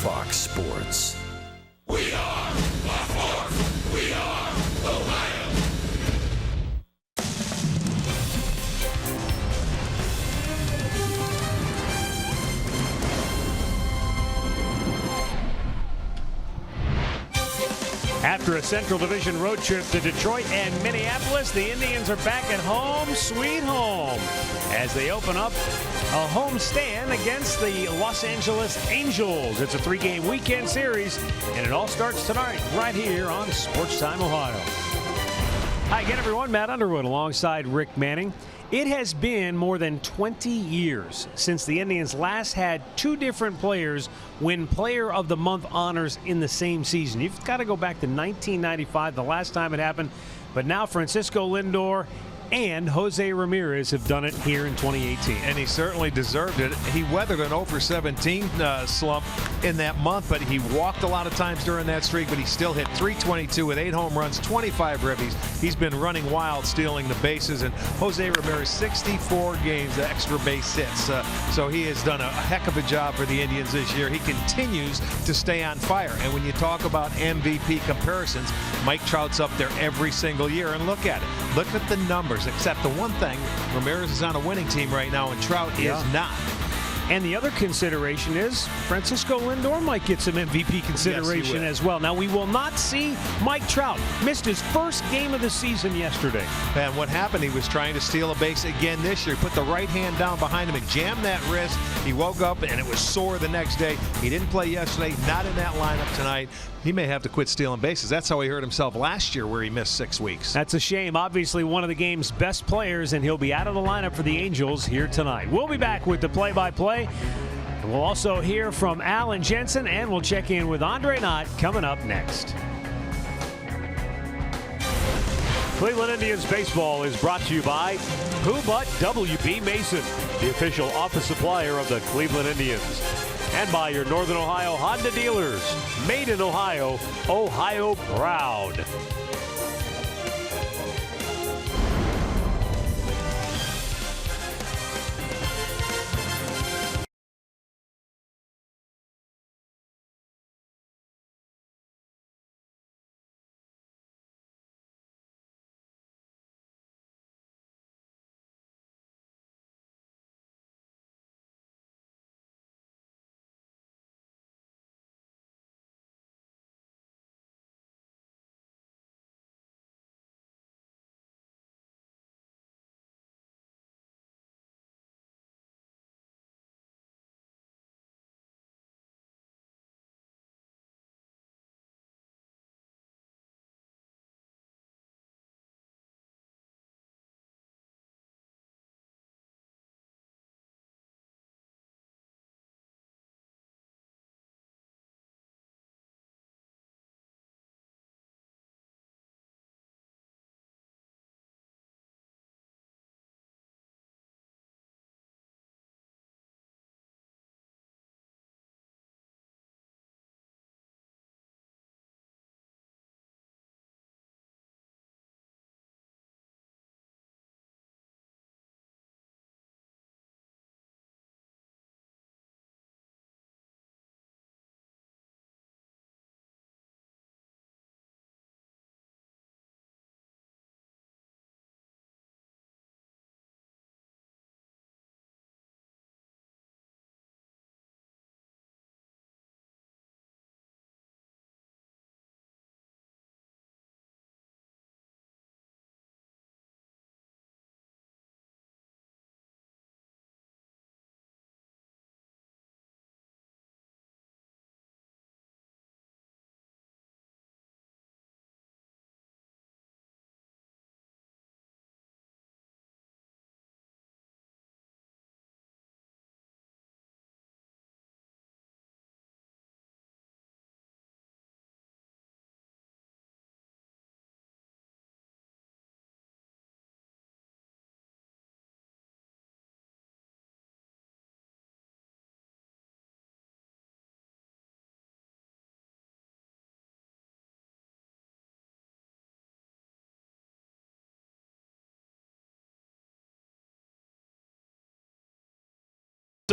Fox Sports. We are La Force. We are Ohio. After a Central Division road trip to Detroit and Minneapolis, the Indians are back at home, sweet home, as they open up a home stand against the Los Angeles Angels. It's a 3-game weekend series, and it all starts tonight right here on Sports Time Ohio. Hi again, everyone. Matt Underwood alongside Rick Manning. It has been more than 20 years since the Indians last had two different players win Player of the Month honors in the same season. You've got to go back to 1995, the last time it happened. But now Francisco Lindor and Jose Ramirez have done it here in 2018. And he certainly deserved it. He weathered an 0-for-17 slump in that month, but he walked a lot of times during that streak, but he still hit .322 with 8 home runs, 25 ribbies. He's been running wild, stealing the bases. And Jose Ramirez, 64 games, extra base hits. So he has done a heck of a job for the Indians this year. He continues to stay on fire. And when you talk about MVP comparisons, Mike Trout's up there every single year. And look at it. Look at the numbers. Except the one thing, Ramirez is on a winning team right now, and Trout is not. And the other consideration is Francisco Lindor might get some MVP consideration as well. Now, we will not see Mike Trout. Missed his first game of the season yesterday. And what happened, he was trying to steal a base again this year. He put the right hand down behind him and jammed that wrist. He woke up, and it was sore the next day. He didn't play yesterday, not in that lineup tonight. He may have to quit stealing bases. That's how he hurt himself last year, where he missed 6 weeks. That's a shame. Obviously, one of the game's best players, and he'll be out of the lineup for the Angels here tonight. We'll be back with the play-by-play. And we'll also hear from Alan Jensen, and we'll check in with Andre Knott coming up next. Cleveland Indians baseball is brought to you by Who But W.B. Mason, the official office supplier of the Cleveland Indians. And by your Northern Ohio Honda dealers. Made in Ohio, Ohio proud.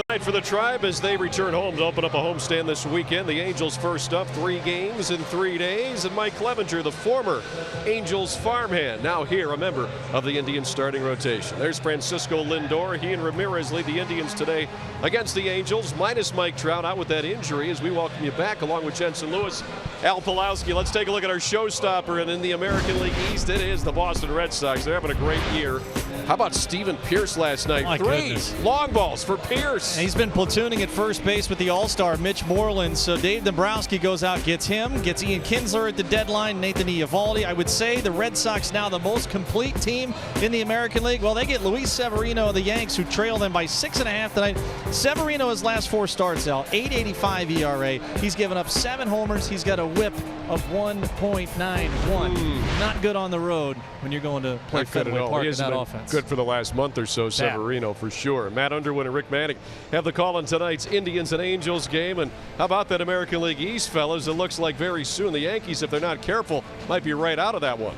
tonight for the Tribe as they return home to open up a homestand this weekend. The Angels first up, 3 games in 3 days. And Mike Clevenger, the former Angels farmhand, now here, a member of the Indians starting rotation. There's Francisco Lindor. He and Ramirez lead the Indians today against the Angels, minus Mike Trout out with that injury, as we welcome you back along with Jensen Lewis. Al Pulowski, let's take a look at our showstopper. And in the American League East, it is the Boston Red Sox. They're having a great year. How about Steven Pierce last night? My 3 goodness. long balls for Pierce. And he's been platooning at first base with the All-Star Mitch Moreland. So Dave Dombrowski goes out, gets him, gets Ian Kinsler at the deadline, Nathan Eovaldi. I would say the Red Sox now the most complete team in the American League. Well, they get Luis Severino of the Yanks, who trail them by 6.5 tonight. Severino, his last 4 starts out, 8.85 ERA. He's given up 7 homers. He's got a whip of 1.91. Not good on the road when you're going to play Fenway Park in that offense. Good for the last month or so, Severino, for sure. Matt Underwood and Rick Manning have the call on tonight's Indians and Angels game. And how about that American League East, fellas? It looks like very soon the Yankees, if they're not careful, might be right out of that one.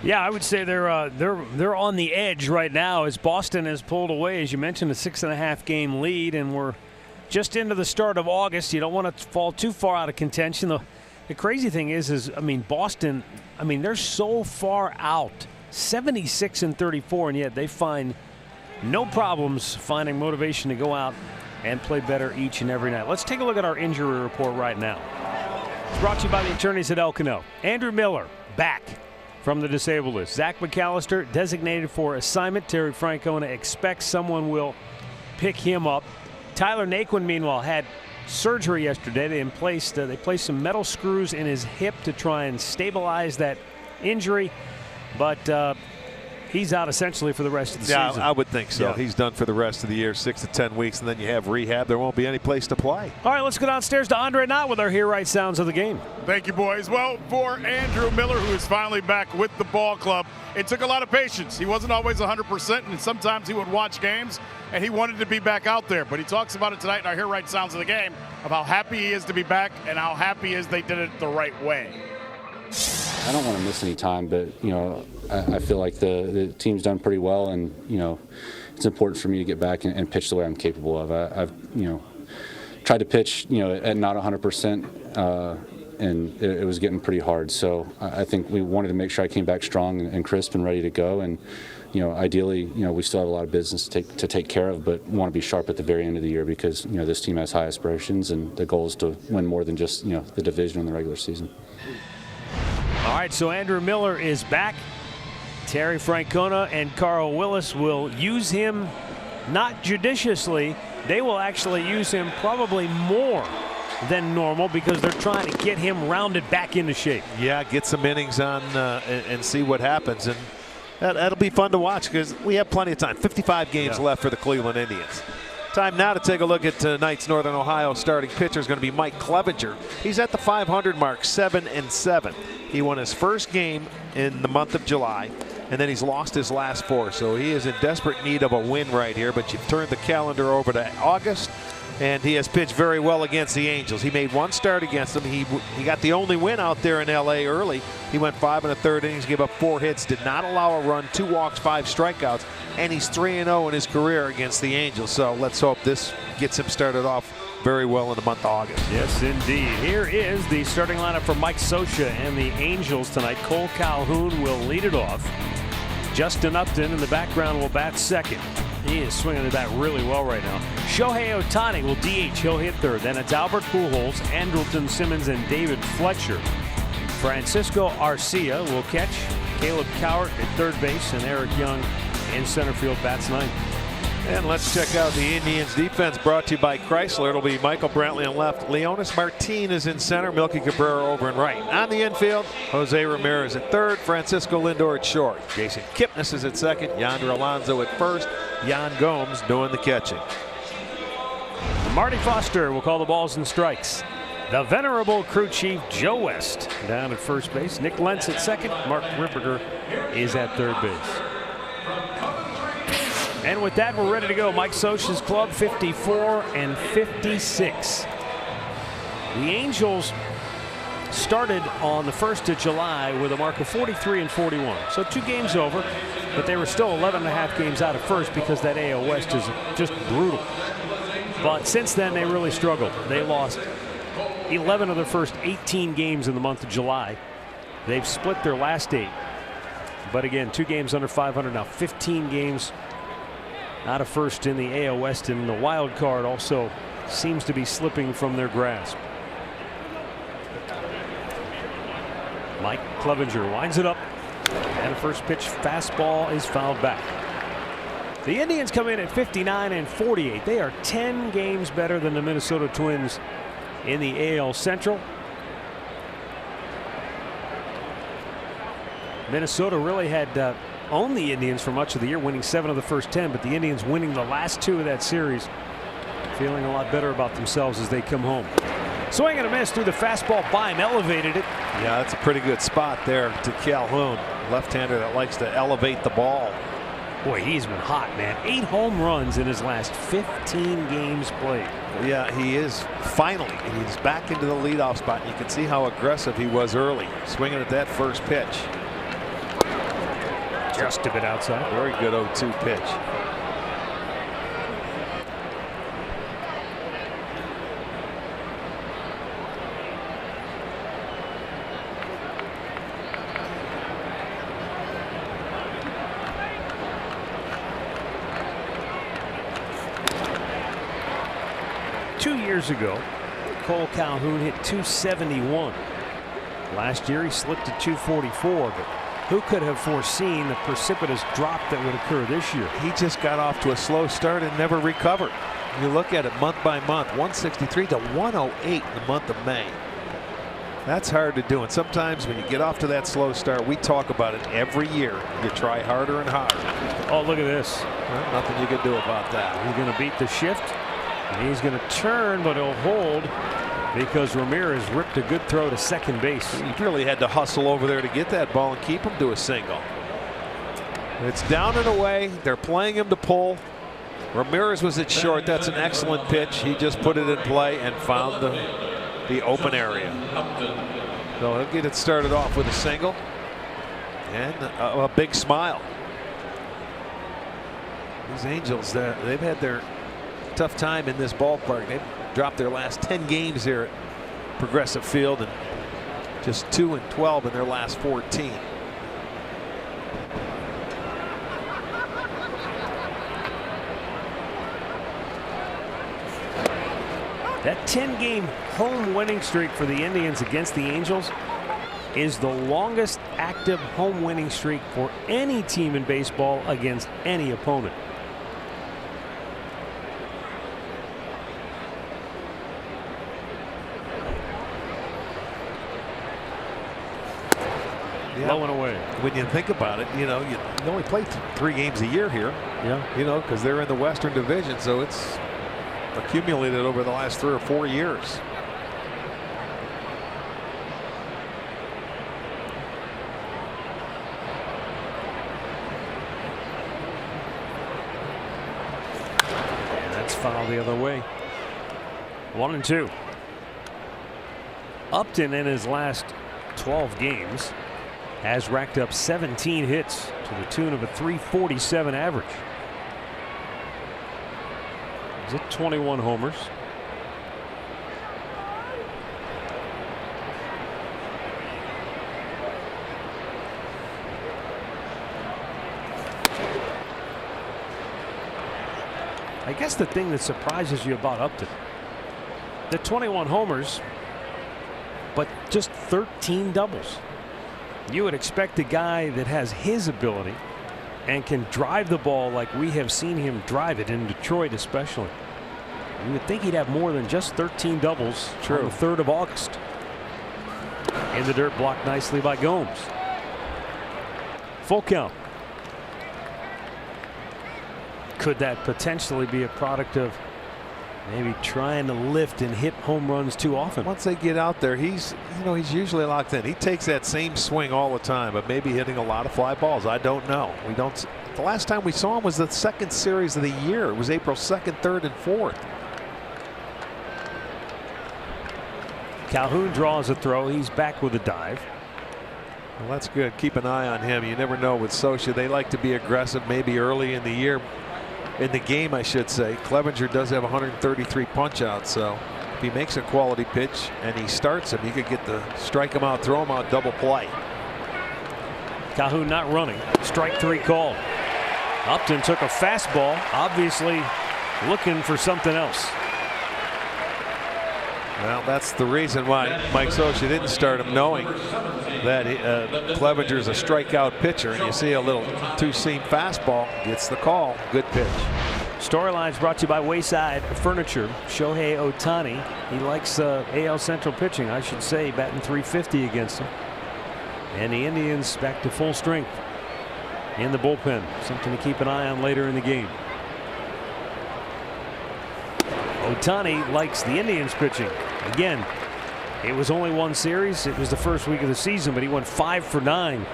Yeah, I would say they're on the edge right now as Boston has pulled away, as you mentioned, a 6.5 game lead, and we're just into the start of August. You don't want to fall too far out of contention. The crazy thing is I mean, Boston, I mean, they're so far out, 76-34, and yet they find no problems finding motivation to go out and play better each and every night. Let's take a look at our injury report right now. It's brought to you by the attorneys at Elkino. Andrew Miller back from the disabled list. Zach McAllister designated for assignment. Terry Francona expects someone will pick him up. Tyler Naquin, meanwhile, had surgery yesterday. They placed some metal screws in his hip to try and stabilize that injury, but he's out essentially for the rest of the season. Yeah, I would think so. Yeah. He's done for the rest of the year, 6 to 10 weeks, and then you have rehab. There won't be any place to play. All right, let's go downstairs to Andre Knott with our Hear Right sounds of the game. Thank you, boys. Well, for Andrew Miller, who is finally back with the ball club, it took a lot of patience. He wasn't always 100%, and sometimes he would watch games, and he wanted to be back out there. But he talks about it tonight in our Hear Right sounds of the game, of how happy he is to be back and how happy he is they did it the right way. I don't want to miss any time, but, you know, I feel like the team's done pretty well, and, you know, it's important for me to get back and pitch the way I'm capable of. I've you know, tried to pitch, you know, at not 100%, and it was getting pretty hard. So I think we wanted to make sure I came back strong and crisp and ready to go. And, you know, ideally, you know, we still have a lot of business to take care of, but want to be sharp at the very end of the year because, you know, this team has high aspirations, and the goal is to win more than just, you know, the division in the regular season. All right, so Andrew Miller is back. Terry Francona and Carl Willis will use him not judiciously. They will actually use him probably more than normal because they're trying to get him rounded back into shape. Yeah, get some innings on and see what happens. And that'll be fun to watch because we have plenty of time. 55 games left for the Cleveland Indians. Time now to take a look at tonight's Northern Ohio starting pitcher is going to be Mike Clevenger. He's at the 500 mark, 7-7. He won his first game in the month of July, and then he's lost his last 4. So he is in desperate need of a win right here, but you've turned the calendar over to August, and he has pitched very well against the Angels. He made 1 start against them. He got the only win out there in L.A. early. He went 5 1/3 innings, gave up 4 hits, did not allow a run, 2 walks, 5 strikeouts, and he's 3-0 in his career against the Angels. So let's hope this gets him started off very well in the month of August. Yes, indeed. Here is the starting lineup for Mike Scioscia and the Angels tonight. Cole Calhoun will lead it off. Justin Upton in the background will bat second. He is swinging the bat really well right now. Shohei Ohtani will DH. He'll hit third. Then it's Albert Pujols, Andrelton Simmons, and David Fletcher. Francisco Arcia will catch. Caleb Cowart at third base, and Eric Young in center field bats ninth. And let's check out the Indians defense brought to you by Chrysler. It'll be Michael Brantley on left. Leonis Martinez in center. Milky Cabrera over in right. On the infield, Jose Ramirez at third. Francisco Lindor at short. Jason Kipnis is at second. Yonder Alonso at first. Yan Gomes doing the catching. Marty Foster will call the balls and strikes. The venerable crew chief Joe West down at first base. Nick Lentz at second. Mark Ripperger is at third base. And with that, we're ready to go. Mike Scioscia's club, 54-56. The Angels started on the 1st of July with a mark of 43-41. So 2 games over. but they were still 11.5 games out of first because that AL West is just brutal. But since then, they really struggled. They lost 11 of their first 18 games in the month of July. They've split their last 8. But again, 2 games under 500 now, 15 games out of first in the AL West, and the wild card also seems to be slipping from their grasp. Mike Clevenger winds it up, and a first pitch fastball is fouled back. The Indians come in at 59-48. They are 10 games better than the Minnesota Twins in the AL Central. Minnesota really had owned the Indians for much of the year, winning 7 of the first 10, but the Indians winning the last 2 of that series, feeling a lot better about themselves as they come home. Swing and a miss through the fastball by him, elevated it. Yeah, that's a pretty good spot there to Calhoun, left-hander that likes to elevate the ball. Boy, he's been hot, man. 8 home runs in his last 15 games played. Yeah, he is finally. He's back into the leadoff spot. You can see how aggressive he was early, swinging at that first pitch. Just a bit outside. Very good 0-2 pitch. Years ago, Cole Calhoun hit 271. Last year he slipped to 244, but who could have foreseen the precipitous drop that would occur this year? He just got off to a slow start and never recovered. You look at it month by month, 163 to 108 in the month of May. That's hard to do, and sometimes when you get off to that slow start, we talk about it every year. You try harder and harder. Oh, look at this. Well, nothing you can do about that. He's going to beat the shift. And he's going to turn, but he'll hold because Ramirez ripped a good throw to second base. He really had to hustle over there to get that ball and keep him to a single. It's down and away. They're playing him to pull. Ramirez was at short. That's an excellent pitch. He just put it in play and found the open area. So he'll get it started off with a single and a big smile. These Angels, they've had their tough time in this ballpark. They've dropped their last 10 games here at Progressive Field and just 2-12 in their last 14. That 10-game home winning streak for the Indians against the Angels is the longest active home winning streak for any team in baseball against any opponent. Yeah. Low and away. When you think about it, you only play 3 games a year here. Yeah. Because they're in the Western Division, so it's accumulated over the last 3 or 4 years. And that's foul the other way. 1-2. Upton in his last 12 games has racked up 17 hits to the tune of a .347 average. He's at 21 homers. I guess the thing that surprises you about Upton, the 21 homers, but just 13 doubles. You would expect a guy that has his ability and can drive the ball like we have seen him drive it in Detroit especially. You would think he'd have more than just 13 doubles on the 3rd of August. In the dirt, blocked nicely by Gomes. Full count. Could that potentially be a product of maybe trying to lift and hit home runs too often? Once they get out there, he's usually locked in. He takes that same swing all the time, but maybe hitting a lot of fly balls. I don't know. The last time we saw him was the 2nd series of the year. It was April 2nd, 3rd, and 4th. Calhoun draws a throw. He's back with a dive. Well, that's good. Keep an eye on him. You never know with Socha. They like to be aggressive maybe early in the year. In the game, I should say. Clevenger does have 133 punch-outs, so if he makes a quality pitch and he starts him, he could get the strike him out, throw him out, double play. Calhoun not running. Strike 3 called. Upton took a fastball, obviously looking for something else. Well, that's the reason why Mike Socha didn't start him, knowing that Clevenger is a strikeout pitcher, and you see a little two-seam fastball, gets the call. Good pitch. Storylines brought to you by Wayside Furniture. Shohei Ohtani, he likes AL Central pitching, I should say, batting .350 against him. And the Indians back to full strength in the bullpen. Something to keep an eye on later in the game. Ohtani likes the Indians pitching. Again, it was only one series. It was the first week of the season, but he went 5 for 9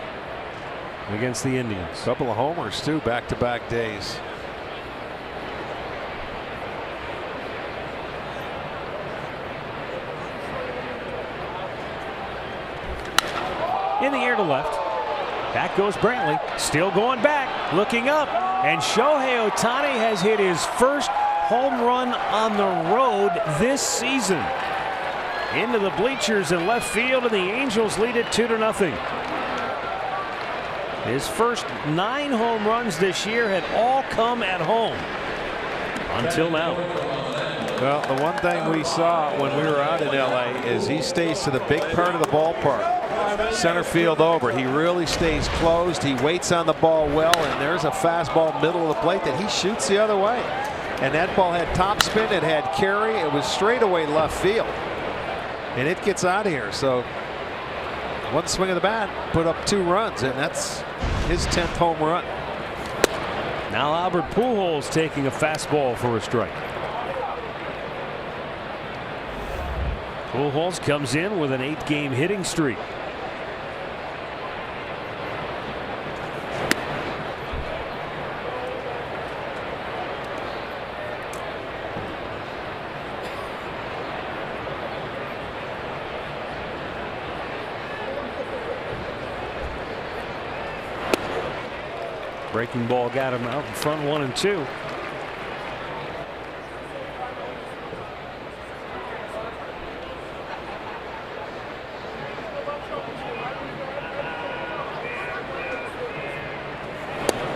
against the Indians. Couple of homers, too, back-to-back days. In the air to left. Back goes Brantley. Still going back. Looking up. And Shohei Ohtani has hit his first home run on the road this season. Into the bleachers in left field, and the Angels lead it 2-0. His first 9 home runs this year had all come at home until now. Well, the one thing we saw when we were out in LA is he stays to the big part of the ballpark. Center field over. He really stays closed. He waits on the ball well, and there's a fastball middle of the plate that he shoots the other way. And that ball had top spin, it had carry, it was straightaway left field. And it gets out of here. So one swing of the bat put up 2 runs, and that's his 10th home run. Now Albert Pujols taking a fastball for a strike. Pujols comes in with an 8-game hitting streak. Breaking ball got him out in front, 1-2.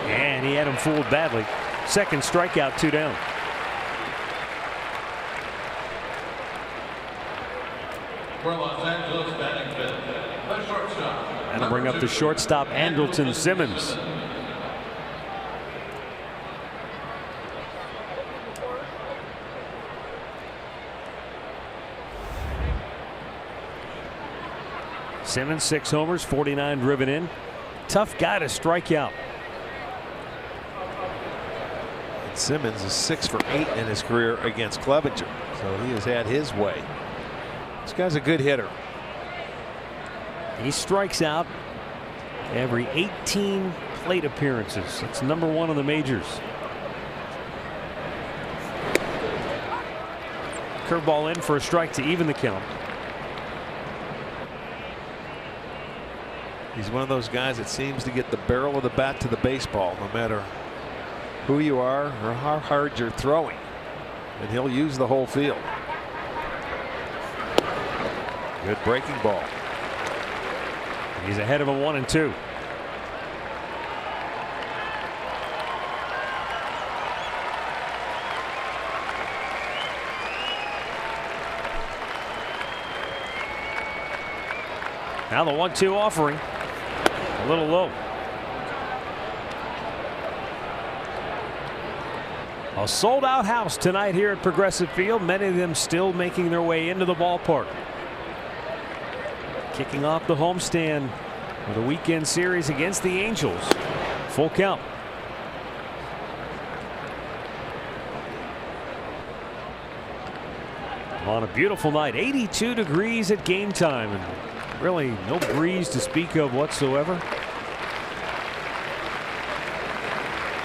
And he had him fooled badly. Second strikeout, 2 down. That'll bring up the shortstop, Andrelton Simmons. Simmons 6 homers, 49 driven in. Tough guy to strike out. Simmons is 6 for 8 in his career against Clevenger, so he has had his way. This guy's a good hitter. He strikes out every 18 plate appearances. That's #1 in the majors. Curveball in for a strike to even the count. He's one of those guys that seems to get the barrel of the bat to the baseball, no matter who you are or how hard you're throwing, and he'll use the whole field. Good breaking ball. He's ahead of a 1-2. Now the 1-2 offering. A little low. A sold-out house tonight here at Progressive Field. Many of them still making their way into the ballpark. Kicking off the homestand with a weekend series against the Angels. Full count. On a beautiful night, 82 degrees at game time, and really no breeze to speak of whatsoever.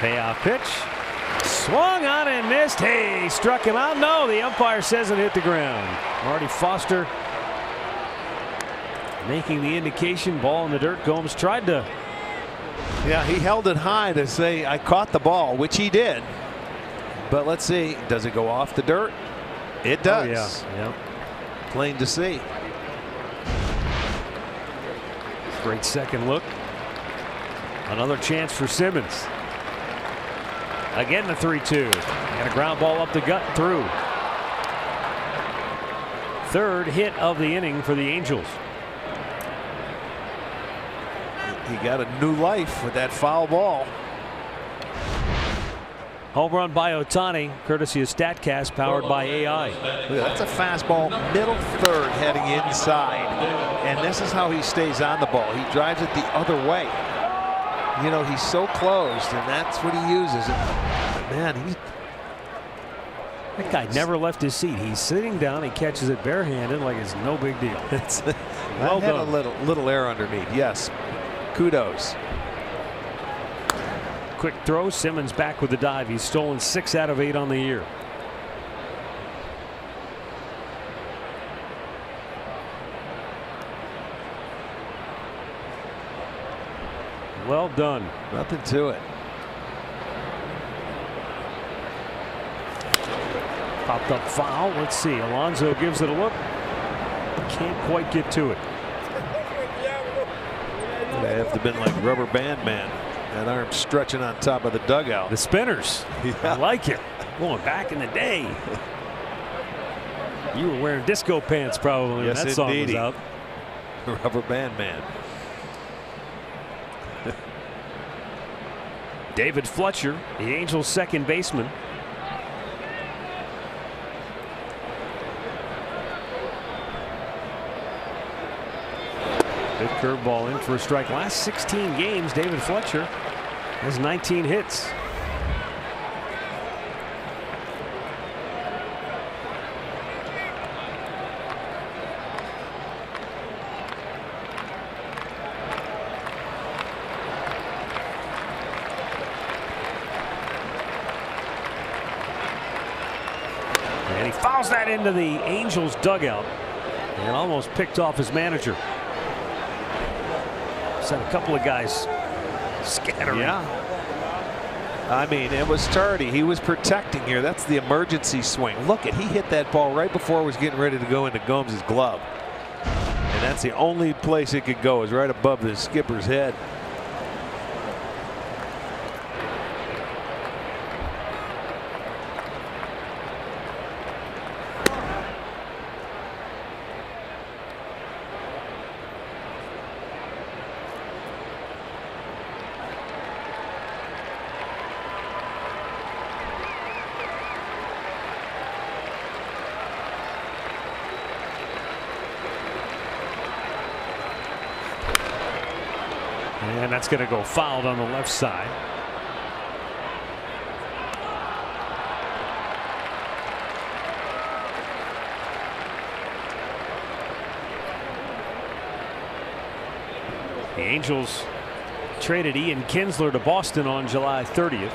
Payoff pitch. Swung on and missed. Hey, struck him out. No, the umpire says it hit the ground. Marty Foster making the indication. Ball in the dirt. Gomes tried to. Yeah, he held it high to say, I caught the ball, which he did. But let's see, does it go off the dirt? It does. Oh, yeah. Yep. Plain to see. Great second look. Another chance for Simmons. Again, the 3-2. And a ground ball up the gut through. Third hit of the inning for the Angels. He got a new life with that foul ball. Home run by Ohtani, courtesy of StatCast, powered by AI. That's a fastball, middle third, heading inside. And this is how he stays on the ball. He drives it the other way. You know, he's so closed, and that's what he uses. And man, that guy never left his seat. He's sitting down, he catches it barehanded like it's no big deal. Well done. A little air underneath. Yes. Kudos. Quick throw. Simmons back with the dive. He's stolen 6 out of 8 on the year. Well done. Nothing to it. Popped up foul. Let's see. Alonso gives it a look. Can't quite get to it. They have to been like Rubber Band Man. That arm stretching on top of the dugout. The spinners. Yeah. I like it. Going back in the day. You were wearing disco pants probably when that song was out. Rubber Band Man. David Fletcher, the Angels' second baseman. Big curveball in for a strike. Last 16 games, David Fletcher has 19 hits. And he fouls that into the Angels dugout and almost picked off his manager. Sent a couple of guys scattering. Yeah. I mean, it was tardy. He was protecting here. That's the emergency swing. Look at, he hit that ball right before it was getting ready to go into Gomes' glove. And that's the only place it could go, is right above the skipper's head. And that's going to go fouled on the left side. The Angels traded Ian Kinsler to Boston on July 30th.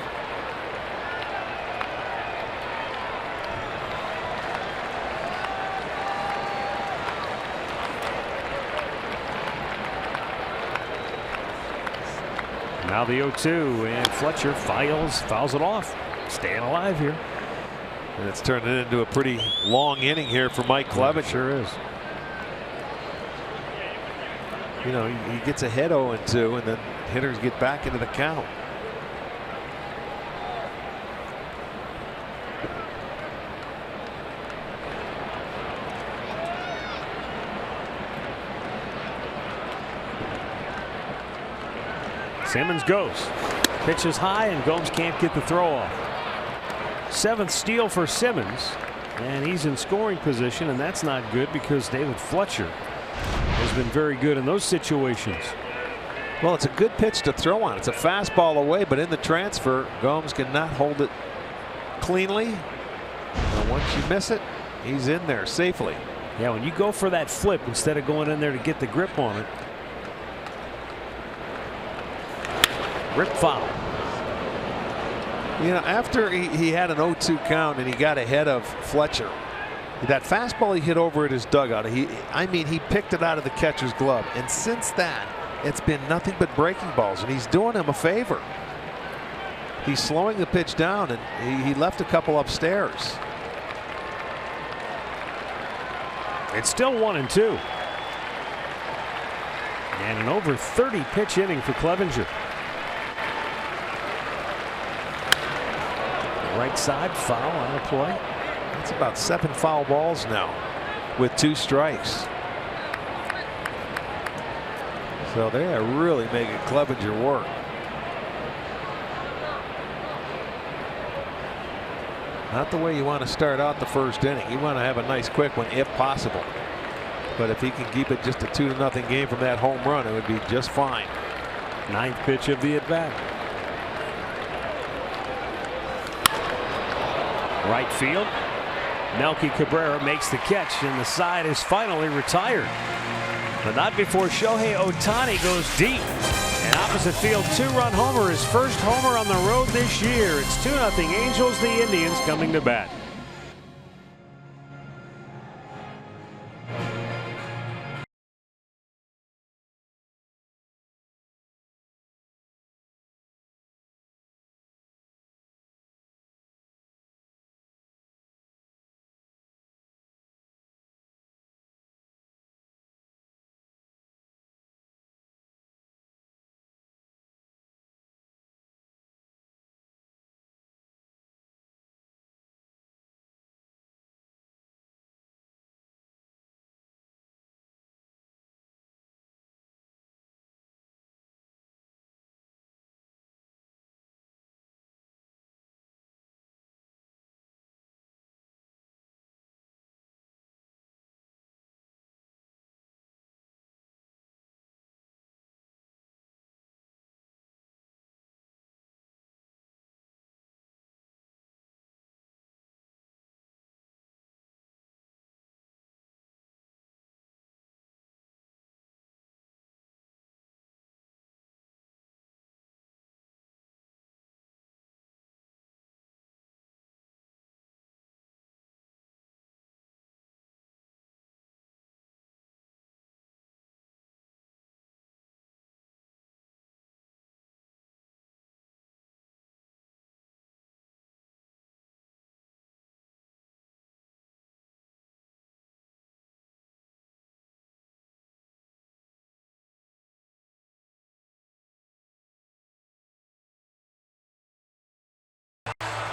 Now the 0-2, and Fletcher fouls it off. Staying alive here. And it's turned it into a pretty long inning here for Mike Clevenger. Sure is. You know, he gets ahead 0-2, and then hitters get back into the count. Simmons goes. Pitches high, and Gomes can't get the throw off. 7th steal for Simmons, and he's in scoring position, and that's not good because David Fletcher has been very good in those situations. Well, it's a good pitch to throw on. It's a fastball away, but in the transfer, Gomes cannot hold it cleanly. And once you miss it, he's in there safely. Yeah, when you go for that flip instead of going in there to get the grip on it. Rip foul. You know, after he had an 0-2 count and he got ahead of Fletcher, That fastball he hit over at his dugout, I mean, he picked it out of the catcher's glove. And since then, it's been nothing but breaking balls, and he's doing him a favor. He's slowing the pitch down, and he left a couple upstairs. It's still 1-2. And an over 30 pitch inning for Clevenger. Right side foul on the play. That's about 7 foul balls now with 2 strikes. So they are really making Clevenger work. Not the way you want to start out the first inning. You want to have a nice quick one if possible. But if he can keep it just a 2-0 game from that home run, it would be just fine. 9th pitch of the at bat. Right field. Melky Cabrera makes the catch, and the side is finally retired. But not before Shohei Ohtani goes deep. An opposite field 2-run homer, his first homer on the road this year. It's 2-0 Angels, the Indians coming to bat.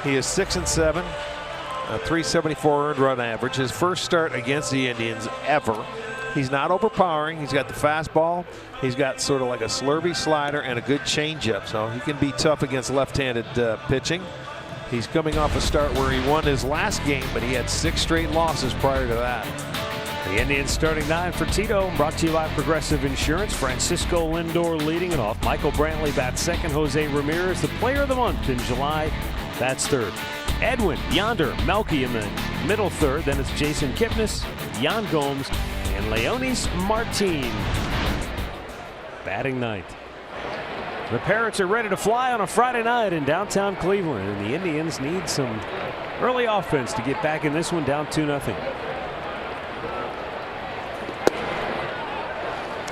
He is 6-7, a 374 earned run average. His first start against the Indians ever. He's not overpowering. He's got the fastball. He's got sort of like a slurvy slider and a good changeup, so he can be tough against left-handed pitching. He's coming off a start where he won his last game, but he had 6 straight losses prior to that. The Indians starting 9 for Tito, brought to you by Progressive Insurance. Francisco Lindor leading it off. Michael Brantley bats second. Jose Ramirez, the player of the month in July, bats third. Edwin, Yonder, Melky in the middle third. Then it's Jason Kipnis, Yan Gomes, and Leonis Martin batting ninth. The Parrots are ready to fly on a Friday night in downtown Cleveland, and the Indians need some early offense to get back in this one down 2-0.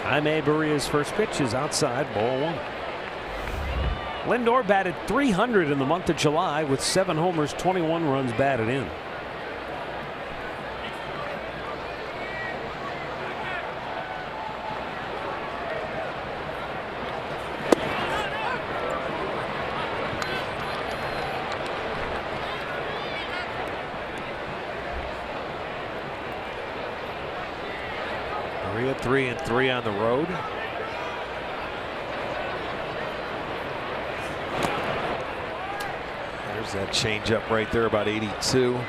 Jaime Barria's first pitch is outside, ball 1. Lindor batted .300 in the month of July with 7 homers, 21 runs batted in. Barria 3-3 on the road. There's that changeup right there, about 82.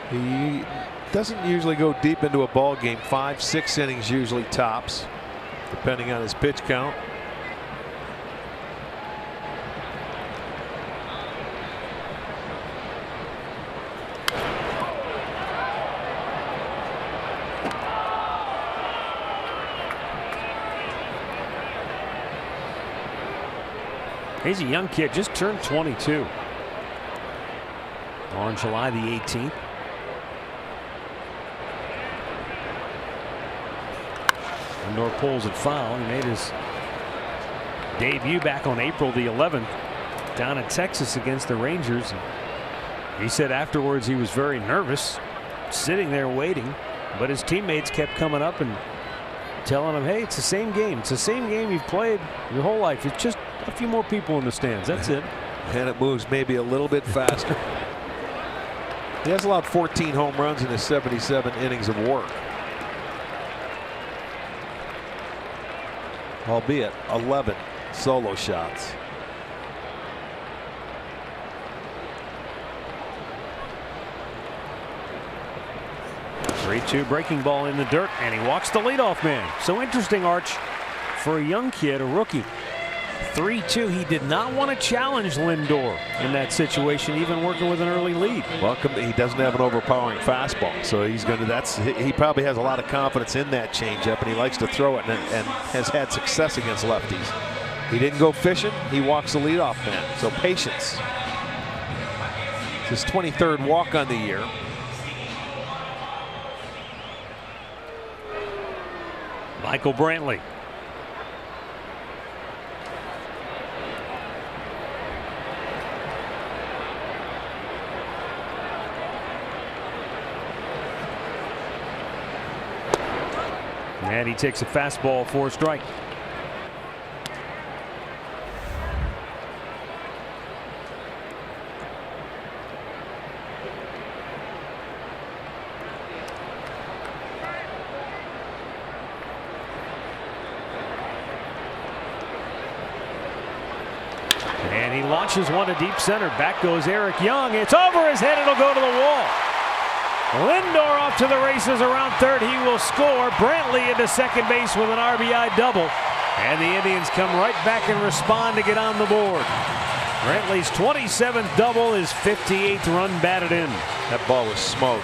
He doesn't usually go deep into a ball game. 5-6 innings usually tops, depending on his pitch count. He's a young kid, just turned 22 on July the 18th. Lindor pulls it foul. He made his debut back on April the 11th down in Texas against the Rangers. He said afterwards he was very nervous, sitting there waiting, but his teammates kept coming up and telling him, hey, it's the same game. It's the same game you've played your whole life. It's just a few more people in the stands. That's it. And it moves maybe a little bit faster. He has allowed 14 home runs in his 77 innings of work, albeit 11 solo shots. 3-2 breaking ball in the dirt, and he walks the leadoff man. So interesting, Arch, for a young kid, a rookie. 3-2. He did not want to challenge Lindor in that situation, even working with an early lead. Welcome. He doesn't have an overpowering fastball, so he's going to. He probably has a lot of confidence in that changeup, and he likes to throw it, and has had success against lefties. He didn't go fishing. He walks the leadoff man. So patience. It's his 23rd walk on the year. Michael Brantley. And he takes a fastball for a strike. And he launches one to deep center. Back goes Eric Young. It's over his head. It'll go to the wall. Lindor off to the races around third. He will score. Brantley into second base with an RBI double. And the Indians come right back and respond to get on the board. Brantley's 27th double, his 58th run batted in. That ball was smoked.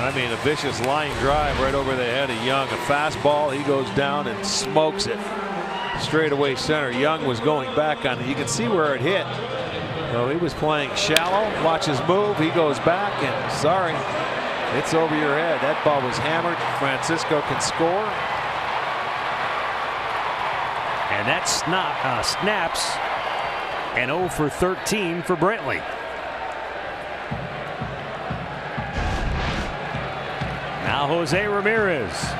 I mean, a vicious line drive right over the head of Young. A fastball. He goes down and smokes it. Straight away center. Young was going back on it. You can see where it hit. So he was playing shallow. Watch his move. He goes back and sorry, it's over your head. That ball was hammered. Francisco can score. And that snaps an 0 for 13 for Brantley. Now Jose Ramirez.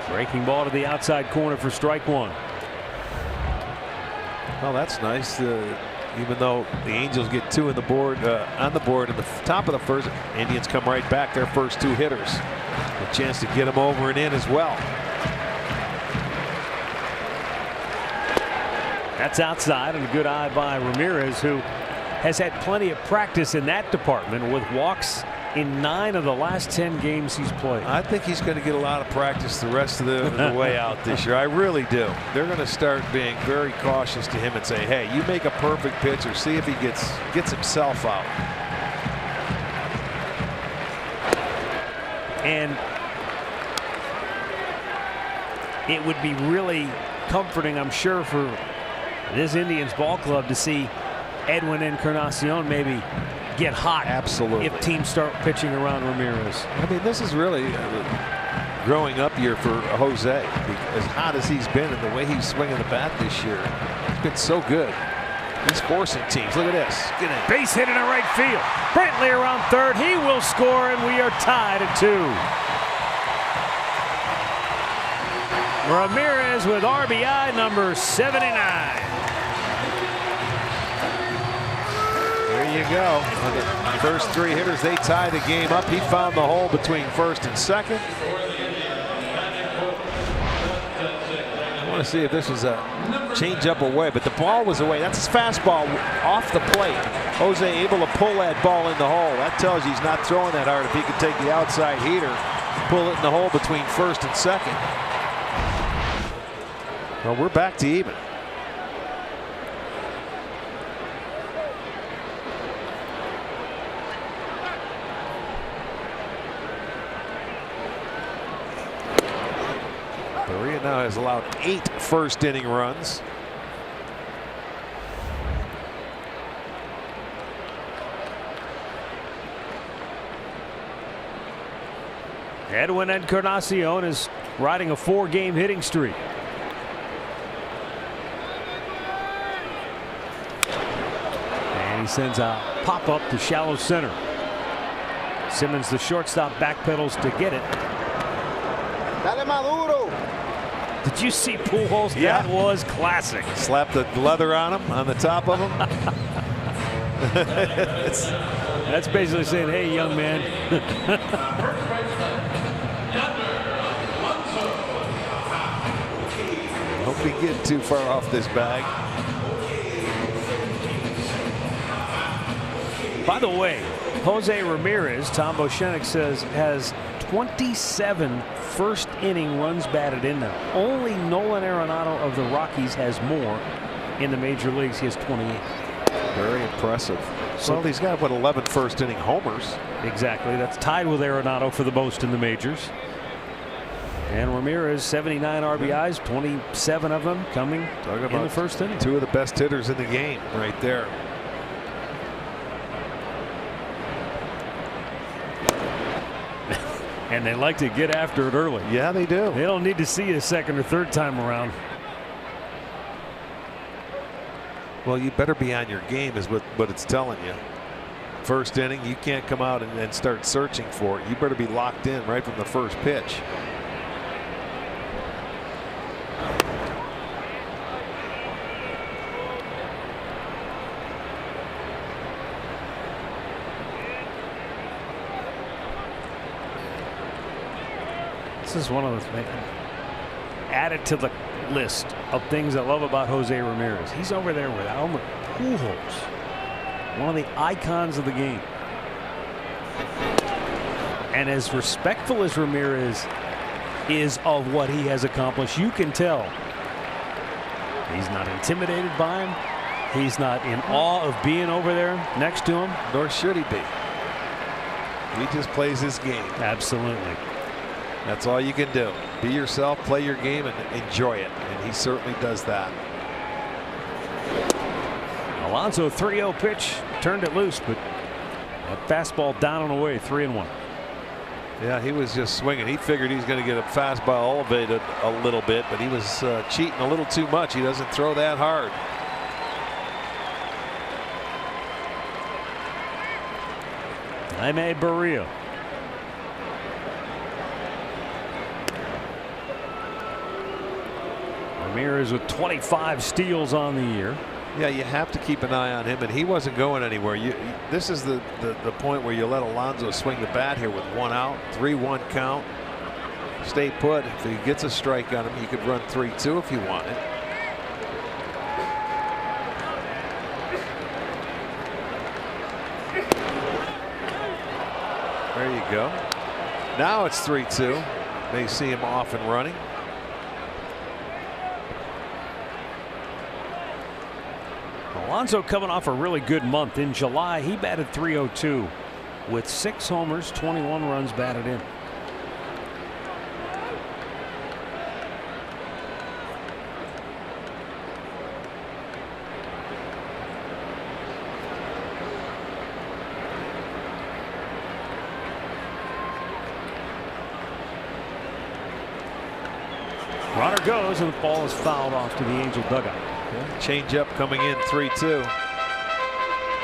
Breaking ball to the outside corner for strike one. Well, that's nice. Even though the Angels get two on the board at the top of the first, Indians come right back. Their first two hitters, a chance to get them over and in as well. That's outside, and a good eye by Ramirez, who has had plenty of practice in that department with walks in 9 of the last 10 games he's played. I think he's going to get a lot of practice the rest of the way out this year. I really do. They're going to start being very cautious to him and say, hey, you make a perfect pitch or see if he gets himself out. And it would be really comforting, I'm sure, for this Indians ball club to see Edwin Encarnacion maybe get hot. Absolutely. If teams start pitching around Ramirez. I mean, this is really a growing up year for Jose. As hot as he's been and the way he's swinging the bat this year, he's been so good. He's forcing teams. Look at this. Get in. Base hit in the right field. Brantley around third. He will score, and we are tied at 2. Ramirez with RBI number 79. There you go. The first 3 hitters, they tie the game up. He found the hole between first and second. I want to see if this was a change-up away, but the ball was away. That's his fastball off the plate. Jose able to pull that ball in the hole. That tells you he's not throwing that hard. If he could take the outside heater, pull it in the hole between first and second. Well, we're back to even. Berea now has allowed 8 first inning runs. Edwin Encarnacion is riding a 4-game hitting streak. And he sends a pop-up to shallow center. Simmons, the shortstop, backpedals to get it. Dale Maduro. Did you see Pujols? Yeah. That was classic. Slap the leather on him, on the top of him. That's basically saying, hey, young man. Hope he get too far off this bag. By the way, Jose Ramirez, Tom Bochenek says, has 27 first inning runs batted in now. Only Nolan Arenado of the Rockies has more in the major leagues. He has 28. Very impressive. So he's got, what, 11 first inning homers. Exactly. That's tied with Arenado for the most in the majors. And Ramirez, 79 RBIs, 27 of them coming in the first inning. Two of the best hitters in the game right there. And they like to get after it early. Yeah, they do. They don't need to see a second or third time around. Well, you better be on your game is what it's telling you. First inning, you can't come out and start searching for it. You better be locked in right from the first pitch. This is one of the things. Add it to the list of things I love about Jose Ramirez. He's over there with Albert Pujols, one of the icons of the game. And as respectful as Ramirez is of what he has accomplished, you can tell he's not intimidated by him. He's not in awe of being over there next to him. Nor should he be. He just plays his game. Absolutely. That's all you can do. Be yourself, play your game, and enjoy it. And he certainly does that. Alonso 3-0 pitch, turned it loose, but that fastball down and away, 3-1. Yeah, he was just swinging. He figured he's going to get a fastball elevated a little bit, but he was cheating a little too much. He doesn't throw that hard. Jaime Barria. Ramirez with 25 steals on the year. Yeah, you have to keep an eye on him, and he wasn't going anywhere. This is the point where you let Alonso swing the bat here with 1 out, 3-1 count. Stay put. If he gets a strike on him, you could run 3-2 if you want it. There you go. Now it's 3-2. They see him off and running. Alonso coming off a really good month. In July, he batted .302 with 6 homers, 21 runs batted in. Runner goes, and the ball is fouled off to the Angel dugout. Change up coming in 3-2.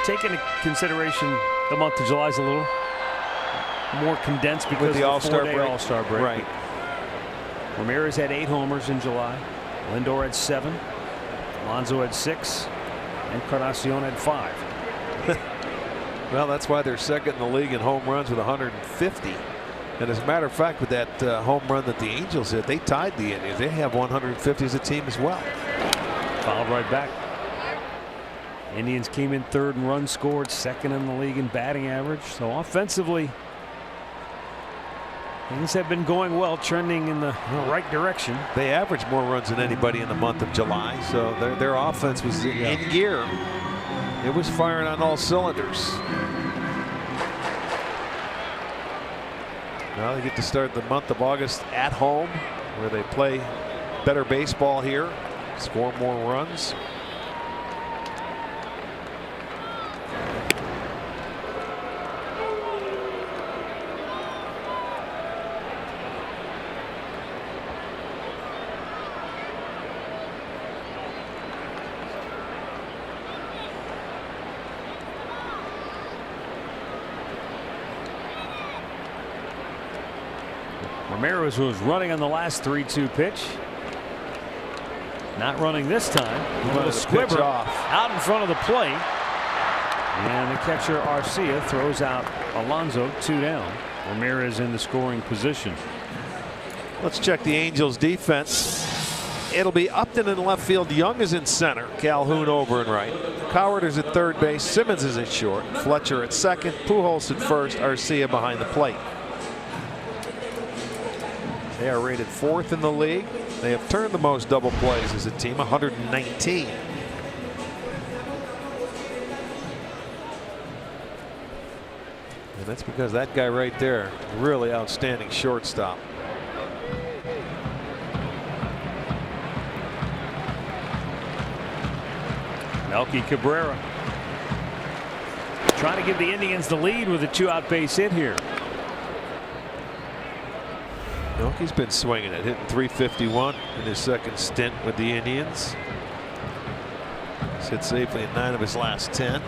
Take into consideration the month of July is a little more condensed because with the All-Star break. All-Star break. Right. Ramirez had 8 homers in July. Lindor had 7. Alonso had 6. And Encarnacion had 5. Well, that's why they're second in the league in home runs with 150. And as a matter of fact, with that home run that the Angels hit, they tied the Indians. They have 150 as a team as well. Fouled right back. Indians came in 3rd in runs scored, 2nd in the league in batting average. So offensively, things have been going well, trending in the right direction. They averaged more runs than anybody in the month of July, so their offense was in gear. It was firing on all cylinders. Now they get to start the month of August at home, where they play better baseball here, score more runs. Ramirez was running on the last 3-2 pitch. Not running this time. A little squibber out in front of the plate. And the catcher Arcia throws out Alonso, 2 down. Ramirez in the scoring position. Let's check the Angels defense. It'll be Upton in left field. Young is in center. Calhoun over and right. Coward is at third base. Simmons is at short. Fletcher at second. Pujols at first. Arcia behind the plate. They are rated 4th in the league. They have turned the most double plays as a team, 119. And that's because that guy right there, really outstanding shortstop. Melky Cabrera trying to give the Indians the lead with a 2-out base hit here. Melky's been swinging it, hitting .351 in his second stint with the Indians. He's hit safely in 9 of his last 10.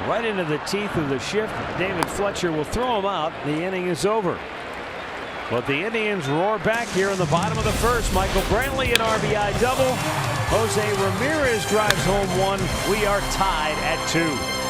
Right into the teeth of the shift. David Fletcher will throw him out. The inning is over. But the Indians roar back here in the bottom of the first. Michael Brantley an RBI double. Jose Ramirez drives home 1. We are tied at 2.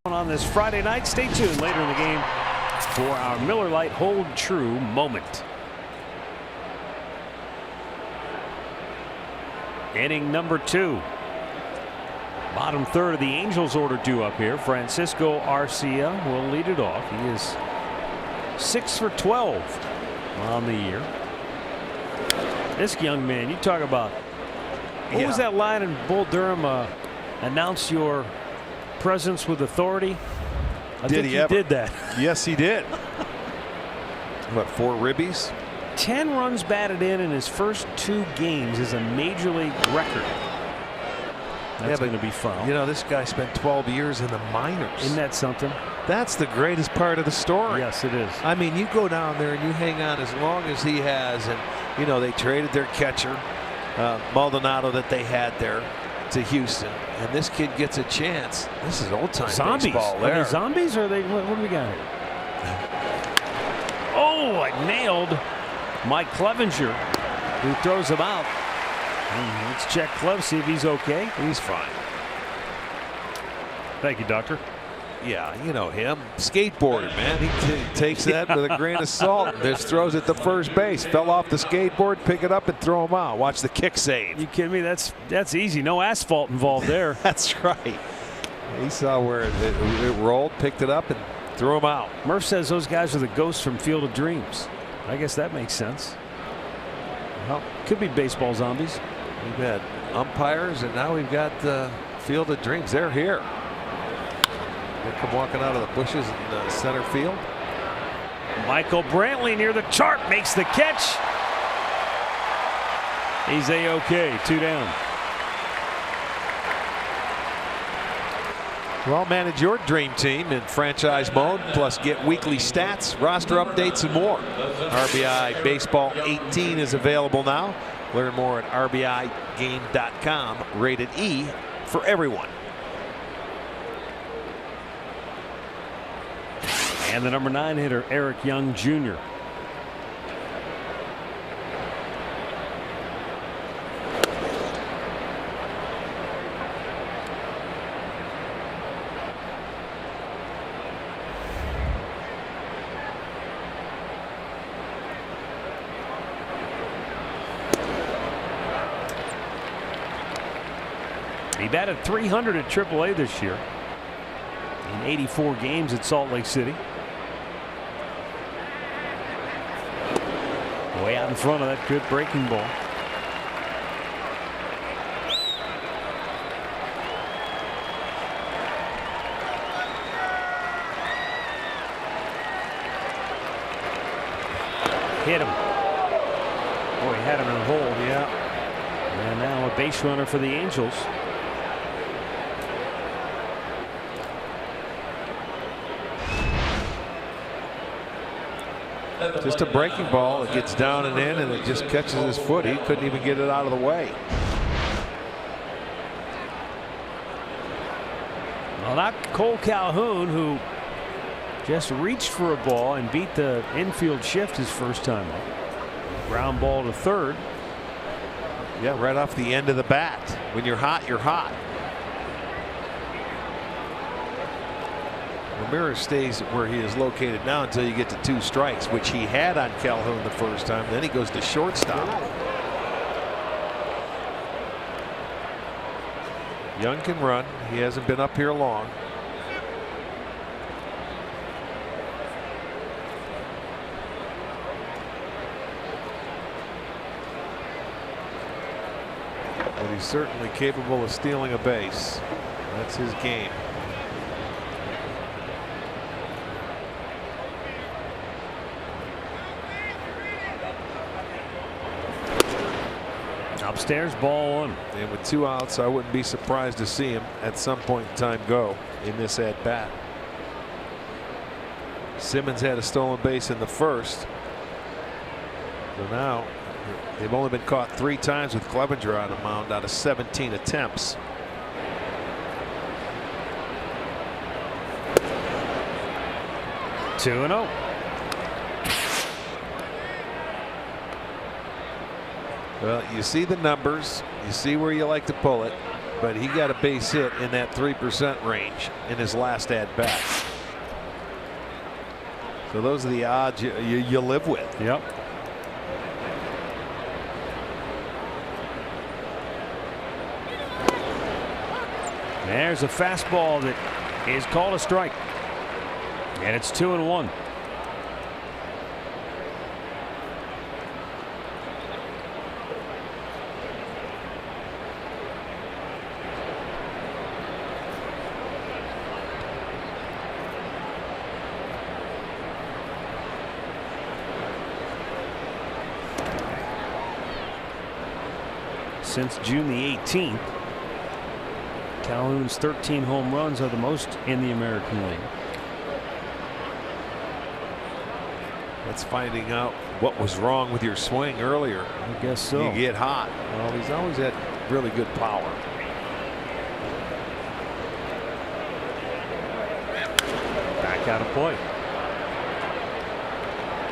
On this Friday night, stay tuned later in the game for our Miller Lite Hold True moment. Inning number 2. Bottom third of the Angels order due up here. Francisco Arcia will lead it off. He is 6 for 12 on the year. This young man, you talk about. What was that line in Bull Durham? Announce your presence with authority. I think he did that. Yes, he did. What, 4 ribbies? 10 runs batted in his first 2 games is a major league record. That's going to be fun. You know, this guy spent 12 years in the minors. Isn't that something? That's the greatest part of the story. Yes, it is. I mean, you go down there and you hang on as long as he has, and you know they traded their catcher Maldonado that they had there to Houston, and this kid gets a chance. This is old time baseball. Are they zombies or are they? What do we got here? Oh, I nailed Mike Clevenger, who throws him out. Let's check Cleve, see if he's okay. He's fine. Thank you, doctor. Yeah, you know him. Skateboarder, man. He takes that with a grain of salt and just throws it to first base. Fell off the skateboard, pick it up and throw him out. Watch the kick save. You kidding me? That's easy. No asphalt involved there. That's right. He saw where it rolled, picked it up, and Threw him out. Murph says those guys are the ghosts from Field of Dreams. I guess that makes sense. Well, could be baseball zombies. We've had umpires, and now we've got the Field of Dreams. They're here. They come walking out of the bushes in center field. Michael Brantley near the chart makes the catch. He's A-OK, 2 down. Well, manage your dream team in franchise mode, plus get weekly stats, roster updates, and more. RBI Baseball 18 is available now. Learn more at RBIGame.com. Rated E for everyone. And the number 9 hitter, Eric Young Jr. He batted .300 at AAA this year in 84 games at Salt Lake City. Way out in front of that good breaking ball. Hit him. Boy, he had him in hold. Yeah. And now a base runner for the Angels. Just a breaking ball. It gets down and in, and it just catches his foot. He couldn't even get it out of the way. Well, not Cole Calhoun, who just reached for a ball and beat the infield shift his first time up. Ground ball to third. Yeah, right off the end of the bat. When you're hot, you're hot. Ramirez stays where he is located now until you get to 2 strikes, which he had on Calhoun the first time. Then he goes to shortstop. Young can run. He hasn't been up here long. But he's certainly capable of stealing a base. That's his game. Upstairs, ball 1. And with 2 outs, I wouldn't be surprised to see him at some point in time go in this at bat. Simmons had a stolen base in the first. So now they've only been caught 3 times with Clevenger on the mound out of 17 attempts. Two and 0. Well, you see the numbers, you see where you like to pull it, but he got a base hit in that 3% range in his last at bat. So those are the odds you live with. Yep. There's a fastball that is called a strike. And it's 2-1. Since June the 18th, Calhoun's 13 home runs are the most in the American League. That's finding out what was wrong with your swing earlier. I guess so. You get hot. Well, he's always had really good power. Back out of play.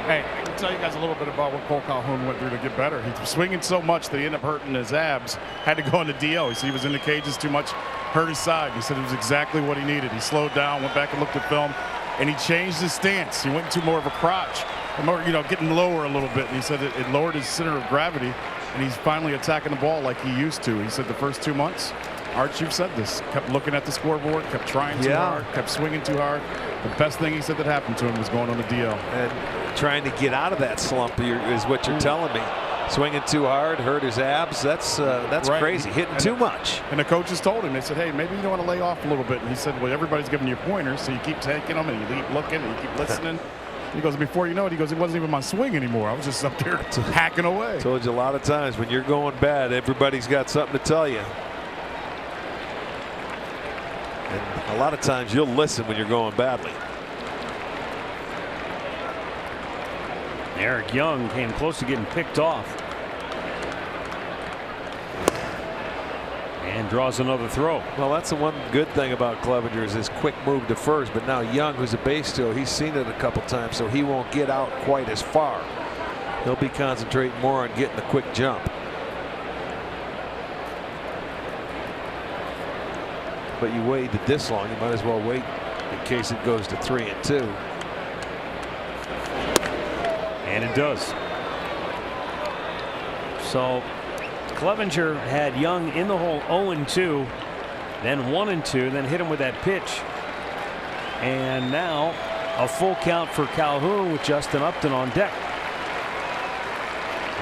Hey, I can tell you guys a little bit about what Cole Calhoun went through to get better. He was swinging so much that he ended up hurting his abs. Had to go into DL. He said he was in the cages too much, hurt his side. He said it was exactly what he needed. He slowed down, went back and looked at film, and he changed his stance. He went into more of a crotch, more, getting lower a little bit. And he said it lowered his center of gravity, and he's finally attacking the ball like he used to. He said the first 2 months, Arch, you've said this, kept looking at the scoreboard, kept trying too hard, kept swinging too hard. The best thing he said that happened to him was going on the DL. And trying to get out of that slump is what you're telling me. Swinging too hard, hurt his abs. That's Right. crazy. Hitting too much. And the coaches told him, they said, hey, maybe you don't want to lay off a little bit. And he said, well, everybody's giving you pointers, so you keep taking them and you keep looking and you keep listening. He goes, before you know it, he goes, it wasn't even my swing anymore. I was just up there hacking away. Told you a lot of times when you're going bad, everybody's got something to tell you. And a lot of times you'll listen when you're going badly. Eric Young came close to getting picked off. And draws another throw. Well, that's the one good thing about Clevenger is his quick move to first. But now Young, who's a base stealer, he's seen it a couple times, so he won't get out quite as far. He'll be concentrating more on getting the quick jump. But you waited this long, you might as well wait in case it goes to 3-2. And it does. So Clevenger had Young in the hole 0-2, then 1-2, then hit him with that pitch. And now a full count for Calhoun with Justin Upton on deck.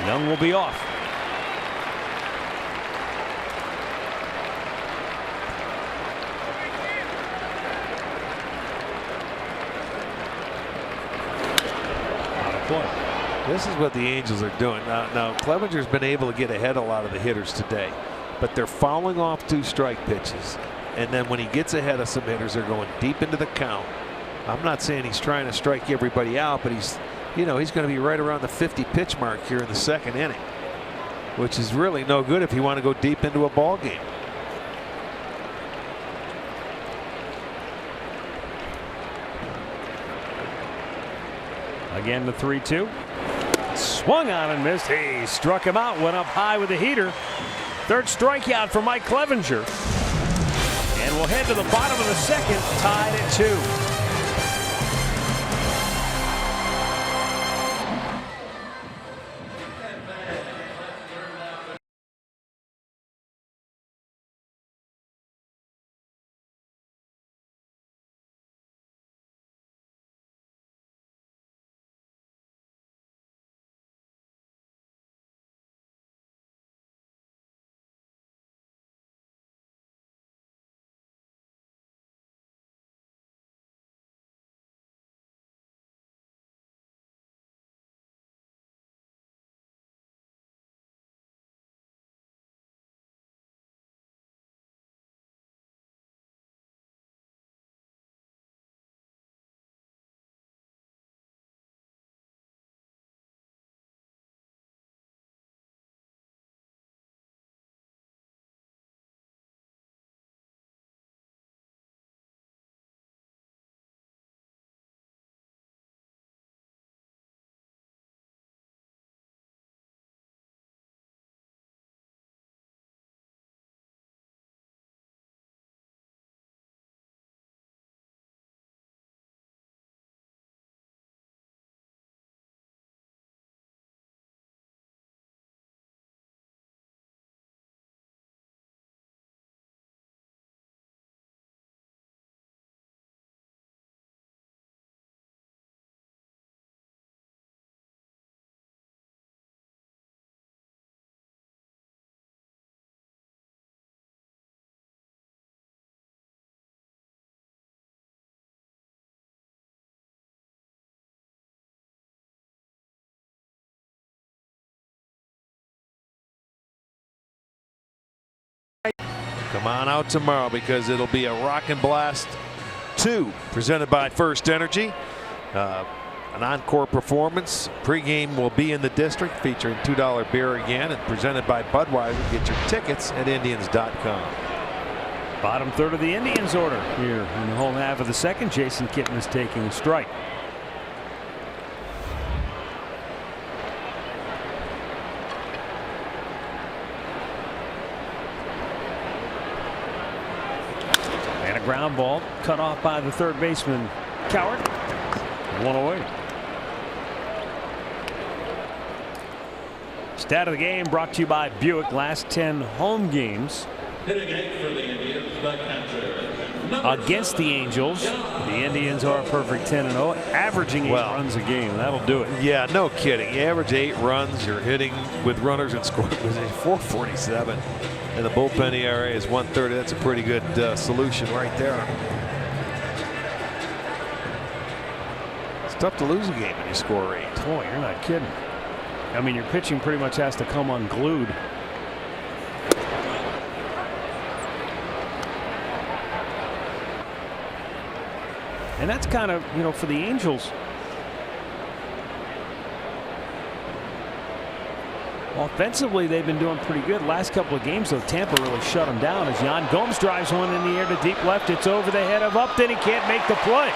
Young will be off. This is what the Angels are doing. Now Clevenger's been able to get ahead of a lot of the hitters today, but they're fouling off 2 strike pitches. And then when he gets ahead of some hitters, they're going deep into the count. I'm not saying he's trying to strike everybody out, but he's going to be right around the 50 pitch mark here in the 2nd inning, which is really no good if you want to go deep into a ball game. Again, the 3-2. Swung on and missed. He struck him out, went up high with the heater. 3rd strikeout for Mike Clevenger. And we'll head to the bottom of the 2nd, tied at 2. Come on out tomorrow because it'll be a Rockin' Blast 2 presented by First Energy. An encore performance. Pregame will be in the district featuring $2 beer again and presented by Budweiser. Get your tickets at Indians.com. Bottom 3rd of the Indians order here in the home half of the 2nd. Jason Kitten is taking a strike. And a ground ball cut off by the 3rd baseman Coward. 1 away. Stat of the game brought to you by Buick. Last 10 home games. Hitting 8 for the Indians, the catcher, against the Angels. The Indians are a perfect 10-0, averaging 8 runs a game. That'll do it. Yeah, no kidding. You average 8 runs. You're hitting with runners in scoring position 447, and the bullpen ERA is 130. That's a pretty good solution right there. It's tough to lose a game when you score 8. Boy, you're not kidding. I mean, your pitching pretty much has to come unglued. And that's kind of, you know, for the Angels. Offensively, they've been doing pretty good. Last couple of games, though, Tampa really shut them down as Yan Gomes drives one in the air to deep left. It's over the head of Upton. He can't make the play.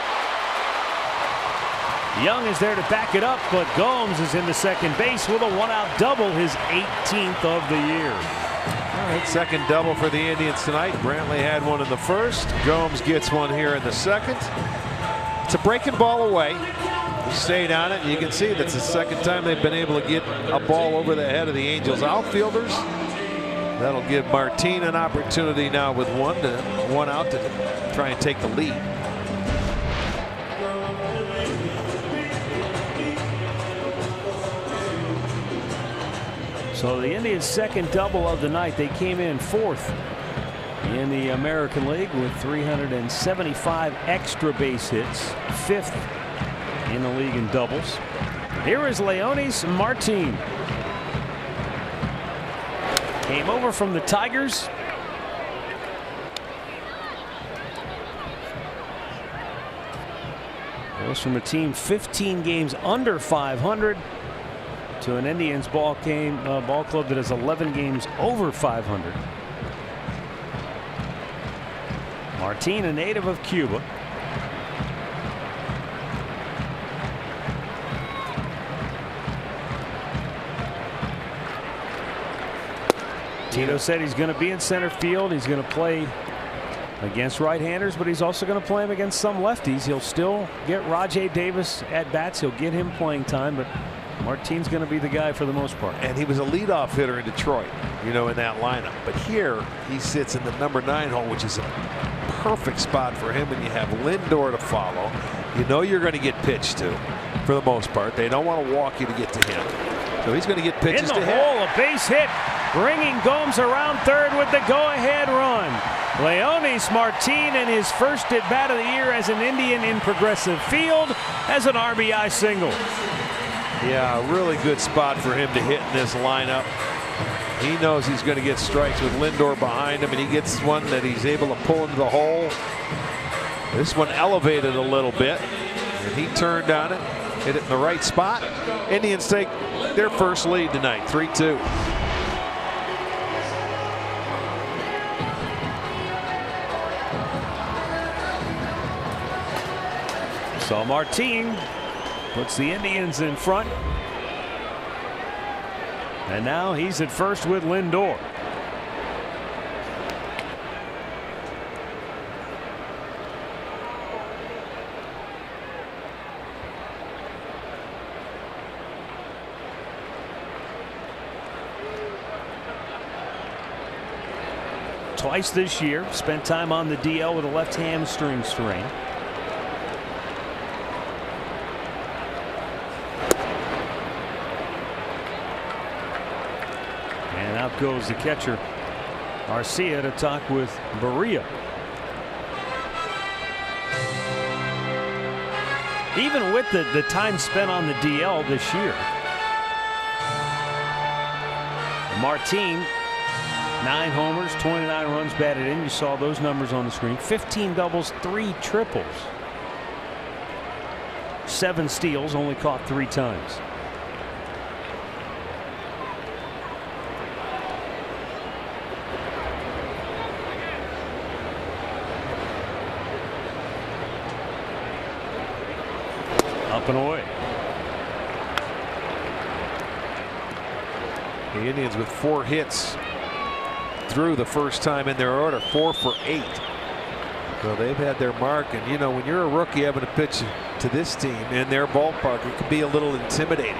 Young is there to back it up, but Gomes is into second base with a 1-out double, his 18th of the year. All right, second double for the Indians tonight. Brantley had one in the first. Gomes gets one here in the second. It's a breaking ball away. He stayed on it. You can see that's the second time they've been able to get a ball over the head of the Angels outfielders. That'll give Martin an opportunity now with one out to try and take the lead. So the Indians' second double of the night. They came in 4th in the American League with 375 extra base hits, 5th in the league in doubles. Here is Leonis Martin. Came over from the Tigers. Goes from a team 15 games under 500 to an Indians ball club that is 11 games over 500. Martin, a native of Cuba. Tito said he's going to be in center field. He's going to play against right-handers, but he's also going to play him against some lefties. He'll still get Rajai Davis at bats. He'll get him playing time, but Martin's going to be the guy for the most part. And he was a leadoff hitter in Detroit, you know, in that lineup. But here he sits in the number 9 hole, which is a perfect spot for him. And you have Lindor to follow. You know you're going to get pitched to for the most part. They don't want to walk you to get to him. So he's going to get pitches to him. In the hole, a base hit, bringing Gomes around third with the go-ahead run. Leonis Martin in his first at-bat of the year as an Indian in Progressive Field as an RBI single. Yeah, a really good spot for him to hit in this lineup. He knows he's going to get strikes with Lindor behind him, and he gets one that he's able to pull into the hole. This one elevated a little bit, and he turned on it, hit it in the right spot. Indians take their first lead tonight, 3-2. So Martin puts the Indians in front. And now he's at first with Lindor. Twice this year, spent time on the DL with a left hamstring strain. And out goes the catcher Arcia to talk with Barria. Even with the time spent on the DL this year, Martin, 9 homers, 29 runs batted in. You saw those numbers on the screen. 15 doubles, 3 triples. 7 steals, only caught 3 times. Up and away. The Indians with 4 hits through the first time in their order, 4 for 8. So they've had their mark, and you know, when you're a rookie having to pitch to this team in their ballpark, it can be a little intimidating.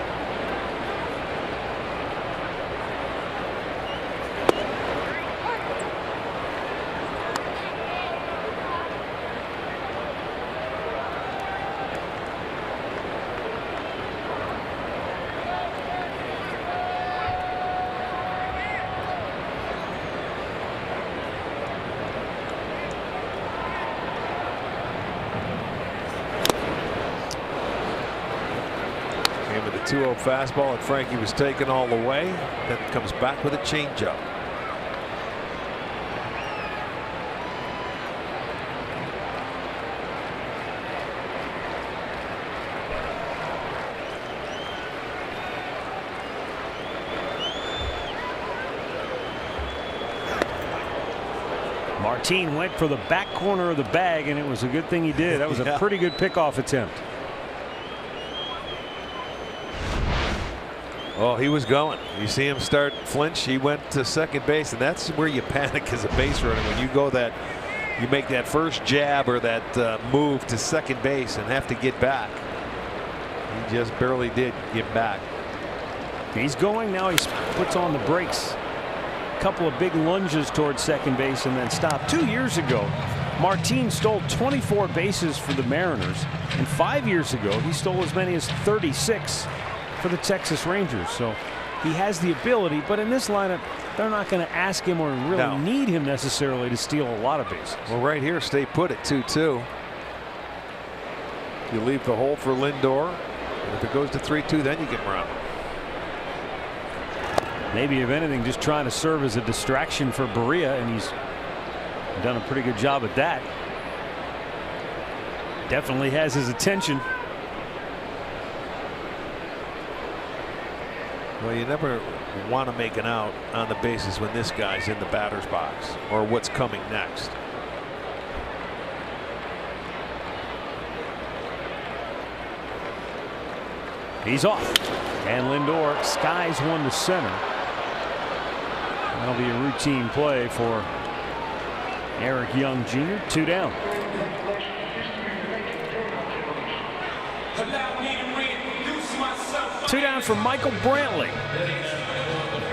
2-0 fastball that Frankie was taking all the way. Then comes back with a changeup. Martin went for the back corner of the bag, and it was a good thing he did. That was a pretty good pickoff attempt. Oh, he was going. You see him start flinch. He went to second base, and that's where you panic as a base runner when you go that, you make that first jab or that move to second base and have to get back. He just barely did get back. He's going now. He puts on the brakes. Couple of big lunges towards second base and then stopped. 2 years ago, Martin stole 24 bases for the Mariners, and 5 years ago he stole as many as 36 for the Texas Rangers. So he has the ability, but in this lineup they're not going to ask him or really need him necessarily to steal a lot of bases. Well, right here, stay put at 2-2. You leave the hole for Lindor, and if it goes to 3-2, then you can run. Maybe, if anything, just trying to serve as a distraction for Berea, and he's done a pretty good job at that. Definitely has his attention. Well, you never want to make an out on the bases when this guy's in the batter's box or what's coming next. He's off, and Lindor skies one to center. That'll be a routine play for Eric Young Jr. 2 down. Two down for Michael Brantley.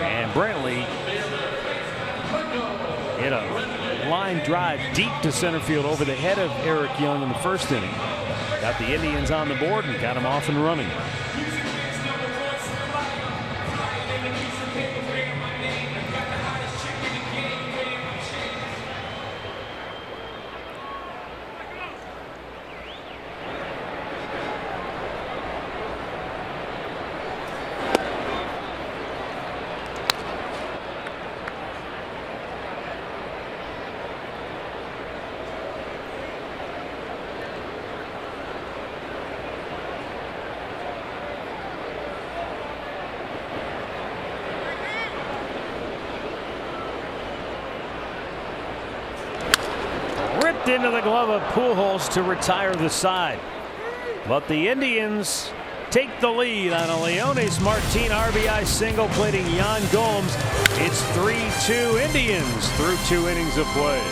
And Brantley hit a line drive deep to center field over the head of Eric Young in the first inning. Got the Indians on the board and got him off and running. Into the glove of Pujols to retire the side, but the Indians take the lead on a Leones Martin RBI single plating Yan Gomes. It's 3-2 Indians through 2 innings of play.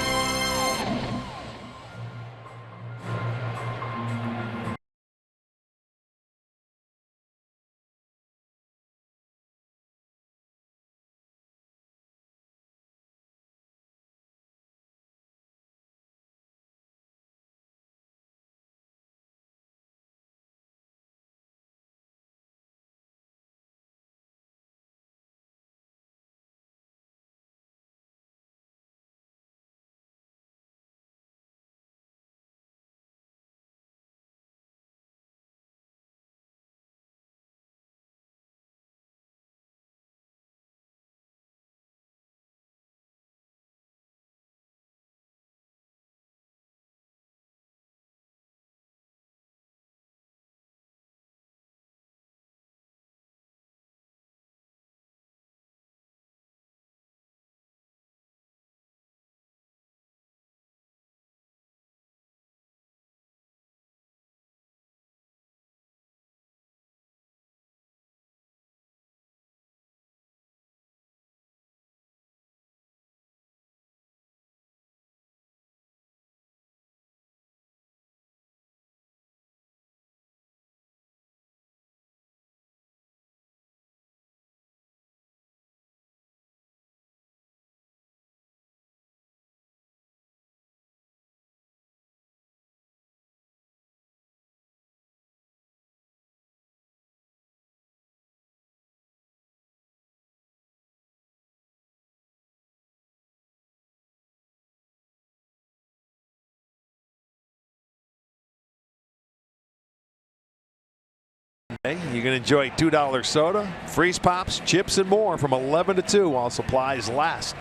You can enjoy $2 soda, freeze pops, chips, and more from 11 to 2 while supplies last.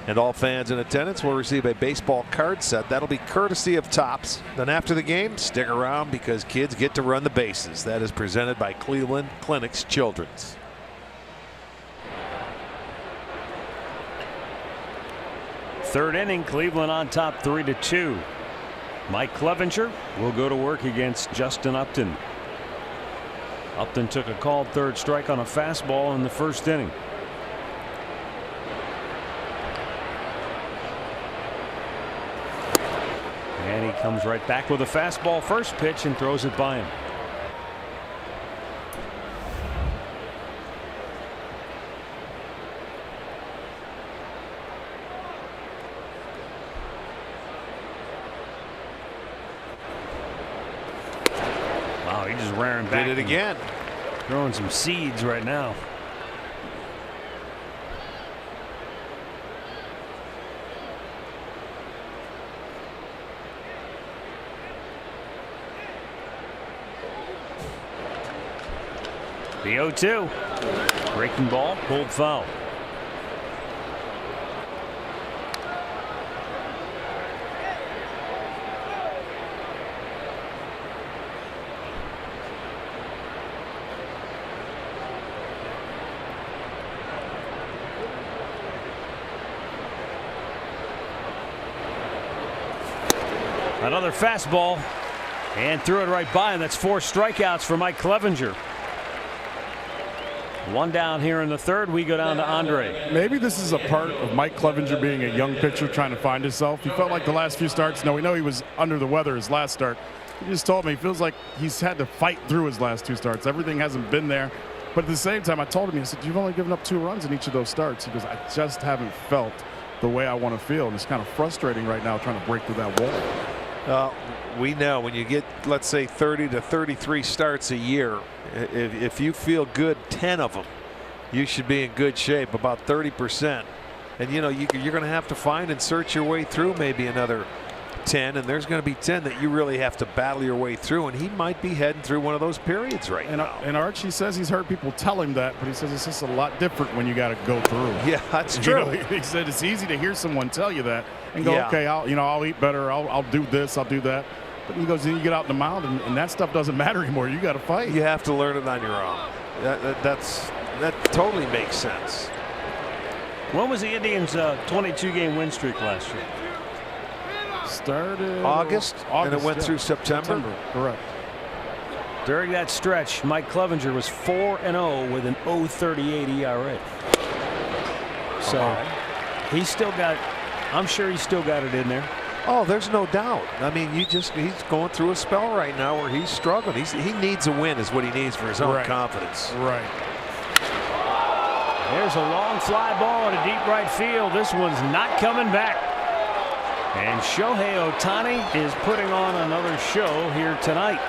And all fans in attendance will receive a baseball card set. That'll be courtesy of Topps. Then after the game, stick around because kids get to run the bases. That is presented by Cleveland Clinic's Children's. Third inning, Cleveland on top 3-2. Mike Clevenger will go to work against Justin Upton. Upton took a called third strike on a fastball in the first inning. And he comes right back with a fastball first pitch and throws it by him. Wow, he just raring back. Did it again. Throwing some seeds right now. The 0-2. Breaking ball, pulled foul. Another fastball and threw it right by him. That's 4 strikeouts for Mike Clevenger. One down here in the third. We go down to Andre. Maybe this is a part of Mike Clevenger being a young pitcher trying to find himself. He felt like the last few starts. Now we know he was under the weather his last start. He just told me he feels like he's had to fight through his last 2 starts. Everything hasn't been there. But at the same time, I told him, I said, you've only given up 2 runs in each of those starts. He goes, I just haven't felt the way I want to feel. And it's kind of frustrating right now trying to break through that wall. We know when you get, let's say, 30 to 33 starts a year, if you feel good 10 of them, you should be in good shape, about 30%. And you know, you're going to have to find and search your way through maybe another 10, and there's going to be 10 that you really have to battle your way through, and he might be heading through one of those periods right now. And Archie says he's heard people tell him that, but he says it's just a lot different when you got to go through. Yeah, that's true. He said it's easy to hear someone tell you that and go, okay, I'll eat better, I'll do this, I'll do that. But he goes, then you get out in the mound, and that stuff doesn't matter anymore. You got to fight. You have to learn it on your own. That totally makes sense. When was the Indians' 22-game win streak last year? Started August and it went through September. Correct. During that stretch, Mike Clevenger was 4-0 with an 0.38 ERA. So he's still got. I'm sure he's still got it in there. Oh, there's no doubt. I mean, he's going through a spell right now where he's struggling. He needs a win, is what he needs for his own confidence. Right. There's a long fly ball to deep right field. This one's not coming back. And Shohei Ohtani is putting on another show here tonight.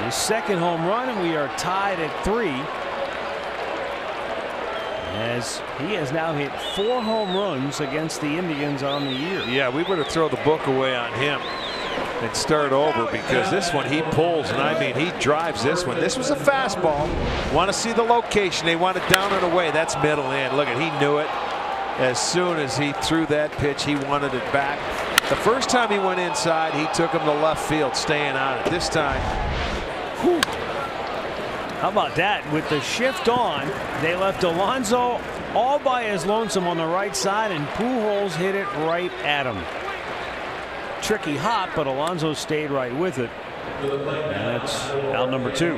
His second home run, and we are tied at 3. As he has now hit 4 home runs against the Indians on the year. Yeah, we better throw the book away on him and start over, because this one he pulls, and I mean he drives this one. This was a fastball. Want to see the location. They want it down and away. That's middle in. Look at, he knew it. As soon as he threw that pitch, he wanted it back. The first time he went inside, he took him to left field, staying on it. This time, whew. How about that? With the shift on, they left Alonso all by his lonesome on the right side, and Pujols hit it right at him. Tricky hop, but Alonso stayed right with it. And that's out number 2.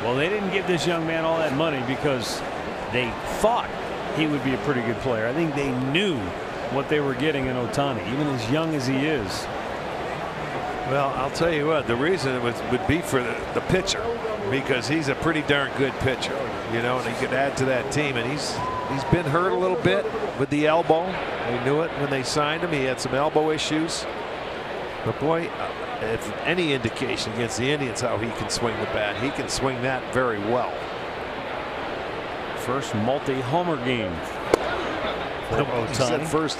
Well, they didn't give this young man all that money because they thought he would be a pretty good player. I think they knew what they were getting in Ohtani, even as young as he is. Well, I'll tell you what, the reason it would be for the pitcher, because he's a pretty darn good pitcher, you know, and he could add to that team. And he's been hurt a little bit with the elbow. They knew it when they signed him. He had some elbow issues. But boy, if any indication against the Indians how he can swing the bat, he can swing that very well. First multi-homer game for Ohtani. First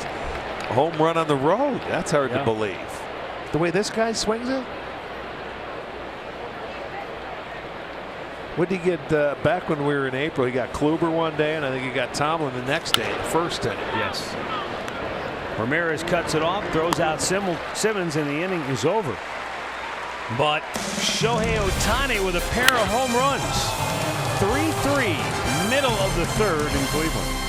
home run on the road. That's hard to believe. The way this guy swings it? What did he get back when we were in April? He got Kluber one day, and I think he got Tomlin the next day, the first inning. Yes. Ramirez cuts it off, throws out Simmons, and the inning is over. But Shohei Ohtani with a pair of home runs. 3-3, middle of the third in Cleveland.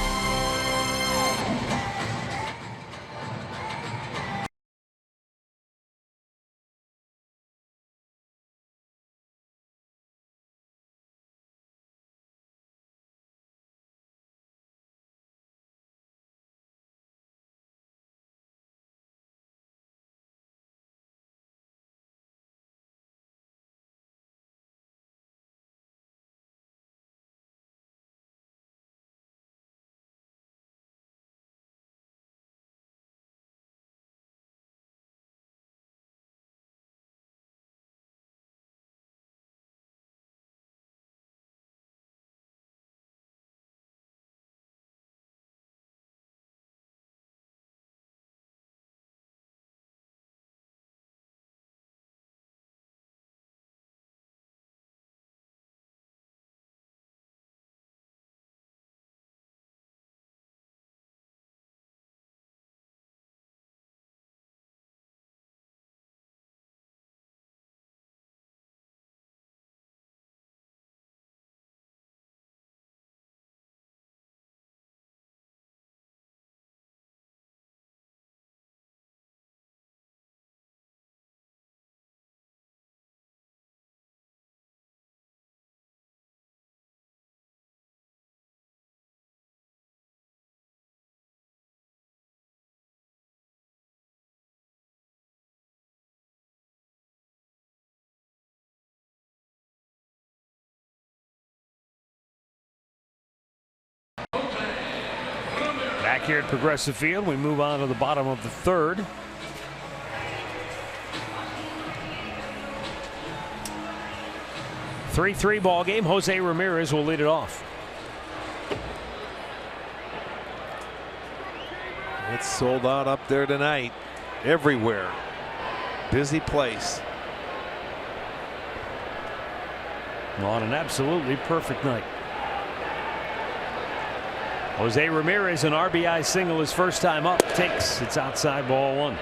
Back here at Progressive Field, we move on to the bottom of the third. A 3-3 ball game. Jose Ramirez will lead it off. It's sold out up there tonight, everywhere. Busy place. On an absolutely perfect night. Jose Ramirez, an RBI single his first time up. Takes. It's outside, ball one.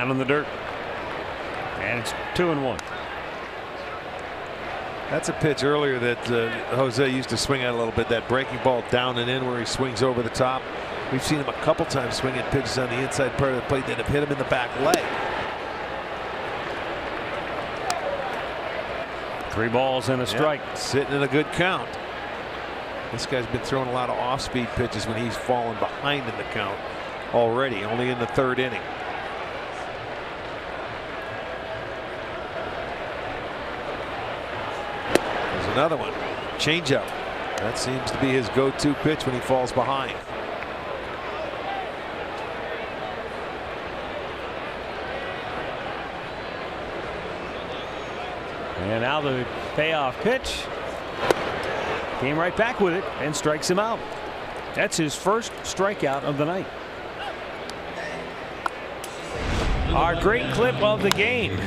In the dirt, and it's 2-1. That's a pitch earlier that Jose used to swing at a little bit, that breaking ball down and in where he swings over the top. We've seen him a couple times swinging pitches on the inside part of the plate that have hit him in the back leg. 3 balls and a strike. Yep, sitting in a good count. This guy's been throwing a lot of off-speed pitches when he's fallen behind in the count already, only in the third inning. Another one, changeup. That seems to be his go-to pitch when he falls behind. And now the payoff pitch. Came right back with it and strikes him out. That's his first strikeout of the night. Our great clip of the game.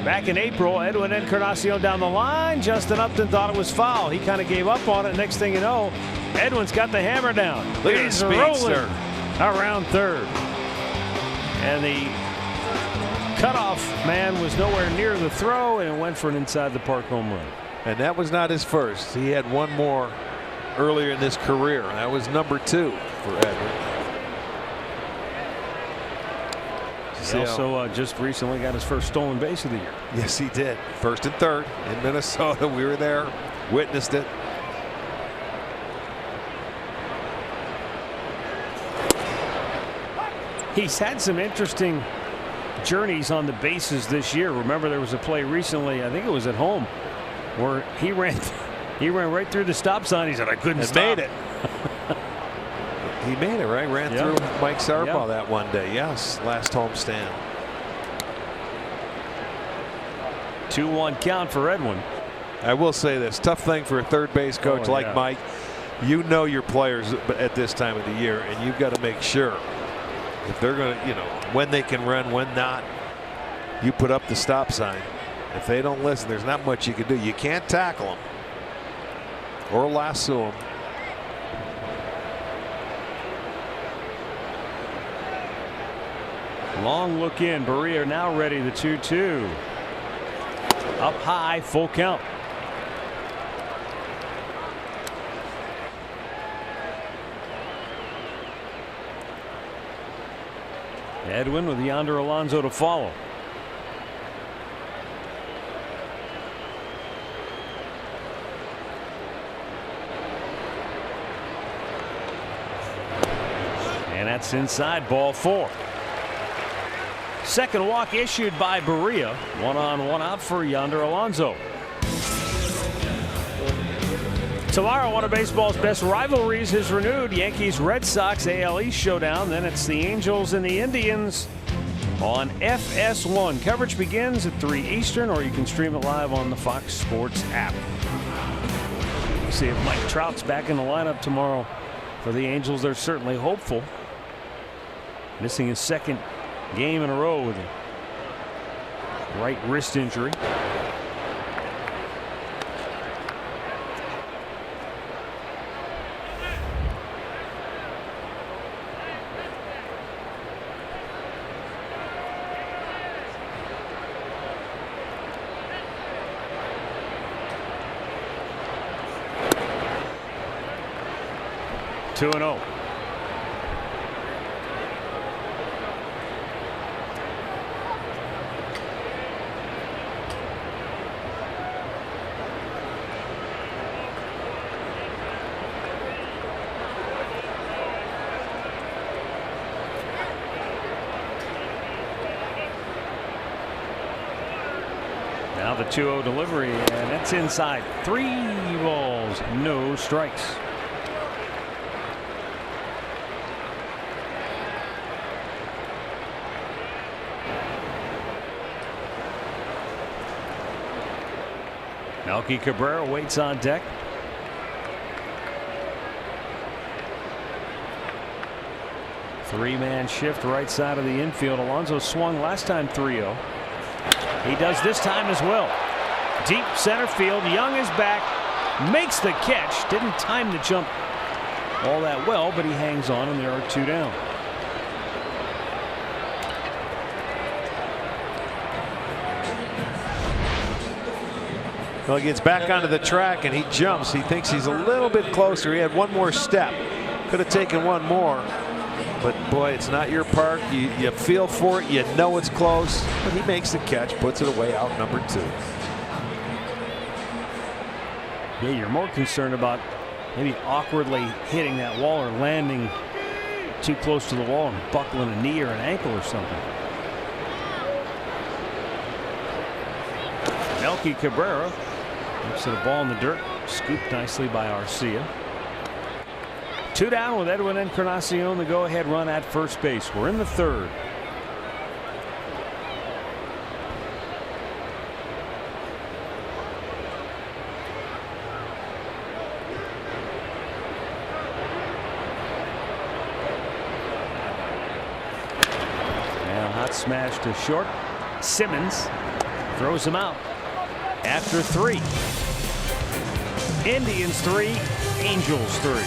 Back in April, Edwin Encarnacion down the line. Justin Upton thought it was foul. He kind of gave up on it. Next thing you know, Edwin's got the hammer down. Look at He's the rolling around third. And the cutoff man was nowhere near the throw and went for an inside the park home run. And that was not his first. He had one more earlier in his career. That was number 2 for Edwin. He also just recently got his first stolen base of the year. Yes, he did. First and third in Minnesota. We were there, witnessed it. He's had some interesting journeys on the bases this year. Remember, there was a play recently, I think it was at home, where he ran right through the stop sign. He said, I couldn't stop. Made it. He made it, right? Ran through Mike Sarbaugh that one day. Yes, last homestand. 2-1 count for Edwin. I will say this, tough thing for a third base coach like Mike. You know your players at this time of the year, and you've got to make sure if they're going to, when they can run, when not, you put up the stop sign. If they don't listen, there's not much you can do. You can't tackle them or lasso them. Long look in. Berea now ready. The 2-2. Up high, full count. Edwin with Yonder Alonso to follow. And that's inside, ball 4. Second walk issued by Berea. 1-on, 1-out for Yonder Alonso. Tomorrow, one of baseball's best rivalries is renewed. Yankees-Red Sox AL East showdown. Then it's the Angels and the Indians on FS1. Coverage begins at 3 Eastern, or you can stream it live on the Fox Sports app. We'll see if Mike Trout's back in the lineup tomorrow for the Angels. They're certainly hopeful. Missing his second game in a row with a right wrist injury. Two and 0. Now the 2-0 delivery, and that's inside. 3 balls, no strikes. Melky Cabrera waits on deck. Three-man shift right side of the infield. Alonso swung last time 3-0. He does this time as well. Deep center field. Young is back. Makes the catch. Didn't time the jump all that well, but he hangs on, and there are 2 down. Well, he gets back onto the track and he jumps. He thinks he's a little bit closer. He had one more step. Could have taken one more. But boy, it's not your part. You feel for it. You know it's close. But he makes the catch, puts it away, out number 2. Yeah, you're more concerned about maybe awkwardly hitting that wall or landing too close to the wall and buckling a knee or an ankle or something. Melky Cabrera looks at a ball in the dirt, scooped nicely by Arcia. 2 down with Edwin Encarnacion, the go-ahead run at first base. We're in the 3rd. Now hot smash to short. Simmons throws him out after 3. Indians 3, Angels 3.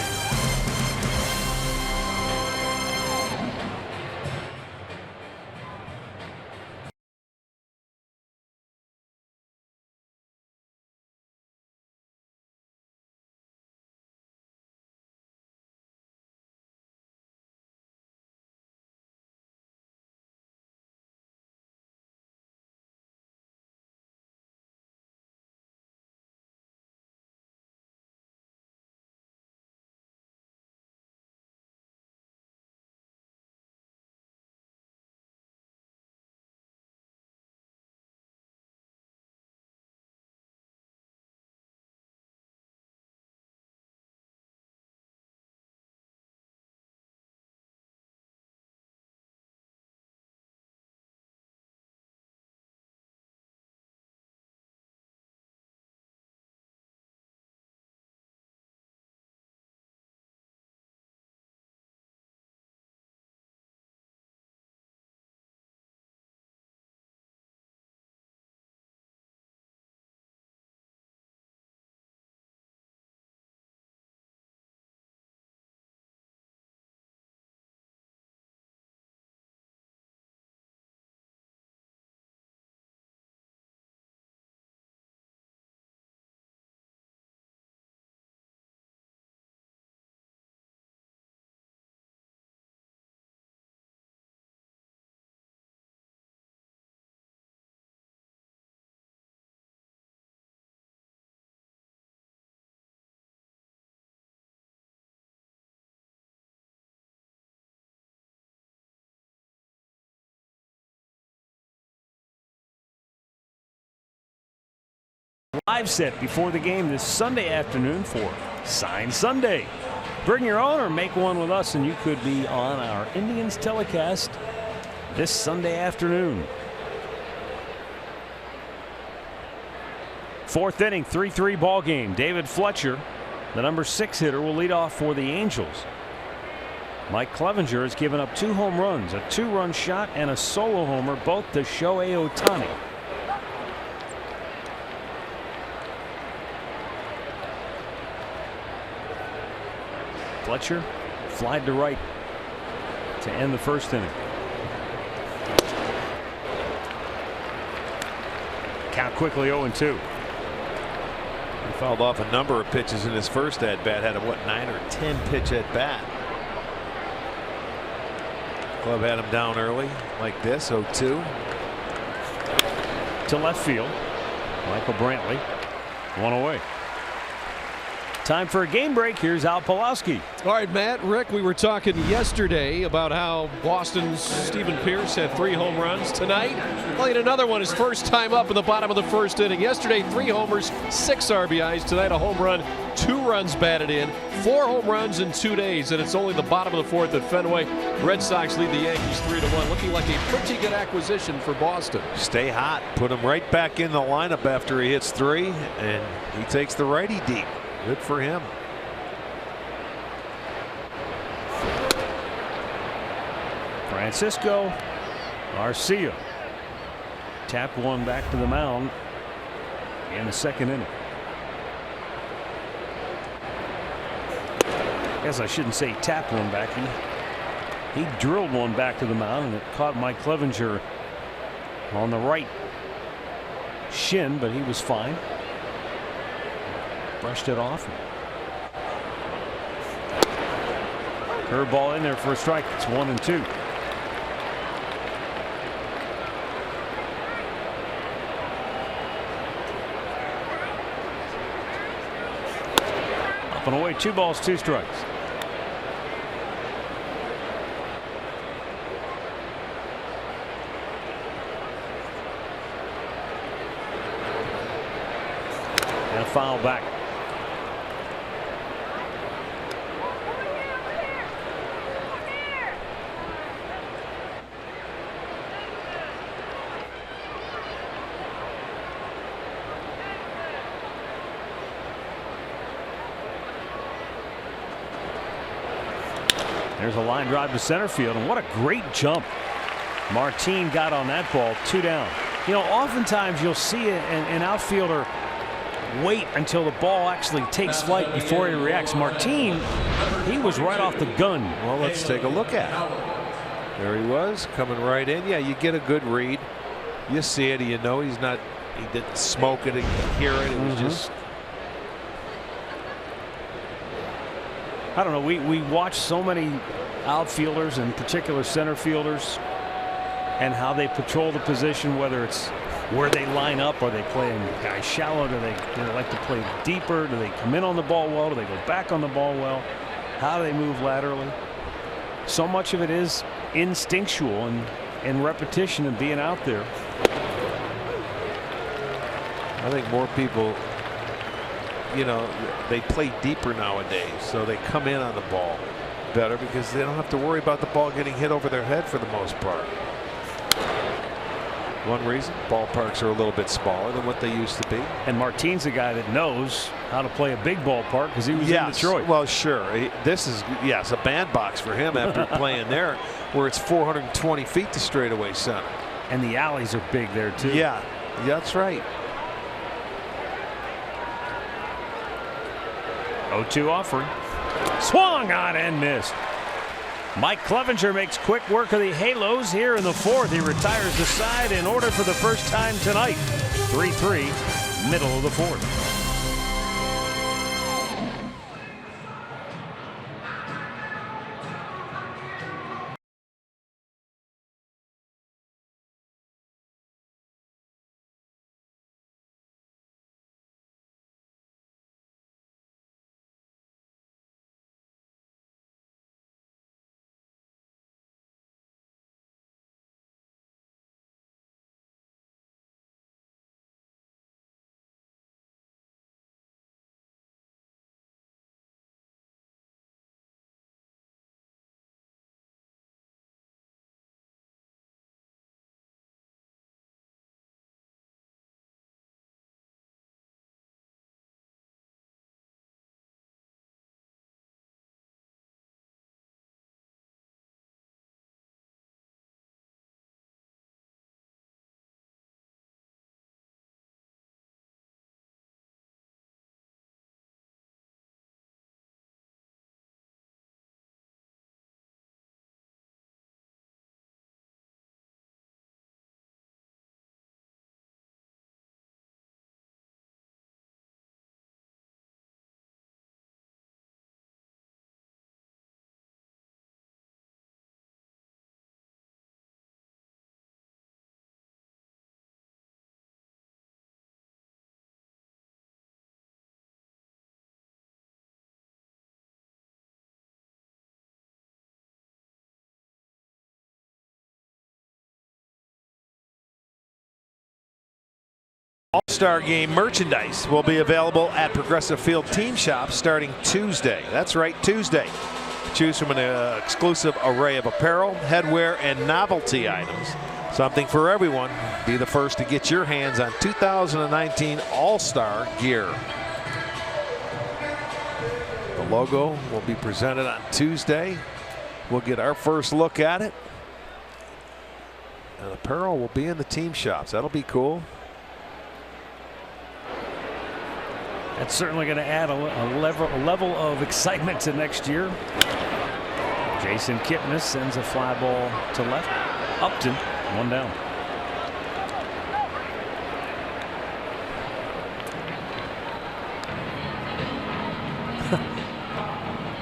live set before the game this Sunday afternoon for Sign Sunday. Bring your own or make one with us, and you could be on our Indians telecast this Sunday afternoon. Fourth inning, 3-3 ball game. David Fletcher, the number 6 hitter, will lead off for the Angels. Mike Clevenger has given up 2 home runs, a 2-run shot and a solo homer, both to Shohei Ohtani. Fletcher flied to right to end the first inning. Count quickly 0-2. He fouled off a number of pitches in his first at bat. Had a 9 or 10 pitch at bat. Club had him down early like this. 0-2 to left field. Michael Brantley, 1 away. Time for a game break. Here's Al Pawlowski. All right, Matt, Rick, we were talking yesterday about how Boston's Stephen Pierce had 3 home runs tonight. Played another one his first time up in the bottom of the first inning. Yesterday, 3 homers, 6 RBIs. Tonight, a home run, 2 runs batted in, 4 home runs in 2 days, and it's only the bottom of the 4th at Fenway. Red Sox lead the Yankees 3-1, looking like a pretty good acquisition for Boston. Stay hot. Put him right back in the lineup after he hits 3, and he takes the righty deep. Good for him. Francisco Arcia tapped one back to the mound in the second inning. I guess I shouldn't say tapped one back. He drilled one back to the mound, and it caught Mike Clevenger on the right shin, but he was fine. Brushed it off. Curveball in there for a strike. It's 1-2. Up and away, 2 balls, 2 strikes. And a foul back. There's a line drive to center field, and what a great jump Martin got on that ball. 2 down. You know, oftentimes you'll see an outfielder wait until the ball actually takes flight before he reacts. Martin, he was right off the gun. Well, let's take a look at it. There he was, coming right in. Yeah, you get a good read. You see it, you know he didn't smoke it, you hear it. It was just. I don't know. We watch so many outfielders, in particular center fielders, and how they patrol the position, whether it's where they line up, or they play guys shallow, do they like to play deeper, do they come in on the ball well, do they go back on the ball well, how do they move laterally. So much of it is instinctual and repetition and being out there. I think more people, you know, they play deeper nowadays, so they come in on the ball better because they don't have to worry about the ball getting hit over their head for the most part. One reason, ballparks are a little bit smaller than what they used to be. And Martin's a guy that knows how to play a big ballpark because he was in Detroit. Well, sure. This is, yes, a bandbox for him after playing there, where it's 420 feet to straightaway center. And the alleys are big there, too. Yeah, that's right. 0-2 offering. Swung on and missed. Mike Clevenger makes quick work of the Halos here in the 4th. He retires the side in order for the first time tonight. 3-3, middle of the 4th. All-Star Game merchandise will be available at Progressive Field Team Shops starting Tuesday. That's right, Tuesday. Choose from an exclusive array of apparel, headwear, and novelty items. Something for everyone. Be the first to get your hands on 2019 All-Star gear. The logo will be presented on Tuesday. We'll get our first look at it. And apparel will be in the team shops. That'll be cool. That's certainly going to add a level of excitement to next year. Jason Kipnis sends a fly ball to left. Upton, one down.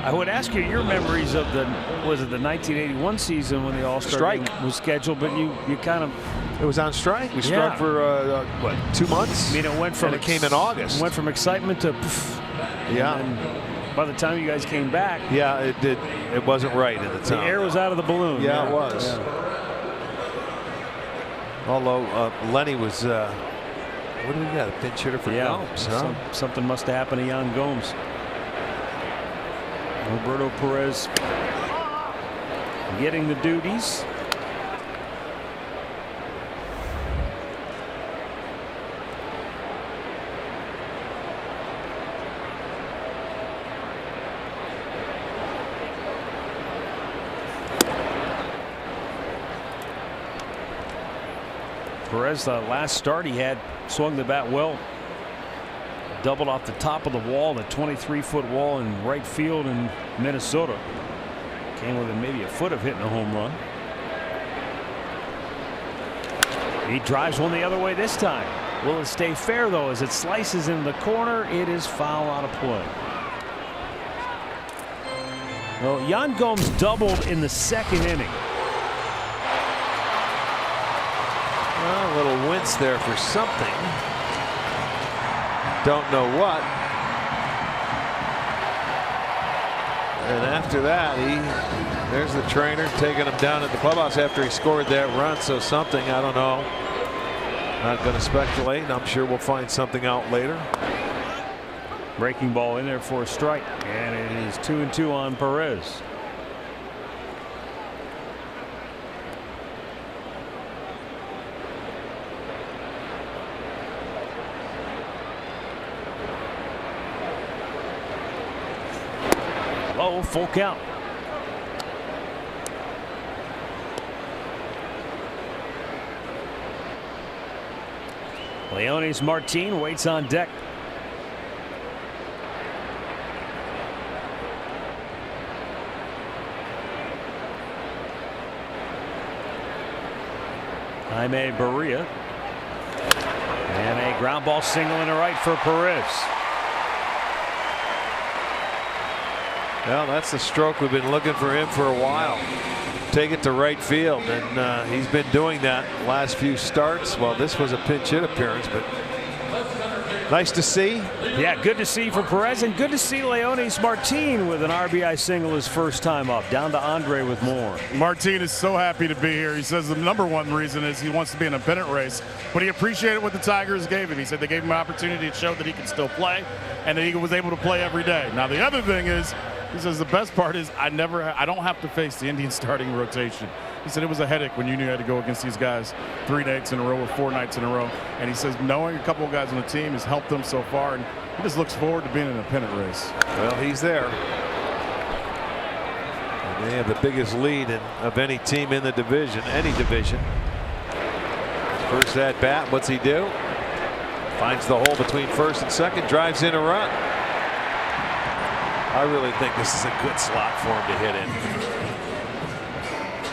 I would ask you your memories of the 1981 season when the All-Star game was scheduled, but you kind of. It was on strike. We struck for what, 2 months? I mean, it went from. And it came in August. Went from excitement to. Poof, yeah. And by the time you guys came back. Yeah, it did. It wasn't right at the time. The air was out of the balloon. Yeah, it was. Yeah. Although Lenny was. What do we got? A pinch hitter for Gomes, huh? Something must have happened to Yan Gomes. Roberto Perez getting the duties. Perez, the last start he had, swung the bat well. Doubled off the top of the wall, the 23-foot wall in right field in Minnesota. Came within maybe a foot of hitting a home run. He drives one the other way this time. Will it stay fair though? As it slices in the corner, it is foul out of play. Well, Yan Gomes doubled in the second inning. Well, a little wince there for something. Don't know what. And after that, there's the trainer taking him down at the clubhouse after he scored that run. So something, I don't know. Not going to speculate. I'm sure we'll find something out later. Breaking ball in there for a strike, and it is 2-2 on Perez. Low, full count. Leonis Martin waits on deck. Jaime Barria. And a ground ball single in the right for Perez. Well, that's the stroke we've been looking for him for a while. Take it to right field, and he's been doing that last few starts. Well, this was a pinch hit appearance, but nice to see. Yeah, good to see for Perez, and good to see Leonis Martin with an RBI single his first time up. Down to Andre with more. Martin is so happy to be here. He says the #1 reason is he wants to be in a pennant race, but he appreciated what the Tigers gave him. He said they gave him an opportunity to show that he can still play, and that he was able to play every day. Now, the other thing is, he says the best part is I don't have to face the Indian starting rotation. He said it was a headache when you knew you had to go against these guys 3 nights in a row or 4 nights in a row. And he says knowing a couple of guys on the team has helped them so far, and he just looks forward to being in a pennant race. Well, he's there. And they have the biggest lead of any team in the division, any division. First at bat, what's he do? Finds the hole between first and second, drives in a run. I really think this is a good slot for him to hit in.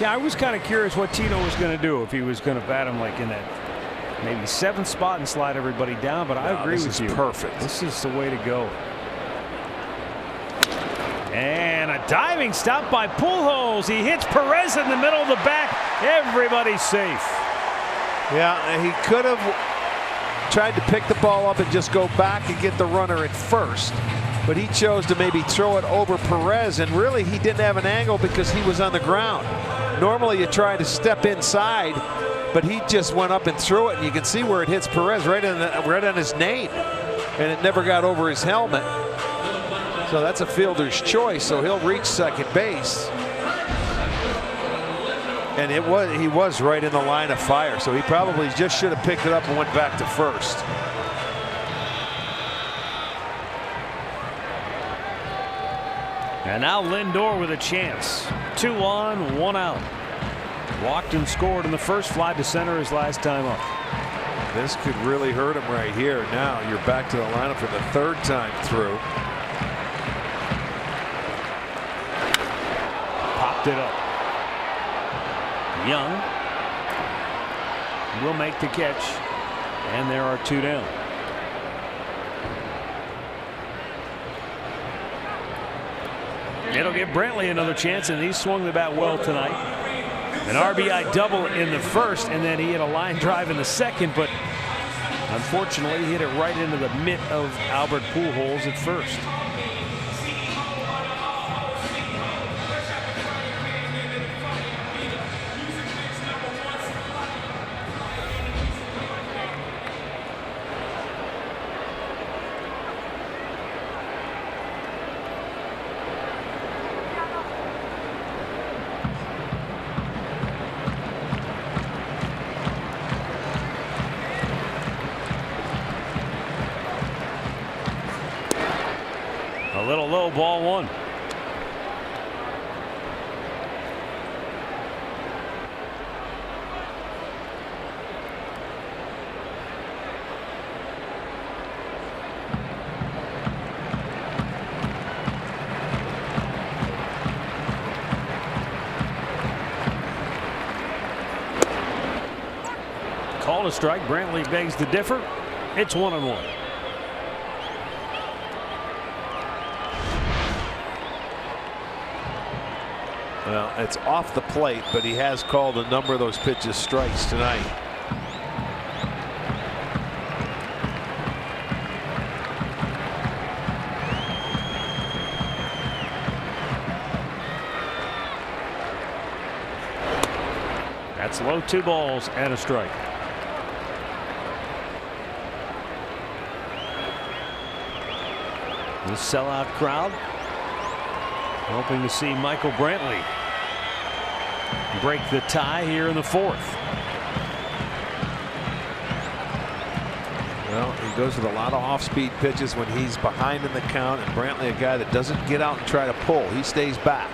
Yeah, I was kind of curious what Tito was going to do, if he was going to bat him like in that maybe 7th spot and slide everybody down, but I agree with you. This is perfect. This is the way to go. And a diving stop by Pujols. He hits Perez in the middle of the back. Everybody's safe. Yeah, he could have tried to pick the ball up and just go back and get the runner at first. But he chose to maybe throw it over Perez, and really he didn't have an angle because he was on the ground. Normally you try to step inside, but he just went up and threw it, and you can see where it hits Perez right on his nape, and it never got over his helmet. So that's a fielder's choice. So he'll reach second base. And he was right in the line of fire. So he probably just should have picked it up and went back to first. And now Lindor with a chance. 2 on, 1 out. Walked and scored in the first, fly to center his last time up. This could really hurt him right here. Now you're back to the lineup for the 3rd time through. Popped it up. Young will make the catch, and there are 2 down. It'll give Brantley another chance, and he swung the bat well tonight. An RBI double in the first, and then he hit a line drive in the second, but unfortunately he hit it right into the mitt of Albert Pujols at first. A little low, ball 1. Called a strike. Brantley begs to differ. It's 1-1. Well, it's off the plate, but he has called a number of those pitches strikes tonight. That's low, 2 balls and a strike. The sellout crowd hoping to see Michael Brantley break the tie here in the 4th. Well, he goes with a lot of off-speed pitches when he's behind in the count, and Brantley, a guy that doesn't get out and try to pull. He stays back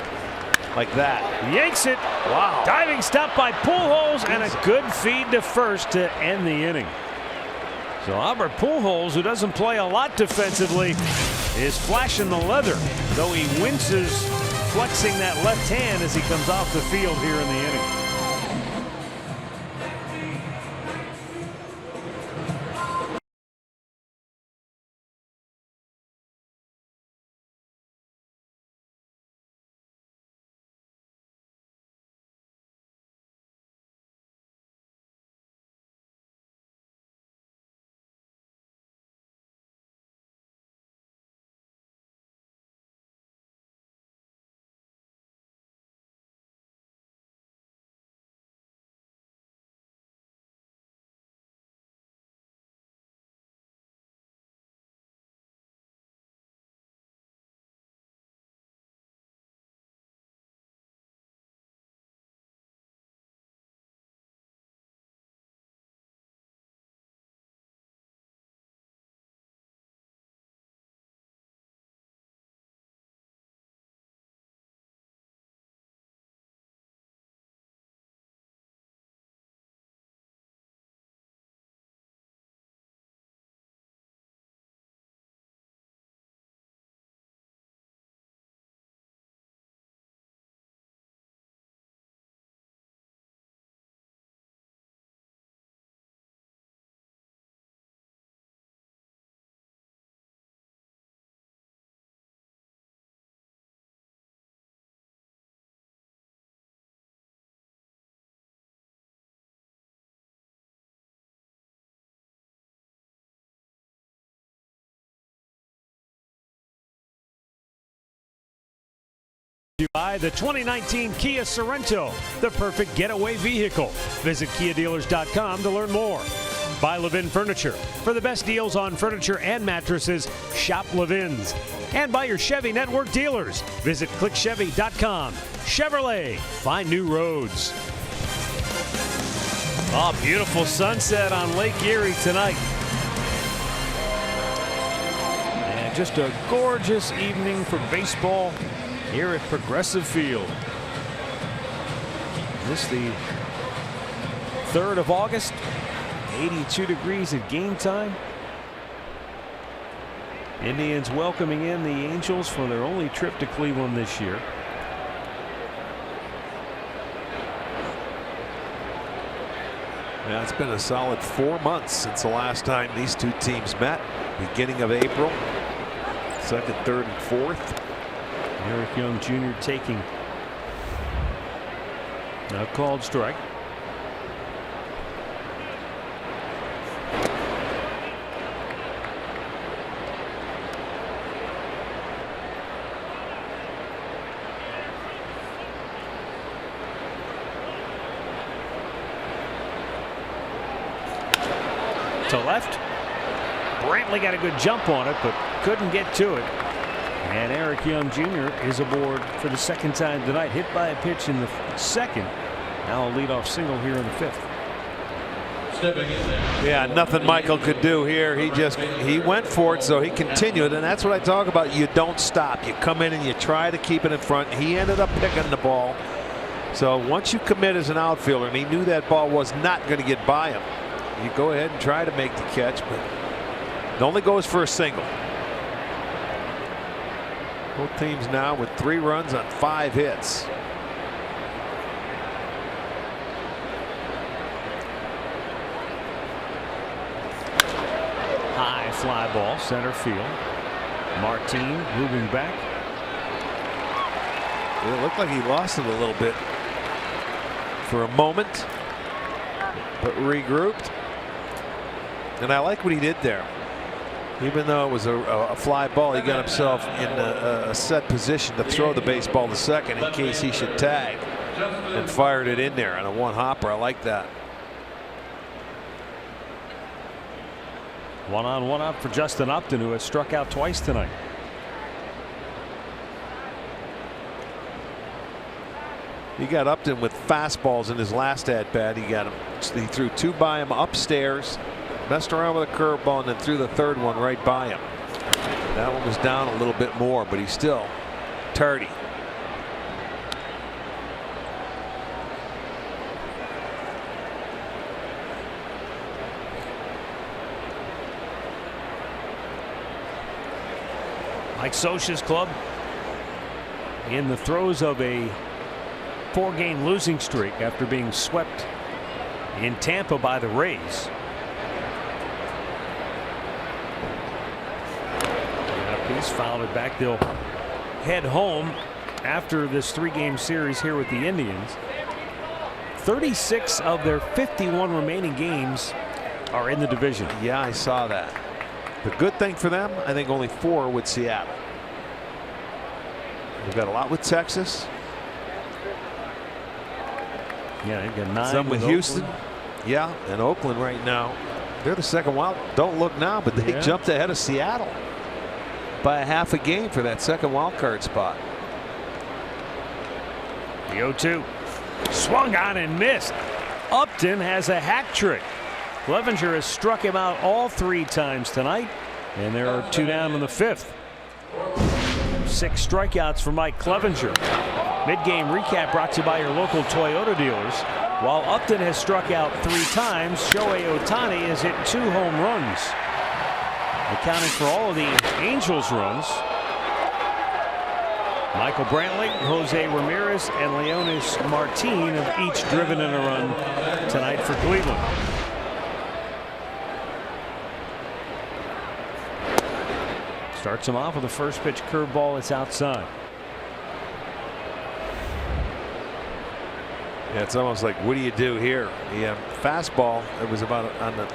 like that. Yanks it. Wow. Diving stop by Pujols, and a good feed to first to end the inning. So Albert Pujols, who doesn't play a lot defensively, is flashing the leather, though he winces, flexing that left hand as he comes off the field here in the inning. By the 2019 Kia Sorento, the perfect getaway vehicle. Visit KiaDealers.com to learn more. By Levin Furniture. For the best deals on furniture and mattresses, shop Levin's. And by your Chevy Network dealers. Visit ClickChevy.com. Chevrolet, find new roads. Oh, beautiful sunset on Lake Erie tonight. And just a gorgeous evening for baseball here at Progressive Field. This the 3rd of August, 82 degrees at game time. Indians welcoming in the Angels for their only trip to Cleveland this year. Yeah, it's been a solid 4 months since the last time these two teams met. Beginning of April. 2nd, 3rd, and 4th. Eric Young Jr. taking a called strike. To left. Brantley got a good jump on it, but couldn't get to it. And Eric Young Jr. is aboard for the 2nd time tonight. Hit by a pitch in the 2nd. Now a leadoff single here in the 5th. Yeah, nothing Michael could do here. He went for it, so he continued, and that's what I talk about. You don't stop. You come in and you try to keep it in front. He ended up picking the ball. So once you commit as an outfielder, and he knew that ball was not going to get by him, you go ahead and try to make the catch, but it only goes for a single. Both teams now with 3 runs on 5 hits. High fly ball, center field. Martin moving back. It looked like he lost it a little bit for a moment, but regrouped. And I like what he did there. Even though it was a fly ball, he got himself in a set position to throw the baseball to second in case he should tag, and fired it in there on a 1-hopper. I like that. 1-on, 1-out for Justin Upton, who has struck out twice tonight. He got Upton with fastballs in his last at bat. He threw 2 by him upstairs, messed around with a curveball, and then threw the 3rd one right by him. That one was down a little bit more, but he's still tardy. Mike Scioscia's club in the throes of a 4-game losing streak after being swept in Tampa by the Rays. Piece fouled it back. They'll head home after this 3-game series here with the Indians. 36 of their 51 remaining games are in the division. Yeah, I saw that. The good thing for them, I think only 4 with Seattle. We've got a lot with Texas. Yeah, they've got 9 some with Houston. Oakland. Yeah, and Oakland right now. They're the 2nd wild. Don't look now, but they jumped ahead of Seattle by a half a game for that 2nd wild card spot. The 0-2 swung on and missed. Upton has a hat trick. Clevenger has struck him out all 3 times tonight, and there are 2 down in the 5th. 6 strikeouts for Mike Clevenger. Mid-game recap brought to you by your local Toyota dealers. While Upton has struck out 3 times, Shohei Ohtani has hit 2 home runs, accounting for all of the Angels' runs. Michael Brantley, Jose Ramirez, and Leonis Martin have each driven in a run tonight for Cleveland. Starts him off with a first pitch curveball. It's outside. Yeah, it's almost like, what do you do here? The fastball, it was about on the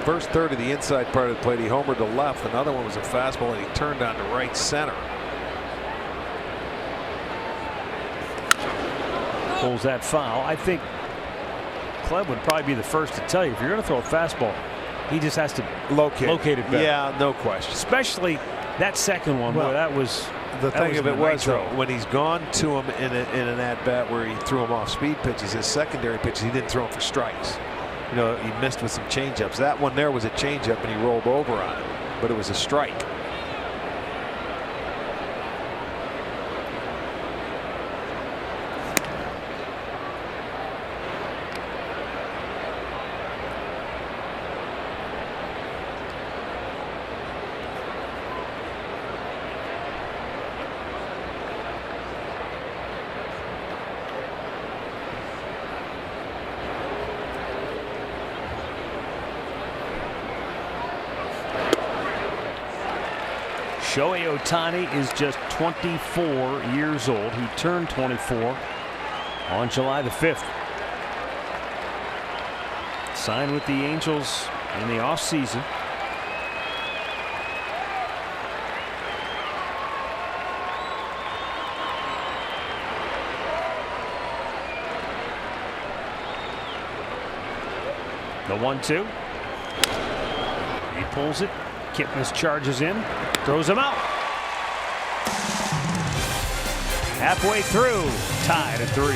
first third of the inside part of the plate. He homered to left. Another one was a fastball, and he turned on to right center. pulls that foul. I think Clem would probably be the first to tell you if you're going to throw a fastball, he just has to locate it better. Yeah, no question. Especially that second one. Well, boy, that was the thing of it was though, when he's gone to him in an at bat where he threw him off speed pitches, his secondary pitches, he didn't throw him for strikes. You know, he missed with some changeups. That one there was a changeup and he rolled over on it, but it was a strike. Shohei Ohtani is just 24 years old. He turned 24 on July the 5th. Signed with the Angels in the offseason. The 1-2. He pulls it. Kipnis charges in, throws him out. Halfway through, tied at 3.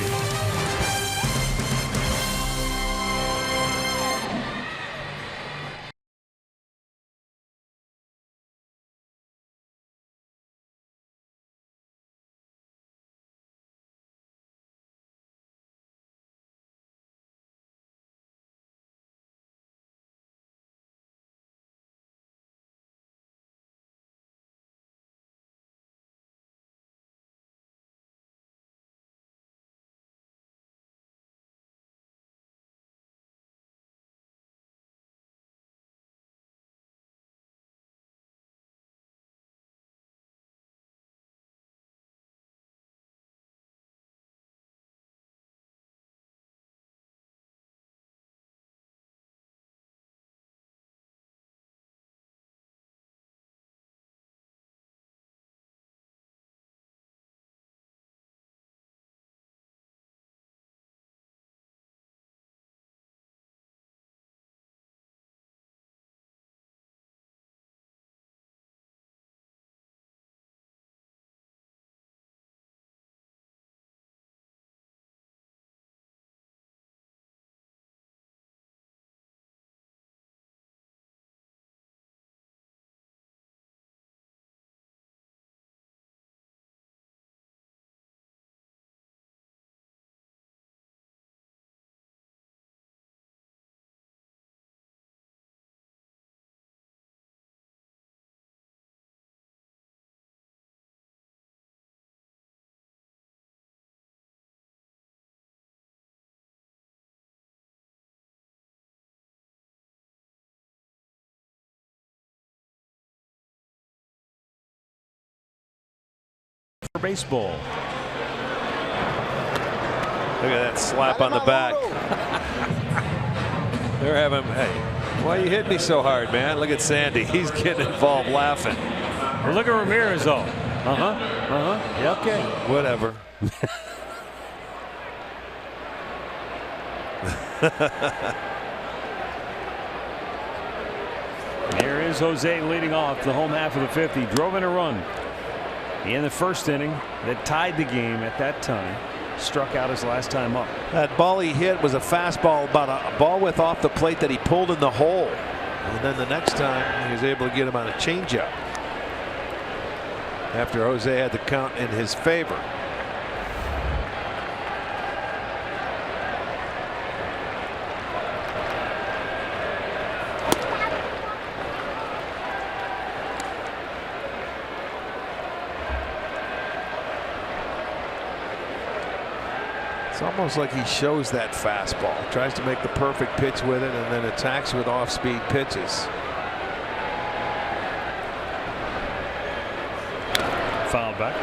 For baseball. Look at that slap on the back. They're having, hey, why you hit me so hard, man? Look at Sandy. He's getting involved laughing. Well, look at Ramirez, though. Yeah, okay. Whatever. Here is Jose leading off the home half of the 5th. He drove in a run in the first inning that tied the game at that time. Struck out his last time up. That ball he hit was a fastball, about a ball width off the plate that he pulled in the hole. And then the next time he was able to get him on a changeup after Jose had the count in his favor. It's almost like he shows that fastball, tries to make the perfect pitch with it, and then attacks with off-speed pitches. Foul back.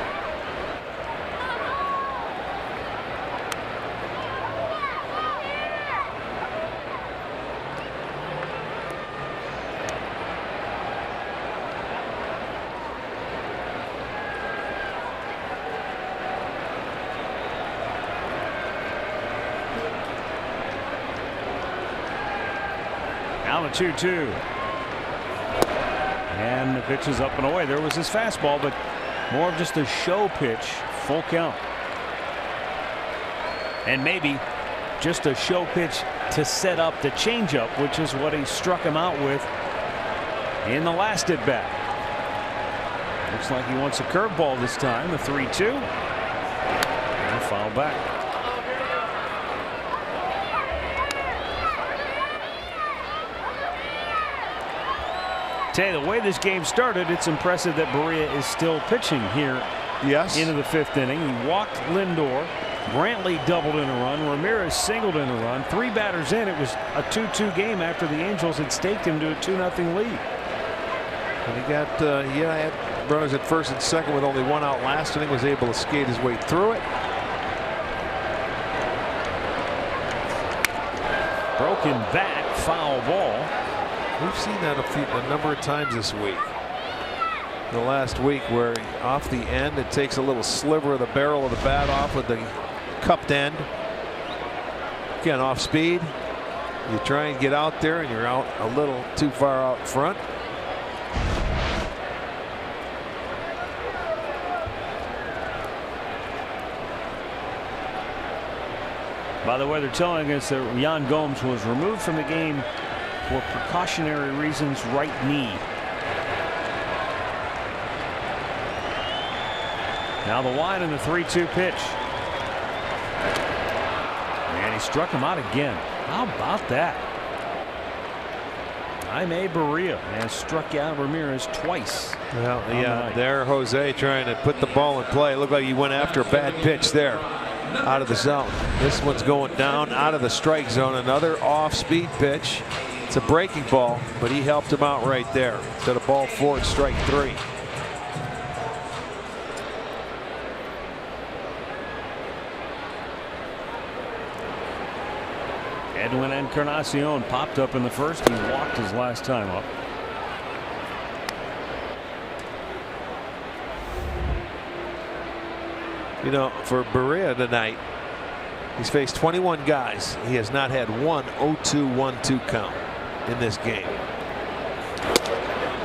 Now the 2-2. And the pitch is up and away. There was his fastball, but more of just a show pitch. Full count. And maybe just a show pitch to set up the changeup, which is what he struck him out with in the last at bat. Looks like he wants a curveball this time. The 3-2. And a foul back. Tell you, the way this game started, it's impressive that Berea is still pitching here. Yes. Into the 5th inning. He walked Lindor. Brantley doubled in a run. Ramirez singled in a run. 3 batters in. It was a 2-2 game after the Angels had staked him to a 2-0 lead. And he got he had runners at first and second with only 1 out last inning. Was able to skate his way through it. Broken bat, foul ball. We've seen that a number of times this week. The last week, where off the end, it takes a little sliver of the barrel of the bat off with the cupped end. Again, off speed. You try and get out there, and you're out a little too far out front. By the way, they're telling us that Yan Gomes was removed from the game for precautionary reasons, right knee. Now the wide and the 3-2 pitch. And he struck him out again. How about that? Jaime Berea has struck out Ramirez twice. Well, yeah, there Jose trying to put the ball in play. It looked like he went after a bad pitch there. Out of the zone. This one's going down out of the strike zone. Another off-speed pitch. It's a breaking ball, but he helped him out right there. Instead of ball 4, it's strike 3. Edwin Encarnacion popped up in the first. He walked his last time up. You know, for Berea tonight, he's faced 21 guys. He has not had one 0-2-1-2 count in this game.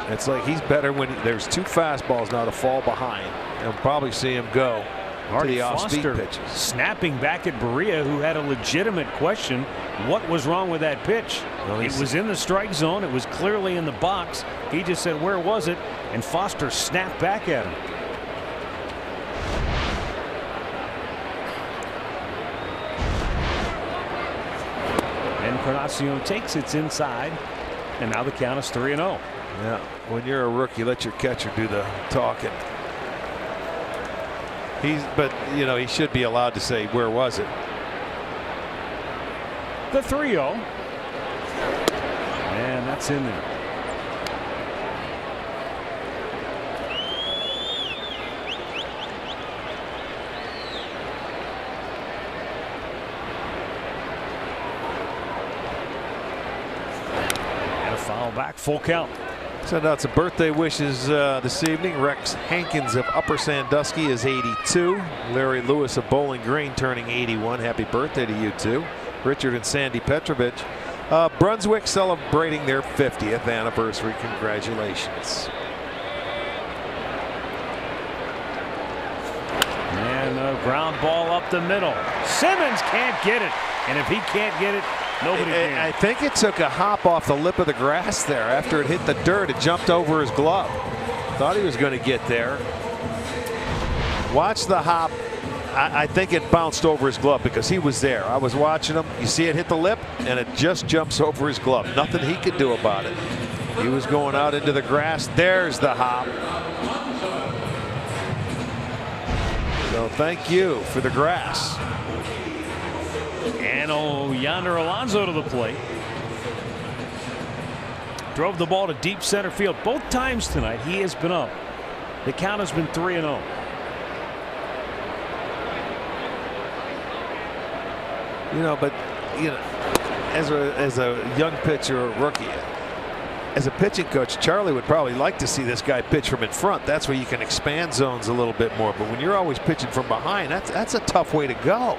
It's like he's better when there's 2 fastballs now to fall behind. And we'll probably see him go to the off-speed pitches. Snapping back at Berea, who had a legitimate question. What was wrong with that pitch? Well, it was in the strike zone. It was clearly in the box. He just said, where was it? And Foster snapped back at him. Encarnacion takes it inside, and now the count is 3-0. Yeah, when you're a rookie, let your catcher do the talking. But you know, he should be allowed to say, where was it? The 3-0, and that's in there. Foul back, full count. Send out some birthday wishes this evening. Rex Hankins of Upper Sandusky is 82. Larry Lewis of Bowling Green turning 81. Happy birthday to you too. Richard and Sandy Petrovich. Brunswick celebrating their 50th anniversary. Congratulations. And a ground ball up the middle. Simmons can't get it. And if he can't get it, nobody can. I think it took a hop off the lip of the grass there. After it hit the dirt, it jumped over his glove. Thought he was going to get there. Watch the hop. I think it bounced over his glove because he was there. I was watching him. You see it hit the lip, and it just jumps over his glove. Nothing he could do about it. He was going out into the grass. There's the hop. So thank you for the grass. And Yonder Alonso to the plate. Drove the ball to deep center field. Both times tonight he has been up. The count has been 3-0. You know, but you know, as a young pitcher or rookie, as a pitching coach, Charlie would probably like to see this guy pitch from in front. That's where you can expand zones a little bit more. But when you're always pitching from behind, that's a tough way to go.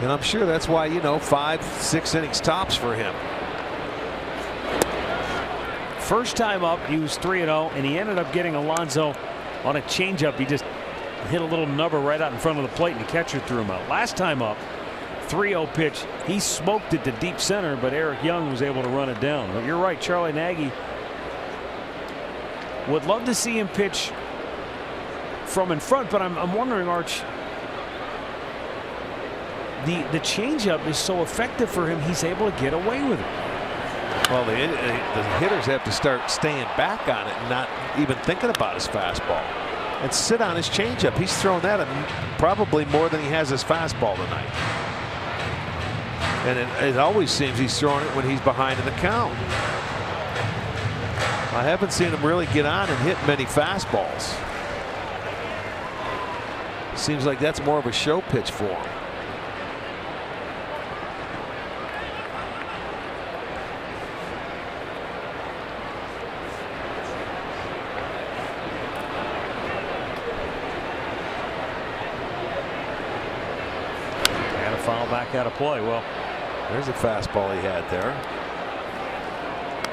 And I'm sure that's why, you know, 5-6 innings tops for him. First time up, he was 3-0, and he ended up getting Alonso on a changeup. He just hit a little nubber right out in front of the plate, and the catcher threw him out. Last time up, 3-0 pitch. He smoked it to deep center, but Eric Young was able to run it down. But you're right, Charlie Nagy would love to see him pitch from in front, but I'm wondering, Arch, the changeup is so effective for him, he's able to get away with it. Well, the hitters have to start staying back on it and not even thinking about his fastball and sit on his changeup. He's thrown that probably more than he has his fastball tonight. And it always seems he's throwing it when he's behind in the count. I haven't seen him really get on and hit many fastballs. Seems like that's more of a show pitch for him. And a foul back out of play. Well, there's a fastball he had there.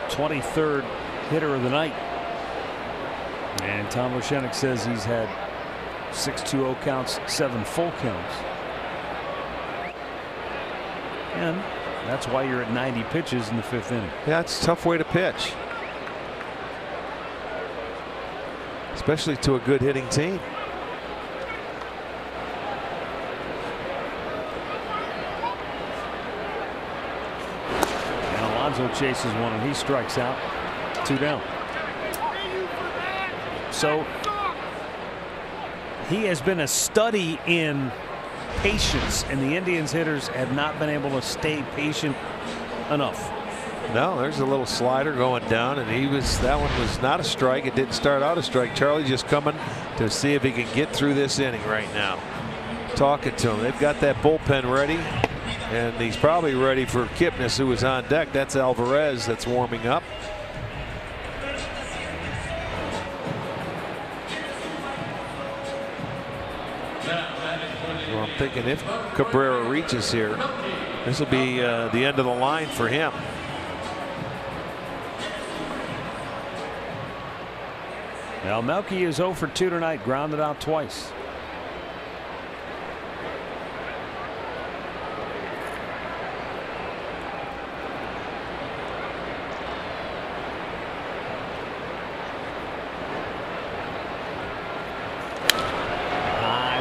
23rd hitter of the night. And Tom Rushenik says he's had 6 2-0 counts, 7 full counts. And that's why you're at 90 pitches in the 5th inning. Yeah, it's a tough way to pitch, especially to a good hitting team. And Alonso chases one and he strikes out. 2 down. So he has been a study in patience, and the Indians hitters have not been able to stay patient enough. No, there's a little slider going down, and that one was not a strike. It didn't start out a strike. Charlie just coming to see if he can get through this inning right now. Talking to him. They've got that bullpen ready, and he's probably ready for Kipnis, who was on deck. That's Alvarez that's warming up. Well, I'm thinking if Cabrera reaches here, this will be the end of the line for him. Now Melky is 0 for 2 tonight, grounded out twice.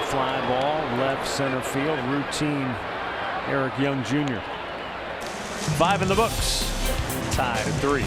Fly ball, left center field, routine. Eric Young Jr. 5 in the books, tied at 3.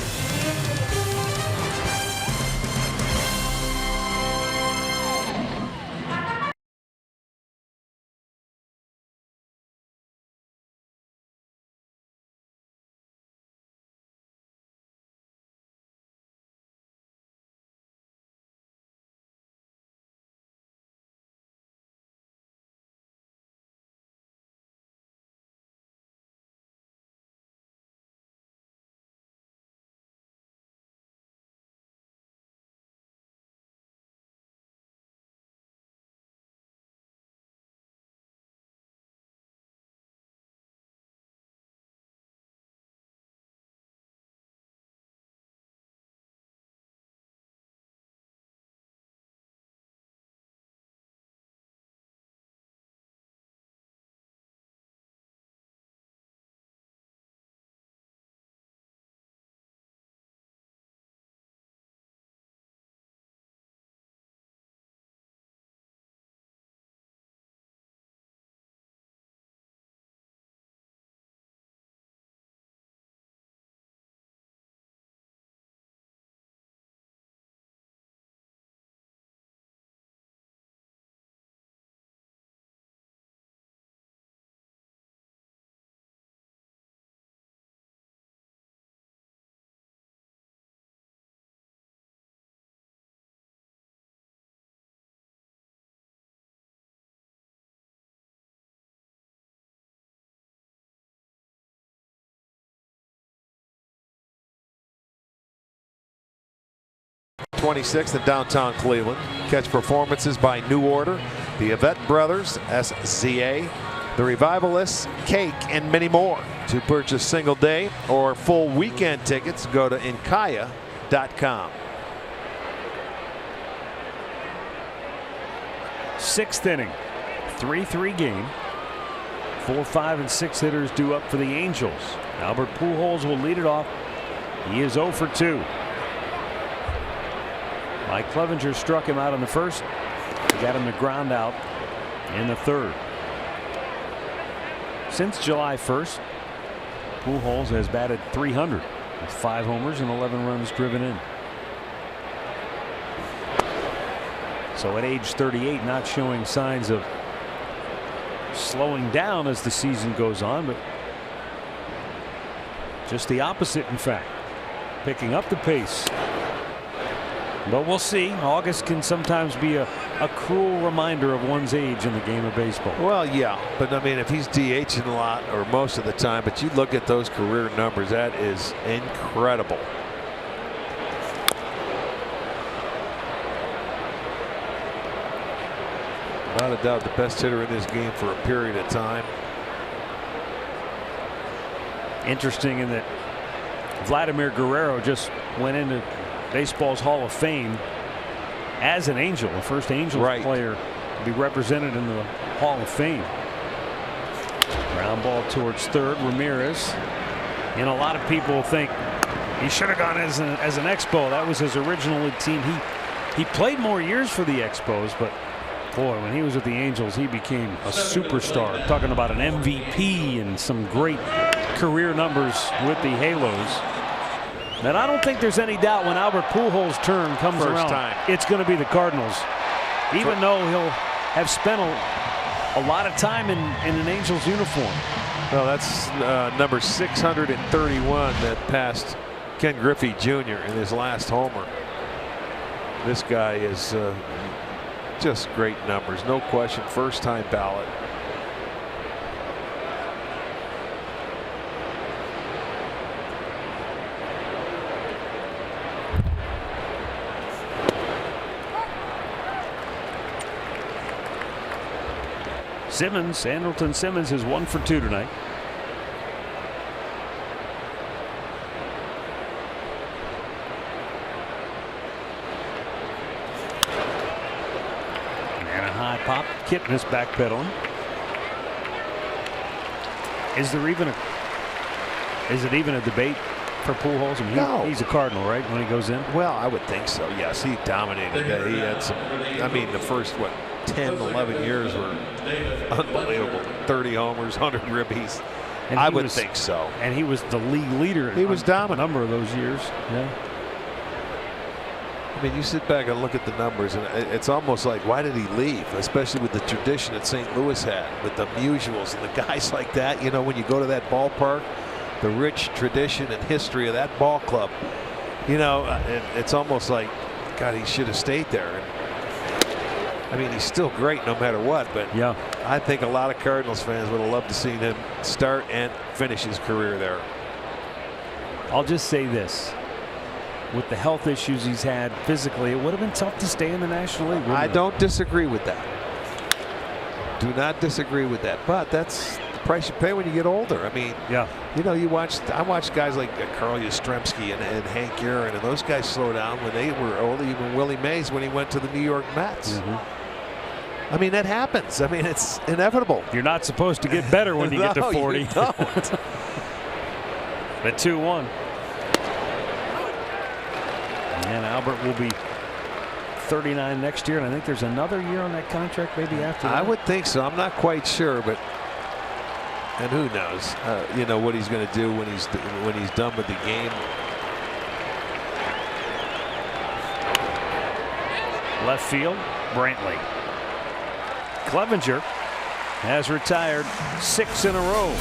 '26th in downtown Cleveland. Catch performances by New Order, the Yvette Brothers, SZA, the Revivalists, Cake, and many more. To purchase single day or full weekend tickets, go to Incaya.com. Pregame.com. Sixth inning, 3-3 game. 4, 5, and 6 hitters due up for the Angels. Albert Pujols will lead it off. He is 0 for 2. Mike Clevenger struck him out in the first. He got him to ground out in the third. Since July 1st, Pujols has batted .300 with 5 homers and 11 runs driven in. So at age 38, not showing signs of slowing down as the season goes on, but just the opposite, in fact, picking up the pace. But we'll see. August can sometimes be a cruel reminder of one's age in the game of baseball. Well, yeah, but I mean, if he's DHing a lot or most of the time, but you look at those career numbers, that is incredible. Without a doubt, the best hitter in this game for a period of time. Interesting in that Vladimir Guerrero just went into baseball's Hall of Fame as an Angel, the first Angels player to be represented in the Hall of Fame. Ground ball towards third. Ramirez, and a lot of people think he should have gone as an Expo. That was his original team. He played more years for the Expos, but boy, when he was with the Angels, he became a superstar. Talking about an MVP and some great career numbers with the Halos. And I don't think there's any doubt when Albert Pujols' turn comes around, it's going to be the Cardinals. Even though he'll have spent a lot of time in an Angels uniform. Well, that's number 631 that passed Ken Griffey Jr. in his last homer. This guy is just great numbers, no question. First time ballot. Andrelton Simmons is 1 for 2 tonight. And a high pop. Kipnis backpedaling. Is it even a debate for Pujols? I mean, No. He's a Cardinal, right? When he goes in. Well, I would think so. Yes, he dominated. He had some. I mean, the first 10, 11 years were unbelievable. 30 homers, 100 ribbies. And I would think so. And he was the league leader. He was dominant. A number of those years. Yeah. I mean, you sit back and look at the numbers, and it's almost like, why did he leave? Especially with the tradition that St. Louis had, with the Musials and the guys like that. You know, when you go to that ballpark, the rich tradition and history of that ball club. You know, it's almost like, God, he should have stayed there. And I mean, he's still great no matter what, but yeah, I think a lot of Cardinals fans would have loved to see him start and finish his career there. I'll just say this. With the health issues he's had physically, it would have been tough to stay in the National League. I don't disagree with that. Do not disagree with that. But that's the price you pay when you get older. I mean, yeah, you know, I watched guys like Carl Yastrzemski and Hank Aaron, and those guys slow down when they were older. Even Willie Mays when he went to the New York Mets. I mean, that happens. I mean, it's inevitable. You're not supposed to get better when you get to 40. You don't. The 2-1. And Albert will be 39 next year, and I think there's another year on that contract maybe after that. I would think so. I'm not quite sure, but and who knows, you know, what he's going to do when he's done with the game. Left field, Brantley. Clevenger has retired 6 in a row.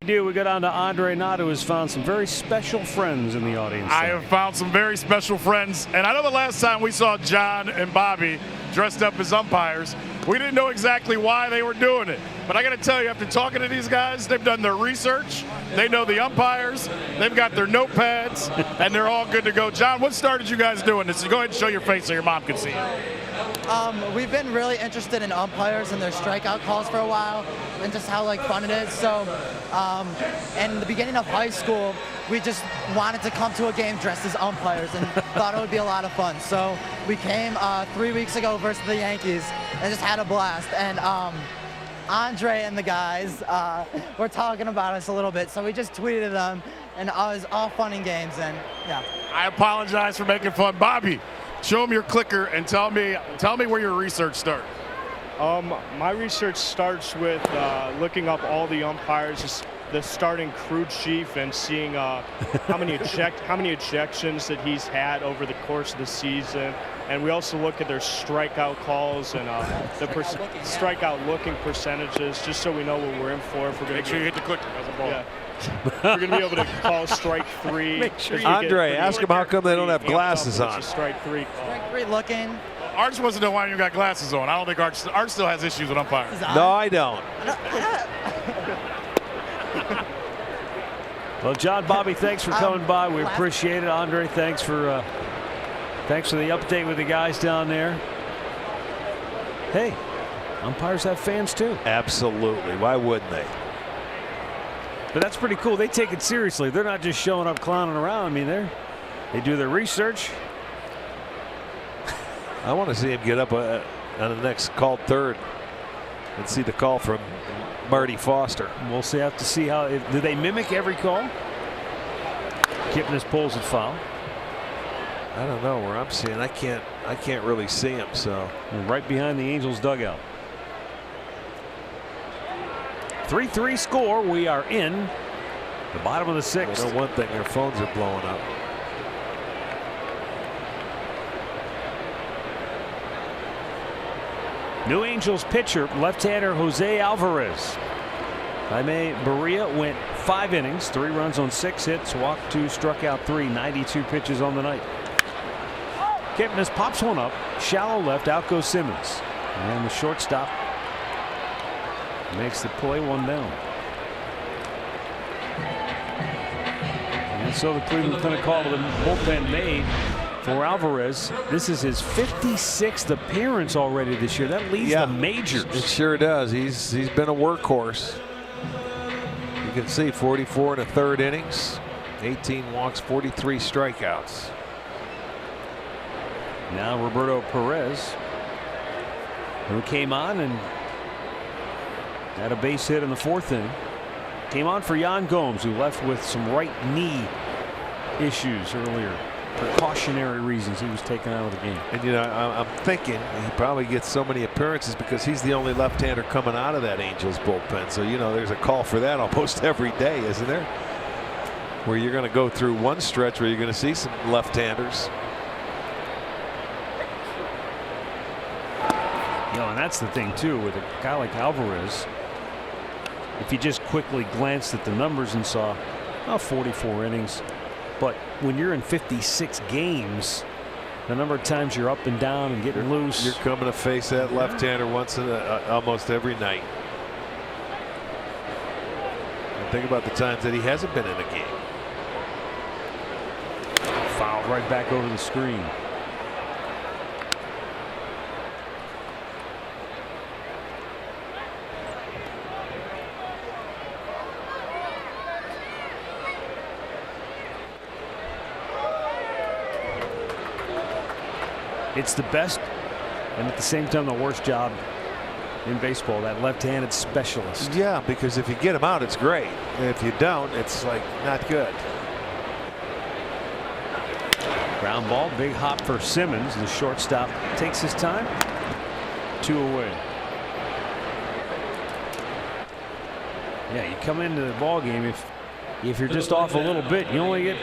We go down to Andre Knott, who has found some very special friends in the audience. I have found some very special friends. And I know the last time we saw John and Bobby dressed up as umpires, we didn't know exactly why they were doing it. But I got to tell you, after talking to these guys, they've done their research. They know the umpires. They've got their notepads, and they're all good to go. John, what started you guys doing this? Go ahead and show your face so your mom can see it. We've been really interested in umpires and their strikeout calls for a while, and just how fun it is. So, in the beginning of high school, we just wanted to come to a game dressed as umpires and thought it would be a lot of fun. So we came 3 weeks ago versus the Yankees and just had a blast. And Andre and the guys were talking about us a little bit, so we just tweeted them, and it was all fun and games. And yeah, I apologize for making fun. Bobby, show them your clicker and tell me where your research starts. My research starts with looking up all the umpires, the starting crew chief, and seeing how many ejections that he's had over the course of the season. And we also look at their strikeout calls and the strikeout looking percentages, just so we know what we're in for. If we're going Make sure you hit the clicker. Yeah. We're going to be able to call strike three. Make sure Andre, ask him how come they don't have glasses on. Strike three. strike three looking. Arch wasn't the one who got glasses on. I don't think Arch still has issues with umpires. No, I don't. Well, John, Bobby, thanks for coming by. We appreciate it. Andre, thanks for the update with the guys down there. Hey, umpires have fans too. Absolutely. Why wouldn't they? But that's pretty cool. They take it seriously. They're not just showing up clowning around. I mean, they do their research. I want to see him get up on the next called third and see the call from Marty Foster. We'll have to see how. Do they mimic every call? Kipnis pulls a foul. I don't know where I'm seeing. I can't really see him. So right behind the Angels dugout. 3-3 score. We are in the bottom of the sixth. I know one thing, their phones are blowing up. New Angels pitcher, left-hander Jose Alvarez. Jaime Barria went 5 innings, 3 runs on 6 hits, walked 2, struck out 3, 92 pitches on the night. Kipnis pops one up, shallow left, out goes Simmons. And the shortstop makes the play, 1 down. And so the Cleveland Clinic call to the bullpen made for Alvarez. This is his 56th appearance already this year. That leads the majors. It sure does. He's been a workhorse. You can see 44 1/3 innings, 18 walks, 43 strikeouts. Now Roberto Perez, who came on and had a base hit in the 4th inning. Came on for Yan Gomes, who left with some right knee issues earlier. Precautionary reasons he was taken out of the game. And you know, I'm thinking he probably gets so many appearances because he's the only left-hander coming out of that Angels bullpen. So you know, there's a call for that almost every day, isn't there? Where you're going to go through one stretch where you're going to see some left-handers. You know, and that's the thing too with a guy like Alvarez. If you just quickly glanced at the numbers and saw 44 innings. But when you're in 56 games, the number of times you're up and down and getting loose. You're coming to face that left-hander once in almost every night. And think about the times that he hasn't been in a game. Fouled right back over the screen. It's the best and at the same time the worst job in baseball, that left-handed specialist. Yeah, because if you get him out, it's great. If you don't, it's like not good. Ground ball, big hop for Simmons. The shortstop takes his time. 2 away. Yeah, you come into the ball game if you're just off a little bit, you only get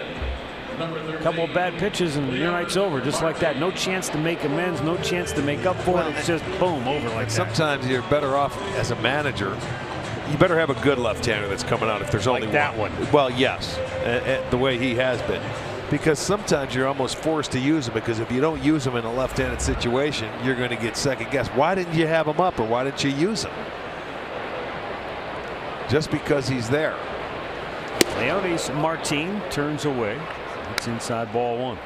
a couple of bad pitches and your night's over just like that. No chance to make amends, no chance to make up for it. It's just boom, over like that. Sometimes you're better off as a manager You better have a good left-hander that's coming out if there's only like that one. Well, yes, the way he has been. Because sometimes you're almost forced to use him, because if you don't use him in a left-handed situation, you're going to get second guessed. Why didn't you have him up, or why didn't you use him? Just because he's there. Leonis Martin turns away. It's inside ball one.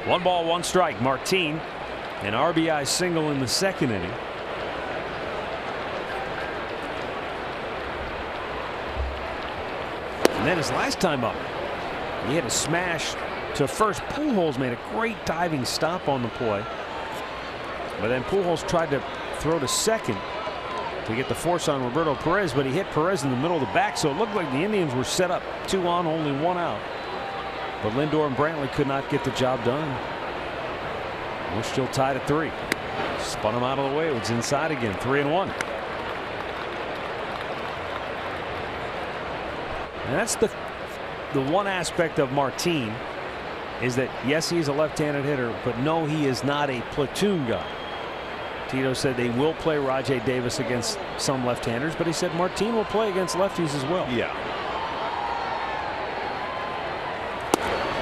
One ball, one strike. Martin, an RBI single in the second inning. And then his last time up, he had a smash to first. Pujols made a great diving stop on the play. But then Pujols tried to throw to second to get the force on Roberto Perez, but he hit Perez in the middle of the back, so it looked like the Indians were set up 2 on, only 1 out. But Lindor and Brantley could not get the job done. We're still tied at 3. Spun him out of the way. It was inside again. 3-1. And that's the one aspect of Martin, is that yes, he's a left-handed hitter, but no, he is not a platoon guy. Tito said they will play Rajay Davis against some left-handers, but he said Martin will play against lefties as well. Yeah.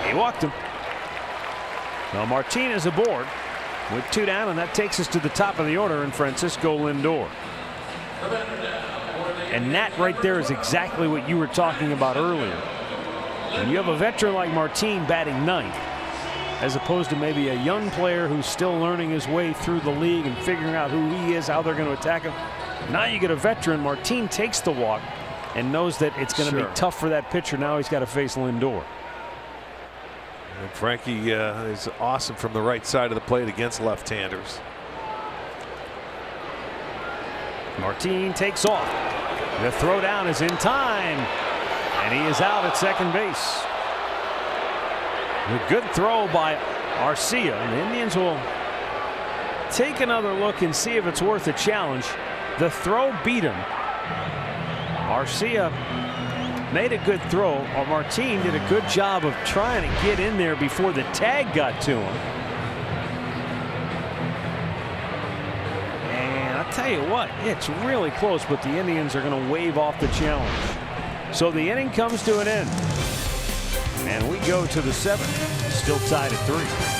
He walked him. Now Martin is aboard with 2 down, and that takes us to the top of the order in Francisco Lindor. And that right there is exactly what you were talking about earlier. When you have a veteran like Martin batting 9th, as opposed to maybe a young player who's still learning his way through the league and figuring out who he is, how they're going to attack him. Now you get a veteran. Martin takes the walk and knows that it's going to be tough for that pitcher. Now he's got to face Lindor. And Frankie is awesome from the right side of the plate against left-handers. Martin takes off. The throw down is in time, and he is out at second base. A good throw by Arcia, and the Indians will take another look and see if it's worth a challenge. The throw beat him. Arcia made a good throw. Martin did a good job of trying to get in there before the tag got to him. And I'll tell you what, it's really close, but the Indians are going to wave off the challenge. So the inning comes to an end. And we go to the 7th, still tied at 3.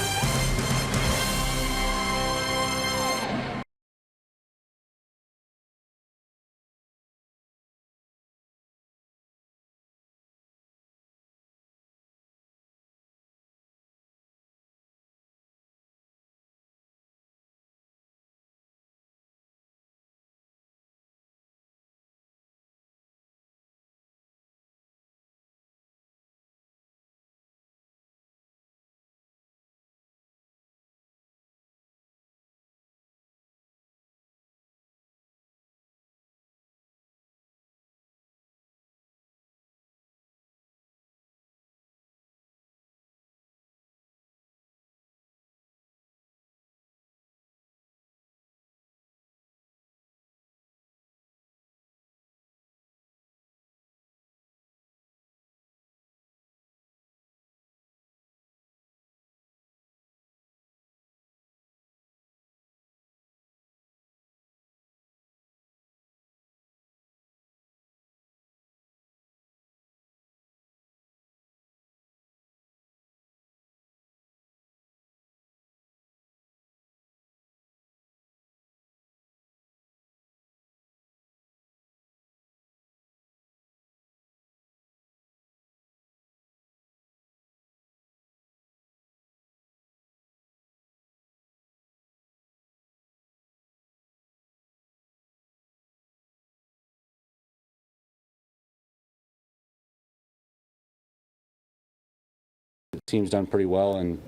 The team's done pretty well, and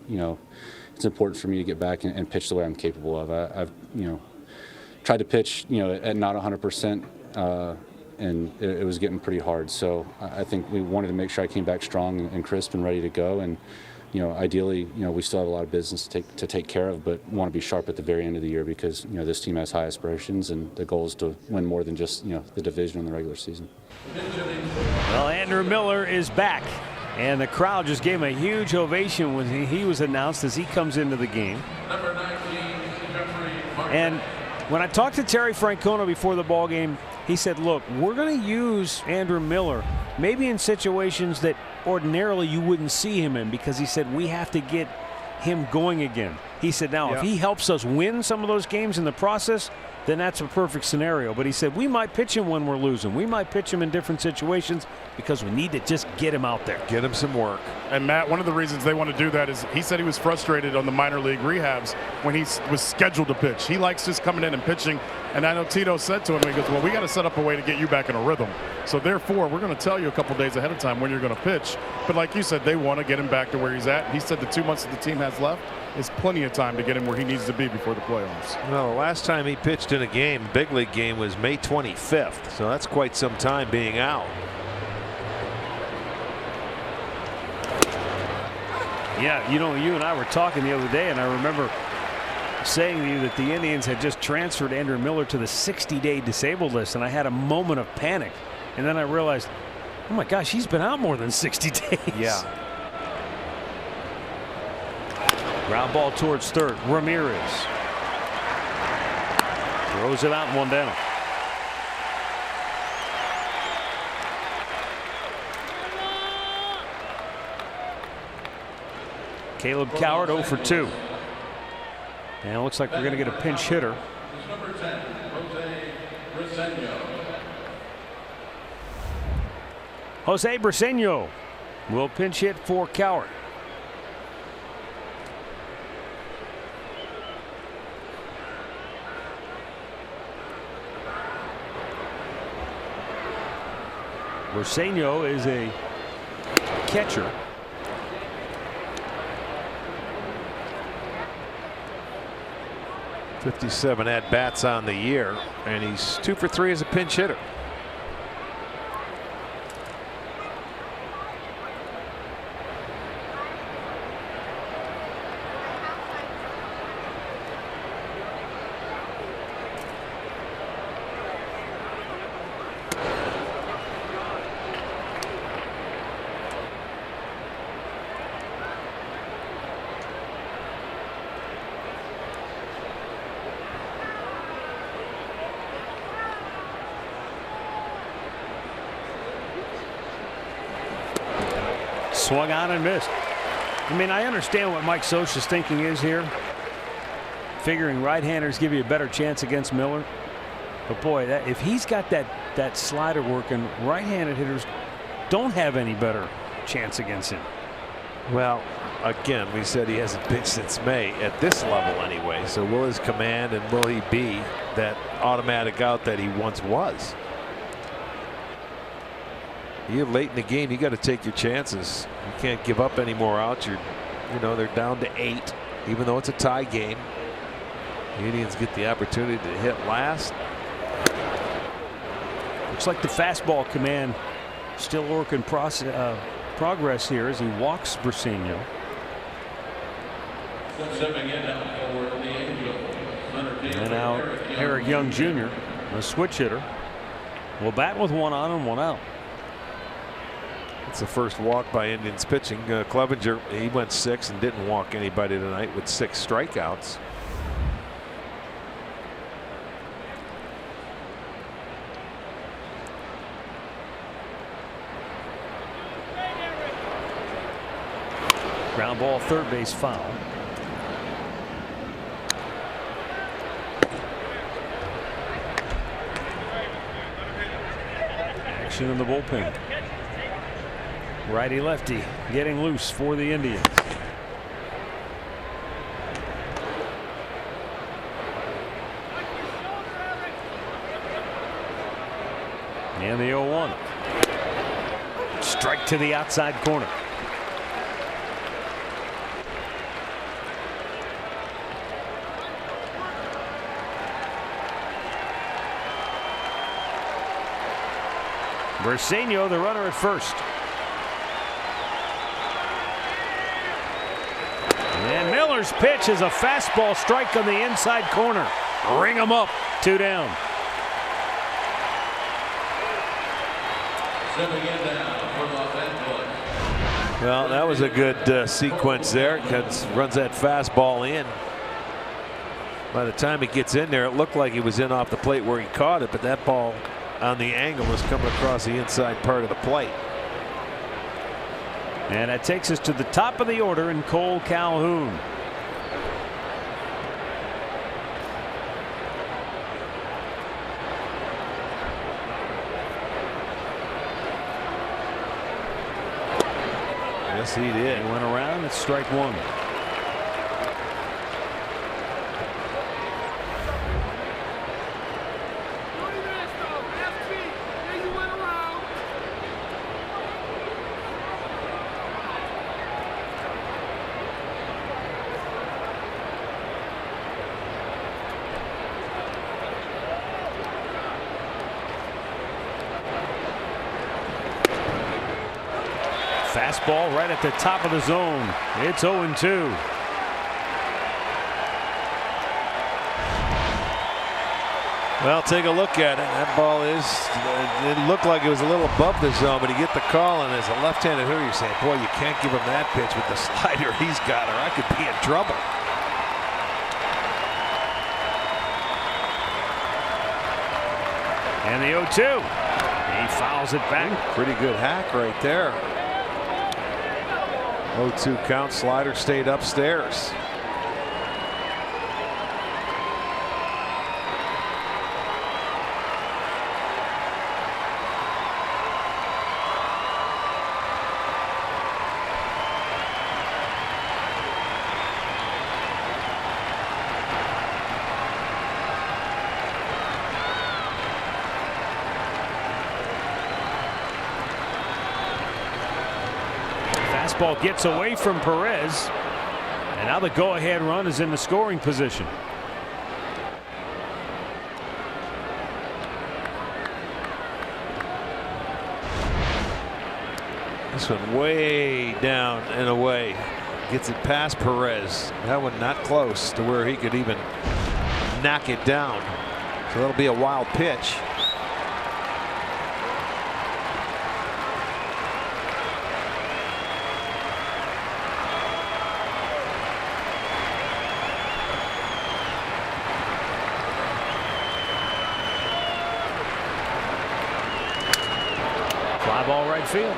it's important for me to get back and pitch the way I'm capable of. I've tried to pitch at not 100% it was getting pretty hard. So I think we wanted to make sure I came back strong and crisp and ready to go. And ideally, we still have a lot of business to take care of, but want to be sharp at the very end of the year because this team has high aspirations, and the goal is to win more than just the division in the regular season. Well, Andrew Miller is back, and the crowd just gave him a huge ovation when he was announced as he comes into the game. And when I talked to Terry Francona before the ball game, he said, look, we're going to use Andrew Miller maybe in situations that ordinarily you wouldn't see him in, because he said we have to get him going again. He said now if he helps us win some of those games in the process, then that's a perfect scenario. But he said we might pitch him when we're losing. We might pitch him in different situations because we need to just get him out there. Get him some work. And Matt, one of the reasons they want to do that is he said he was frustrated on the minor league rehabs when he was scheduled to pitch. He likes just coming in and pitching. And I know Tito said to him, he goes, well, we got to set up a way to get you back in a rhythm. So therefore, we're going to tell you a couple days ahead of time when you're going to pitch. But like you said, they want to get him back to where he's at. He said the 2 months that the team has left is plenty of time to get him where he needs to be before the playoffs. Well, the last time he pitched in a game, big league game, was May 25th. So that's quite some time being out. Yeah, you and I were talking the other day, and I remember saying to you that the Indians had just transferred Andrew Miller to the 60-day disabled list, and I had a moment of panic. And then I realized, oh my gosh, he's been out more than 60 days. Yeah. Ground ball towards third. Ramirez throws it out and one down. Caleb Coward 0 for 2. And it looks like we're going to get a pinch hitter. Jose Briseño will pinch hit for Coward. Briseño is a catcher. .57 at-bats on the year, and he's 2 for 3 as a pinch hitter. Swung on and missed. I mean, I understand what Mike Scioscia's thinking is here, figuring right-handers give you a better chance against Miller. But boy, if he's got that slider working, right-handed hitters don't have any better chance against him. Well, again, we said he hasn't pitched since May at this level anyway. So will his command and will he be that automatic out that he once was? You're late in the game. You got to take your chances. You can't give up any more outs. They're down to 8, even though it's a tie game. The Indians get the opportunity to hit last. Looks like the fastball command still working progress here as he walks Briseño. And now Eric Young Jr., a switch hitter, will bat with 1 on and 1 out. It's the first walk by Indians pitching. Clevenger, he went 6 and didn't walk anybody tonight with 6 strikeouts. Ground ball, third base foul. Action in the bullpen. Righty lefty getting loose for the Indians. And the 0-1. Strike to the outside corner. Briseño, the runner at first. And Miller's pitch is a fastball strike on the inside corner. Ring him up. 2 down. Well, that was a good sequence there. Runs that fastball in. By the time he gets in there, it looked like he was in off the plate where he caught it, but that ball on the angle was coming across the inside part of the plate. And that takes us to the top of the order in Cole Calhoun. Yes, he did. He went around. It's strike 1. Fastball right at the top of the zone. It's 0-2. Well, take a look at it. That ball it looked like it was a little above the zone, but you get the call, and as a left-handed hitter, you're saying, boy, you can't give him that pitch with the slider he's got, or I could be in trouble. And the 0-2. He fouls it back. Pretty good hack right there. 0-2 count. Slider stayed upstairs. Fastball gets away from Perez, and now the go-ahead run is in the scoring position. This one way down and away. Gets it past Perez. That one not close to where he could even knock it down. So that'll be a wild pitch. Fly ball right field.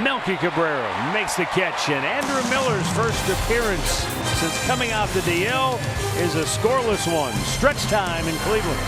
Melky Cabrera makes the catch, and Andrew Miller's first appearance since coming out the DL is a scoreless one. Stretch time in Cleveland.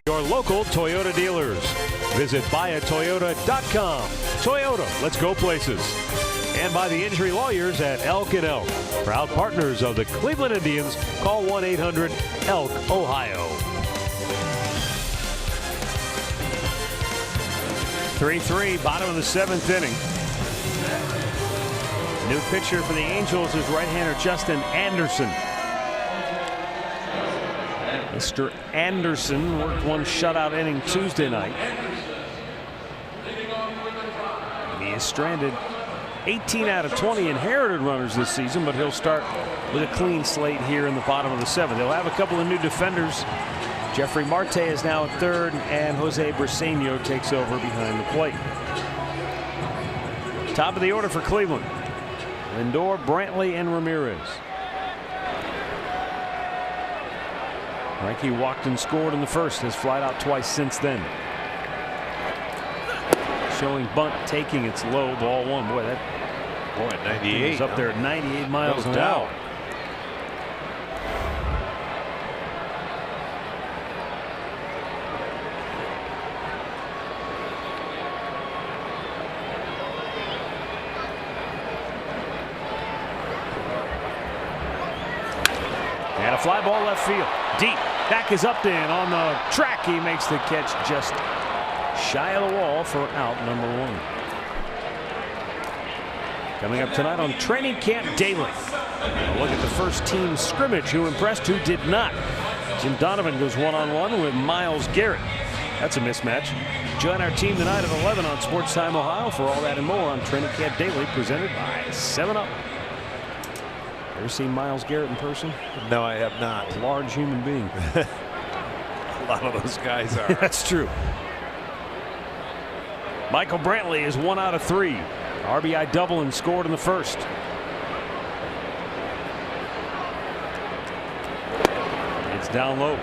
Your local Toyota dealers. Visit buyatoyota.com. Toyota, let's go places. And by the injury lawyers at Elk & Elk. Proud partners of the Cleveland Indians. Call 1-800-ELK, Ohio. 3-3, bottom of the 7th inning. New pitcher for the Angels is right-hander Justin Anderson. Mr. Anderson worked one shutout inning Tuesday night. He is stranded 18 out of 20 inherited runners this season, but he'll start with a clean slate here in the bottom of the 7th. They'll have a couple of new defenders. Jeffrey Marte is now at third, and Jose Briseño takes over behind the plate. Top of the order for Cleveland: Lindor, Brantley, and Ramirez. Frankie walked and scored in the first, has flied out twice since then. Showing bunt, taking, it's low, ball one. Boy, that 98 is up there at 98 miles an hour. And a fly ball left field, deep. Back is up there, and on the track he makes the catch just shy of the wall for out number 1. Coming up tonight on Training Camp Daily. A look at the first team scrimmage. Who impressed, who did not. Jim Donovan goes one-on-one with Myles Garrett. That's a mismatch. Join our team tonight at 11 on Sports Time Ohio for all that and more on Training Camp Daily, presented by 7-Up. Ever seen Myles Garrett in person? No, I have not. A large human being. A lot of those guys are. That's true. Michael Brantley is 1 out of 3. RBI double and scored in the first. It's down low.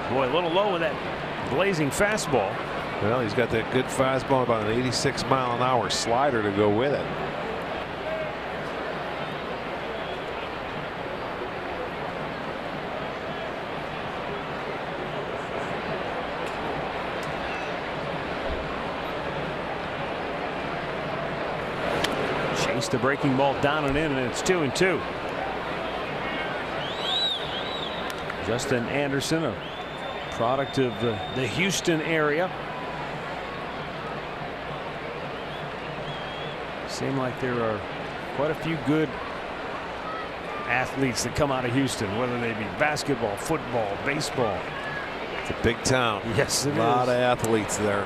Boy, a little low with that blazing fastball. Well, he's got that good fastball, about an 86-mile-an-hour slider to go with it. Chase the breaking ball down and in, and it's 2-2. Justin Anderson, a product of the Houston area. Seem like there are quite a few good athletes that come out of Houston, whether they be basketball, football, baseball. It's a big town. Yes, it is. A lot of athletes there.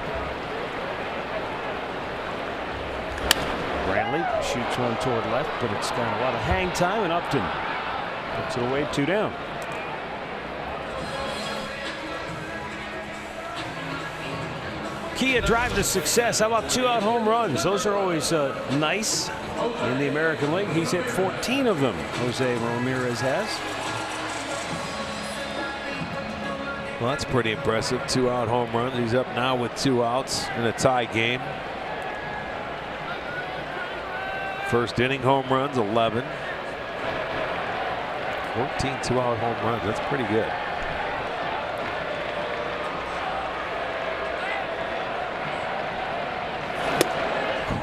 Brantley shoots one toward left, but it's got a lot of hang time, and Upton puts it away, 2 down. Kia drive to success. How about 2-out home runs? Those are always nice in the American League. He's hit 14 of them, Jose Ramirez has. Well, that's pretty impressive. 2-out home runs. He's up now with 2 outs in a tie game. First inning home runs, 11. 14 2-out home runs. That's pretty good.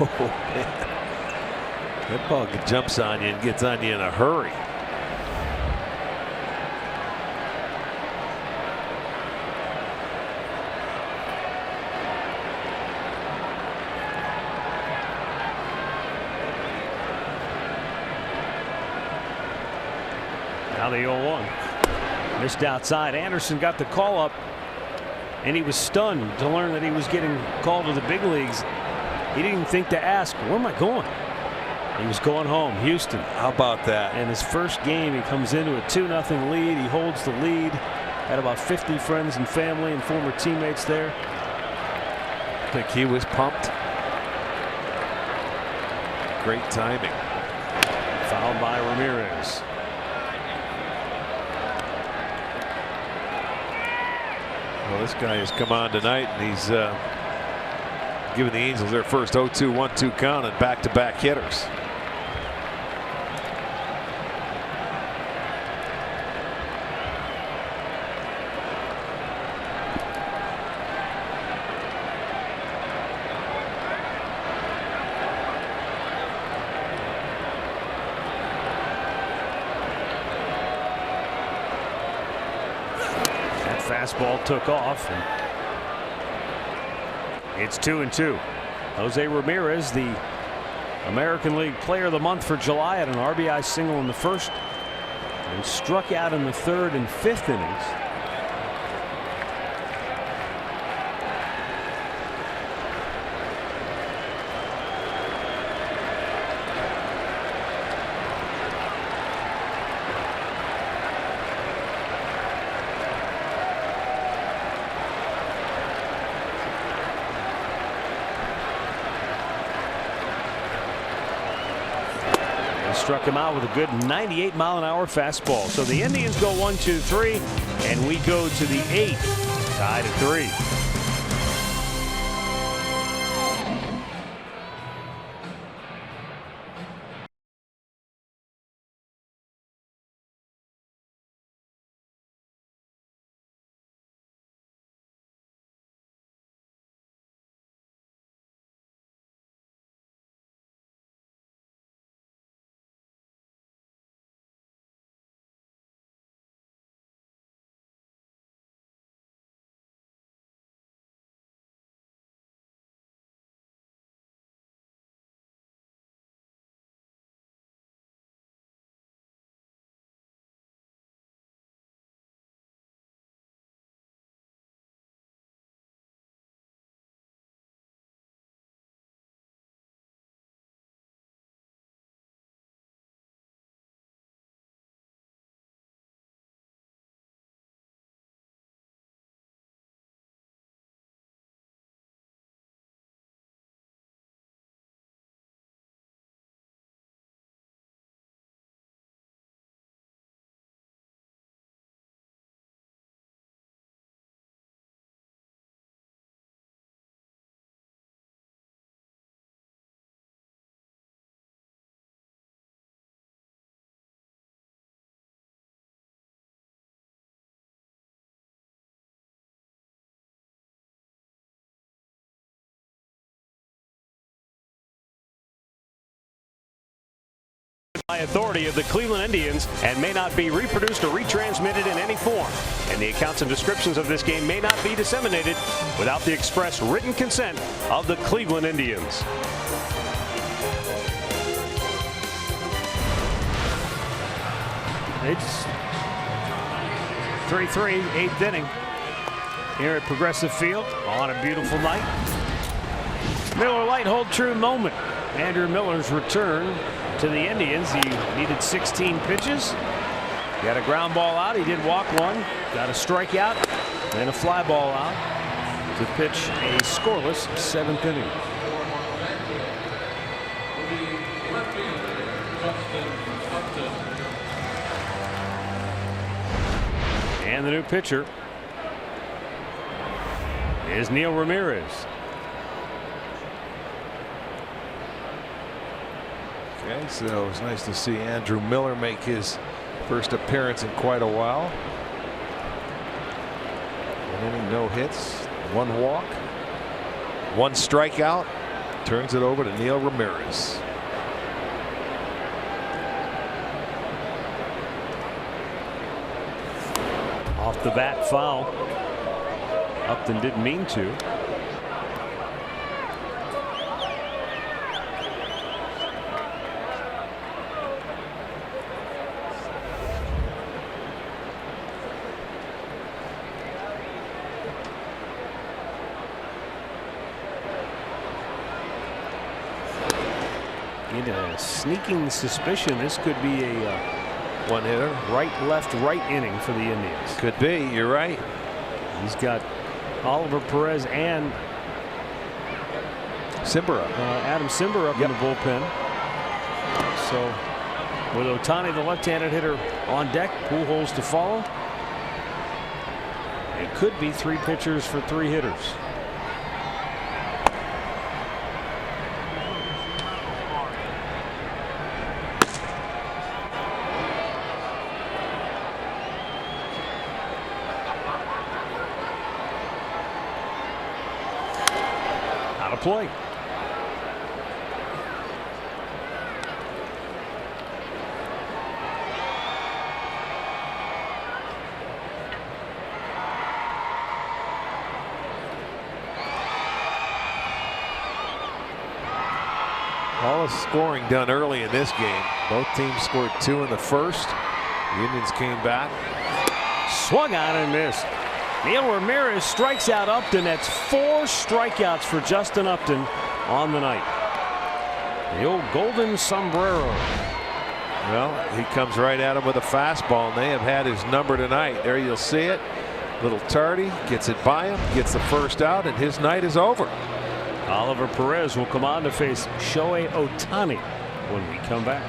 Oh, man. That ball jumps on you and gets on you in a hurry. Now the 0-1. Missed outside. Anderson got the call up, and he was stunned to learn that he was getting called to the big leagues. He didn't think to ask, where am I going? He was going home. Houston. How about that? And his first game, he comes into a 2-0 lead. He holds the lead. Had about 50 friends and family and former teammates there. I think he was pumped. Great timing. Fouled by Ramirez. Well, this guy has come on tonight, and he's giving the Angels their first 0-2, 1-2 count and back-to-back hitters. Fastball took off, and it's 2-2. Jose Ramirez, the American League Player of the Month for July, had an RBI single in the first and struck out in the third and fifth innings. Struck him out with a good 98-mile-an-hour fastball. So the Indians go 1-2-3, and we go to the 8th, tied at 3. By authority of the Cleveland Indians and may not be reproduced or retransmitted in any form. And the accounts and descriptions of this game may not be disseminated without the express written consent of the Cleveland Indians. It's 3-3, 8th inning here at Progressive Field on a beautiful night. Miller Lite hold true moment. Andrew Miller's return to the Indians. He needed 16 pitches. Got a ground ball out. He did walk one. Got a strikeout and a fly ball out to pitch a scoreless 7th inning. And the new pitcher is Neil Ramirez. Okay, so it was nice to see Andrew Miller make his first appearance in quite a while. An inning, no hits, 1 walk, 1 strikeout. Turns it over to Neil Ramirez. Off the bat foul. Upton didn't mean to. made. A sneaking suspicion this could be a one-hitter. Right, left, right inning for the Indians. Could be. You're right. He's got Oliver Perez and Simbera. Adam Simber up in the bullpen. So with Ohtani, the left-handed hitter, on deck, Pujols to follow. It could be 3 pitchers for 3 hitters. Out of play. All the scoring done early in this game. Both teams scored 2 in the first. The Indians came back. Swung on and missed. Neil Ramirez strikes out Upton. That's 4 strikeouts for Justin Upton on the night. The old golden sombrero. Well, he comes right at him with a fastball, and they have had his number tonight. There you'll see it. Little tardy, gets it by him, gets the first out, and his night is over. Oliver Perez will come on to face Shohei Ohtani when we come back.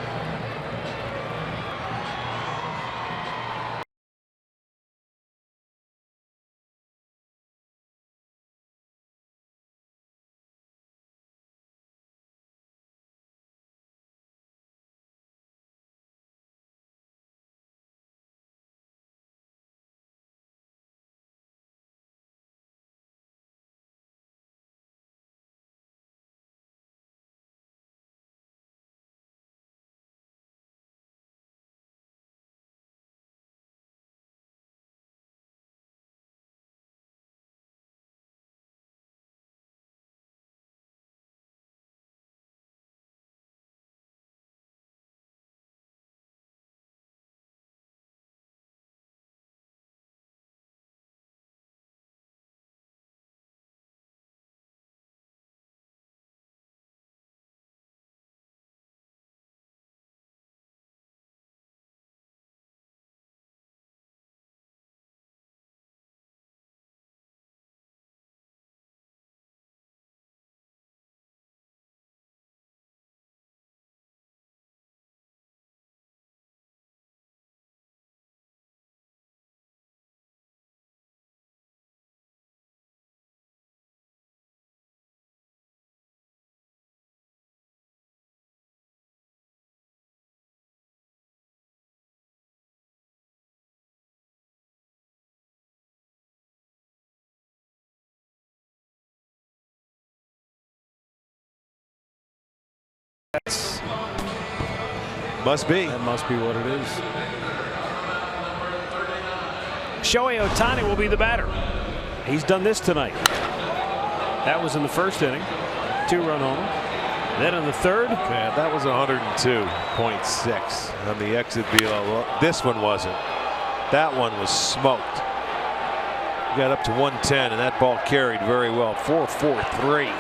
Must be. That must be what it is. Shohei Ohtani will be the batter. He's done this tonight. That was in the first inning. 2-run homer. Then in the third. Yeah, that was 102.6 on the exit velo. This one wasn't. That one was smoked. Got up to 110, and that ball carried very well. 4-4-3.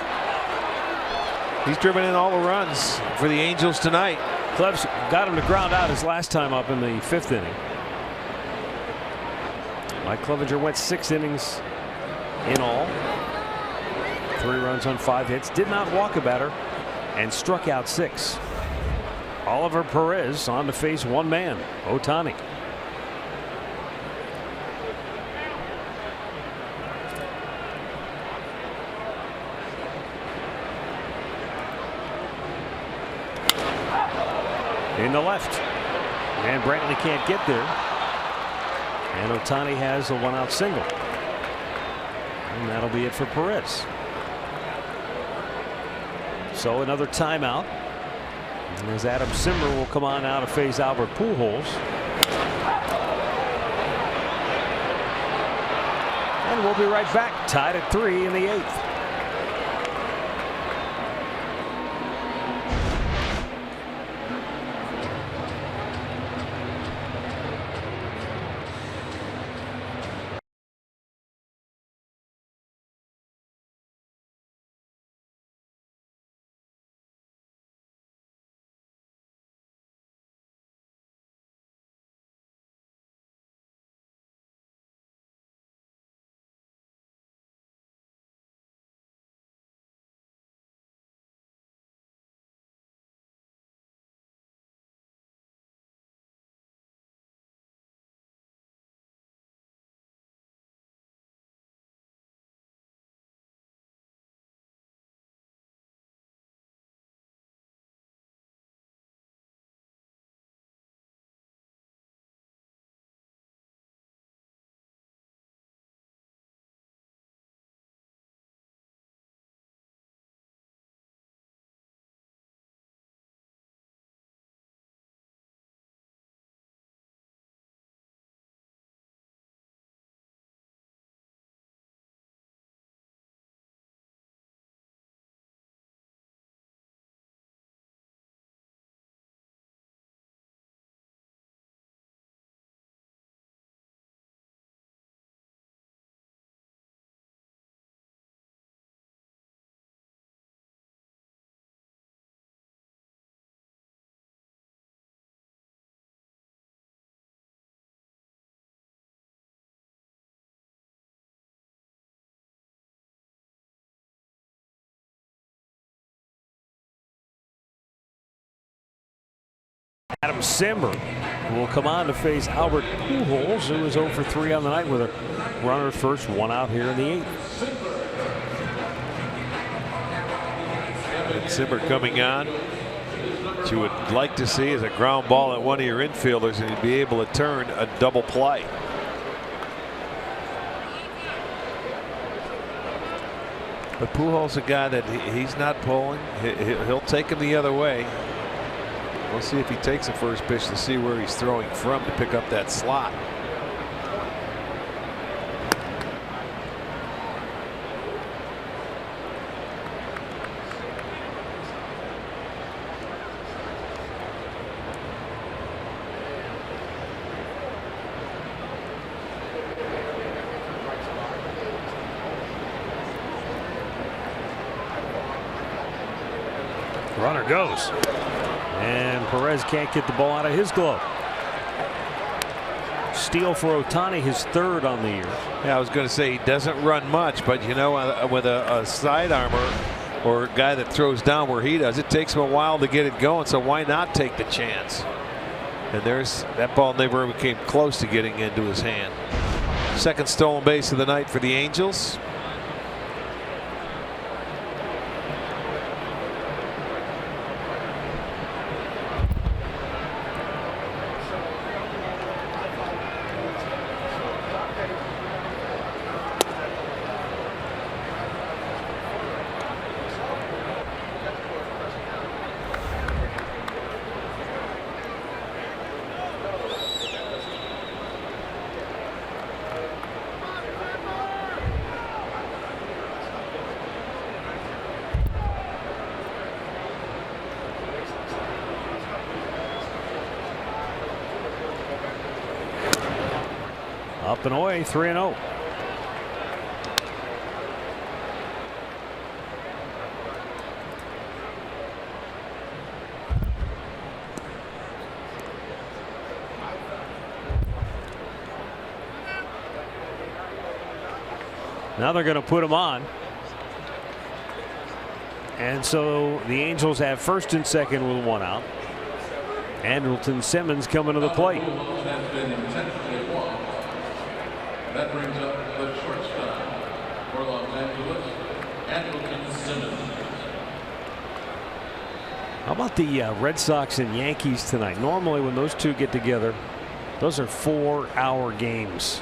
He's driven in all the runs for the Angels tonight. Cleb's got him to ground out his last time up in the 5th inning. Mike Clevenger went 6 innings in all. 3 runs on 5 hits. Did not walk a batter and struck out 6. Oliver Perez on to face one man, Ohtani. In the left, and Brantley can't get there, and Ohtani has a 1-out single, and that'll be it for Perez. So another timeout, as Adam Simber will come on now to face Albert Pujols, and we'll be right back, tied at 3 in the 8th. Adam Simber will come on to face Albert Pujols, who is 0 for 3 on the night with a runner at first, 1 out here in the 8th. And Simber coming on. What you would like to see is a ground ball at one of your infielders, and he'd be able to turn a double play. But Pujols a guy that he's not pulling. He'll take him the other way. We'll see if he takes the first pitch to see where he's throwing from to pick up that slot. Runner goes. And Perez can't get the ball out of his glove. Steal for Ohtani, his 3rd on the year. Yeah, I was going to say he doesn't run much, but you know, with a side armor or a guy that throws down where he does, it takes him a while to get it going. So why not take the chance? And there's that ball never even came close to getting into his hand. 2nd stolen base of the night for the Angels. Up and away, 3-0. Now they're going to put him on. And so the Angels have 1st and 2nd with 1 out. Andrelton Simmons coming to the plate. That brings up the shortstop for Los Angeles, Andrelton Simmons. How about the Red Sox and Yankees tonight? Normally when those two get together, those are 4-hour games.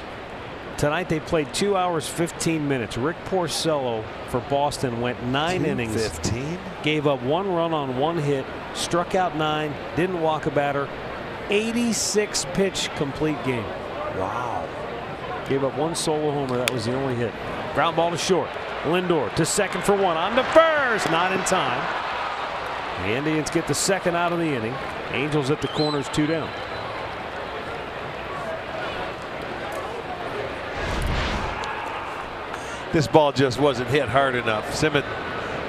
Tonight they played 2 hours 15 minutes. Rick Porcello for Boston went 9 innings. 15? Gave up 1 run on 1 hit, struck out 9, didn't walk a batter. 86 pitch complete game. Wow. Gave up 1 solo homer. That was the only hit. Ground ball to short. Lindor to 2nd for 1. On to first. Not in time. The Indians get the 2nd out of the inning. Angels at the corners, 2 down. This ball just wasn't hit hard enough. Simmons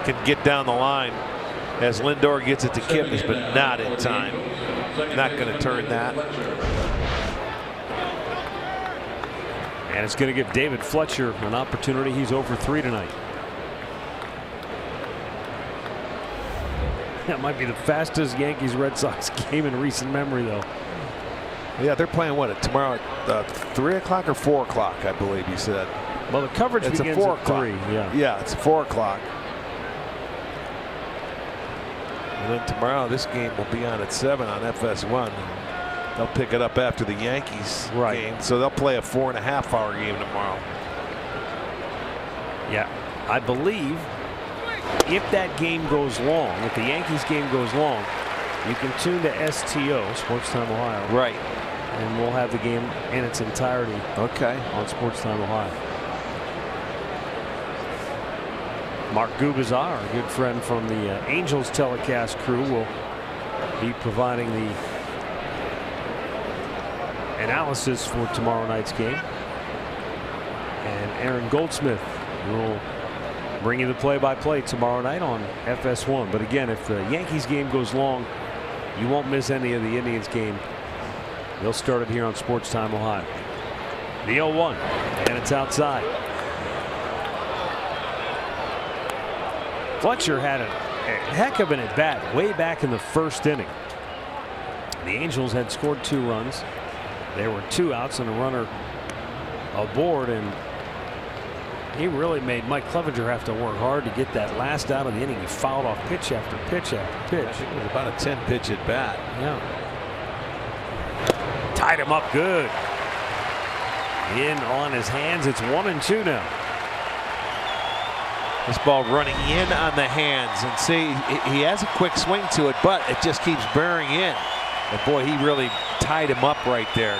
can get down the line as Lindor gets it to Kipnis, but not in time. Not going to turn that. And it's going to give David Fletcher an opportunity. He's 0 for 3 tonight. That might be the fastest Yankees-Red Sox game in recent memory, though. Yeah, they're playing what tomorrow at 3 o'clock or 4 o'clock, I believe he said. Well, the coverage it's begins a 4 at o'clock. 3. Yeah, it's 4 o'clock. And then tomorrow, this game will be on at 7 on FS1. They'll pick it up after the Yankees game, so they'll play a 4.5-hour game tomorrow. Yeah, I believe if that game goes long, if the Yankees game goes long, you can tune to STO, Sports Time Ohio. Right. And we'll have the game in its entirety. Okay. On Sports Time Ohio. Mark Gubazar, a good friend from the Angels telecast crew, will be providing the analysis for tomorrow night's game. And Aaron Goldsmith will bring you the play-by-play tomorrow night on FS1. But again, if the Yankees game goes long, you won't miss any of the Indians game. They'll start it here on Sports Time Ohio. The 0-1, and it's outside. Fletcher had a heck of an at-bat way back in the 1st inning. The Angels had scored 2 runs. There were 2 outs and a runner aboard, and he really made Mike Clevenger have to work hard to get that last out of the inning. He fouled off pitch after pitch after pitch. I think it was about a 10-pitch at bat. Yeah. Tied him up good. In on his hands. It's 1-2 now. This ball running in on the hands, and see, he has a quick swing to it, but it just keeps bearing in. And boy, he really tied him up right there.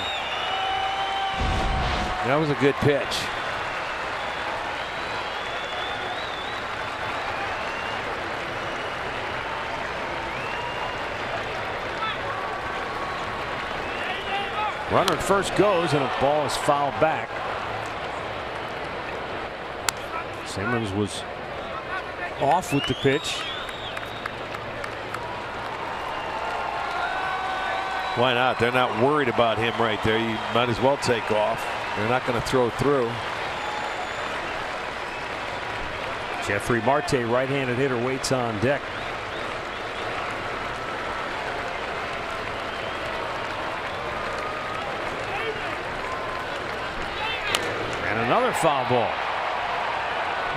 That was a good pitch. Runner at first goes, and a ball is fouled back. Simmons was off with the pitch. Why not? They're not worried about him right there. You might as well take off. They're not going to throw through. Jeffrey Marte, right-handed hitter, waits on deck. And another foul ball.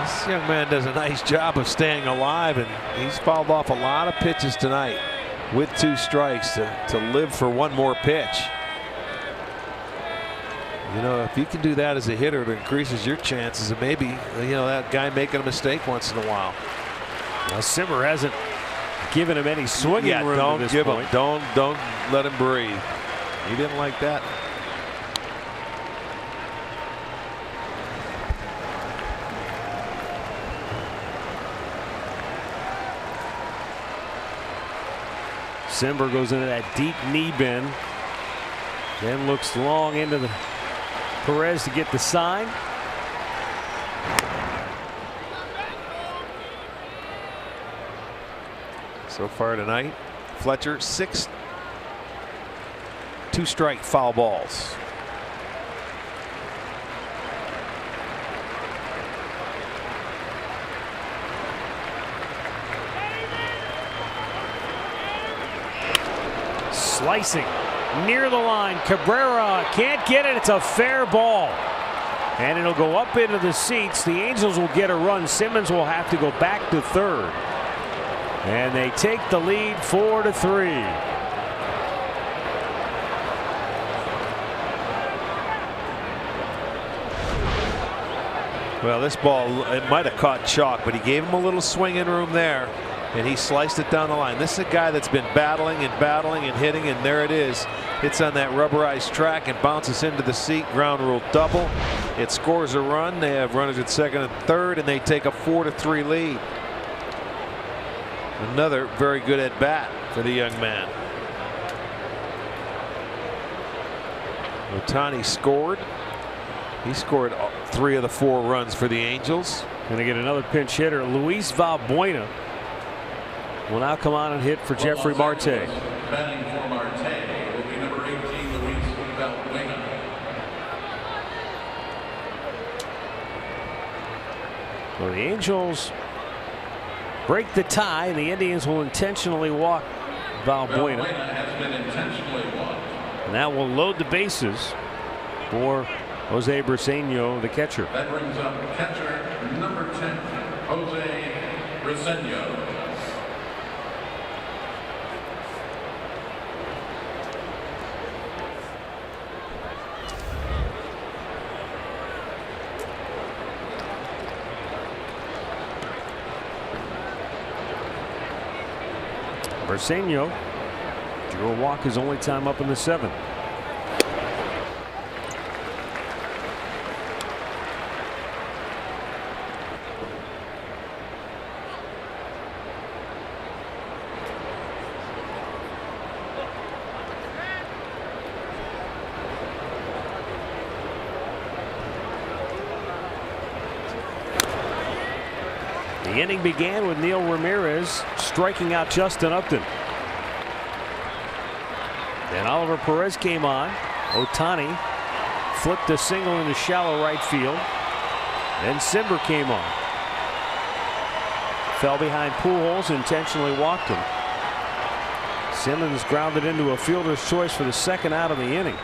This young man does a nice job of staying alive, and he's fouled off a lot of pitches tonight with 2 strikes to live for one more pitch. You know, if you can do that as a hitter, it increases your chances of maybe, you know, that guy making a mistake once in a while. Now Simmer hasn't given him any swinging room don't to this give point. him. Don't let him breathe. He didn't like that. Simber goes into that deep knee bend, then looks long into the Perez to get the sign. So far tonight, Fletcher 6 2-strike foul balls. Slicing near the line. Cabrera can't get it. It's a fair ball. And it'll go up into the seats. The Angels will get a run. Simmons will have to go back to third. And they take the lead 4-3. Well, this ball, it might have caught chalk, but he gave him a little swinging room there, and he sliced it down the line. This is a guy that's been battling and hitting, and there it is. Hits on that rubberized track and bounces into the seat. Ground rule double. It scores a run. They have runners at second and third, and they take a 4-3 lead. Another very good at bat for the young man. Ohtani scored. He scored 3 of the 4 runs for the Angels. Going to get another pinch hitter. Luis Valbuena will now come on and hit for Jeffrey Marte. Batting for Marte will be number 18, Luis Valbuena. Well, the Angels break the tie, and the Indians will intentionally walk Valbuena. Has been intentionally walked. And that will load the bases for Jose Briseño, the catcher. That brings up catcher number 10, Jose Briseño. Briseño drew a walk his only time up in the 7th. The inning began with Neil Ramirez striking out Justin Upton. Then Oliver Perez came on. Ohtani flipped a single into shallow right field. Then Simber came on. Fell behind Pujols, intentionally walked him. Simmons grounded into a fielder's choice for the second out of the inning.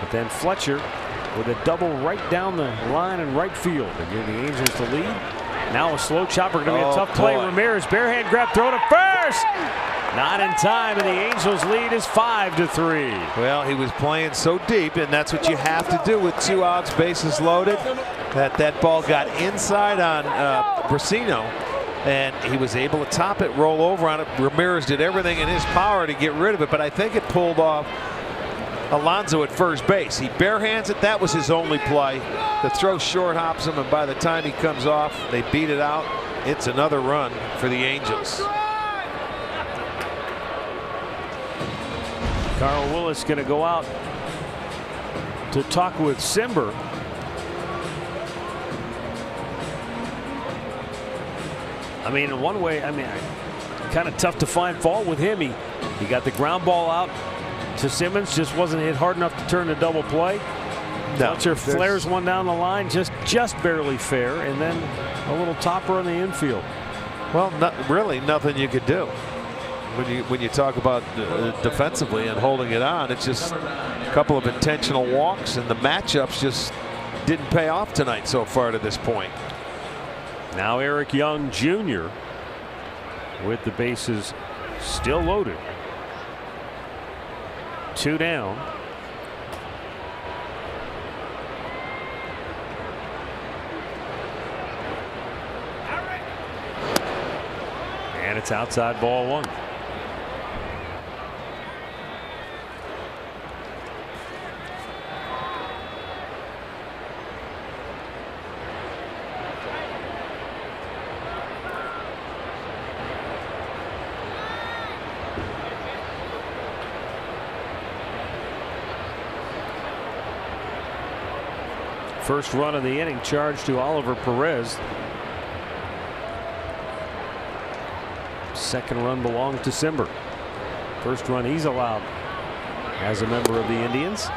But then Fletcher with a double right down the line in right field to give the Angels the lead. Now a slow chopper, going to be a tough play. Ramirez barehand grab, throw to first. Not in time, and the Angels lead is 5-3. Well, he was playing so deep, and that's what you have to do with 2 outs, bases loaded. That ball got inside on Brasino, and he was able to top it, roll over on it. Ramirez did everything in his power to get rid of it, but I think it pulled off Alonso at first base. He barehands it. That was his only play. The throw short hops him, and by the time he comes off, they beat it out. It's another run for the Angels. Carl Willis going to go out to talk with Simber. I mean, in one way, kind of tough to find fault with him. He got the ground ball out to Simmons, just wasn't hit hard enough to turn a double play. Fletcher flares one down the line, just barely fair, and then a little topper on the infield. Well, really nothing you could do. When you talk about defensively and holding it on, it's just a couple of intentional walks, and the matchups just didn't pay off tonight so far to this point. Now Eric Young Jr. with the bases still loaded. 2 down. And it's outside, ball 1. First run of the inning charged to Oliver Perez. Second run belonged to Simber. First run he's allowed as a member of the Indians.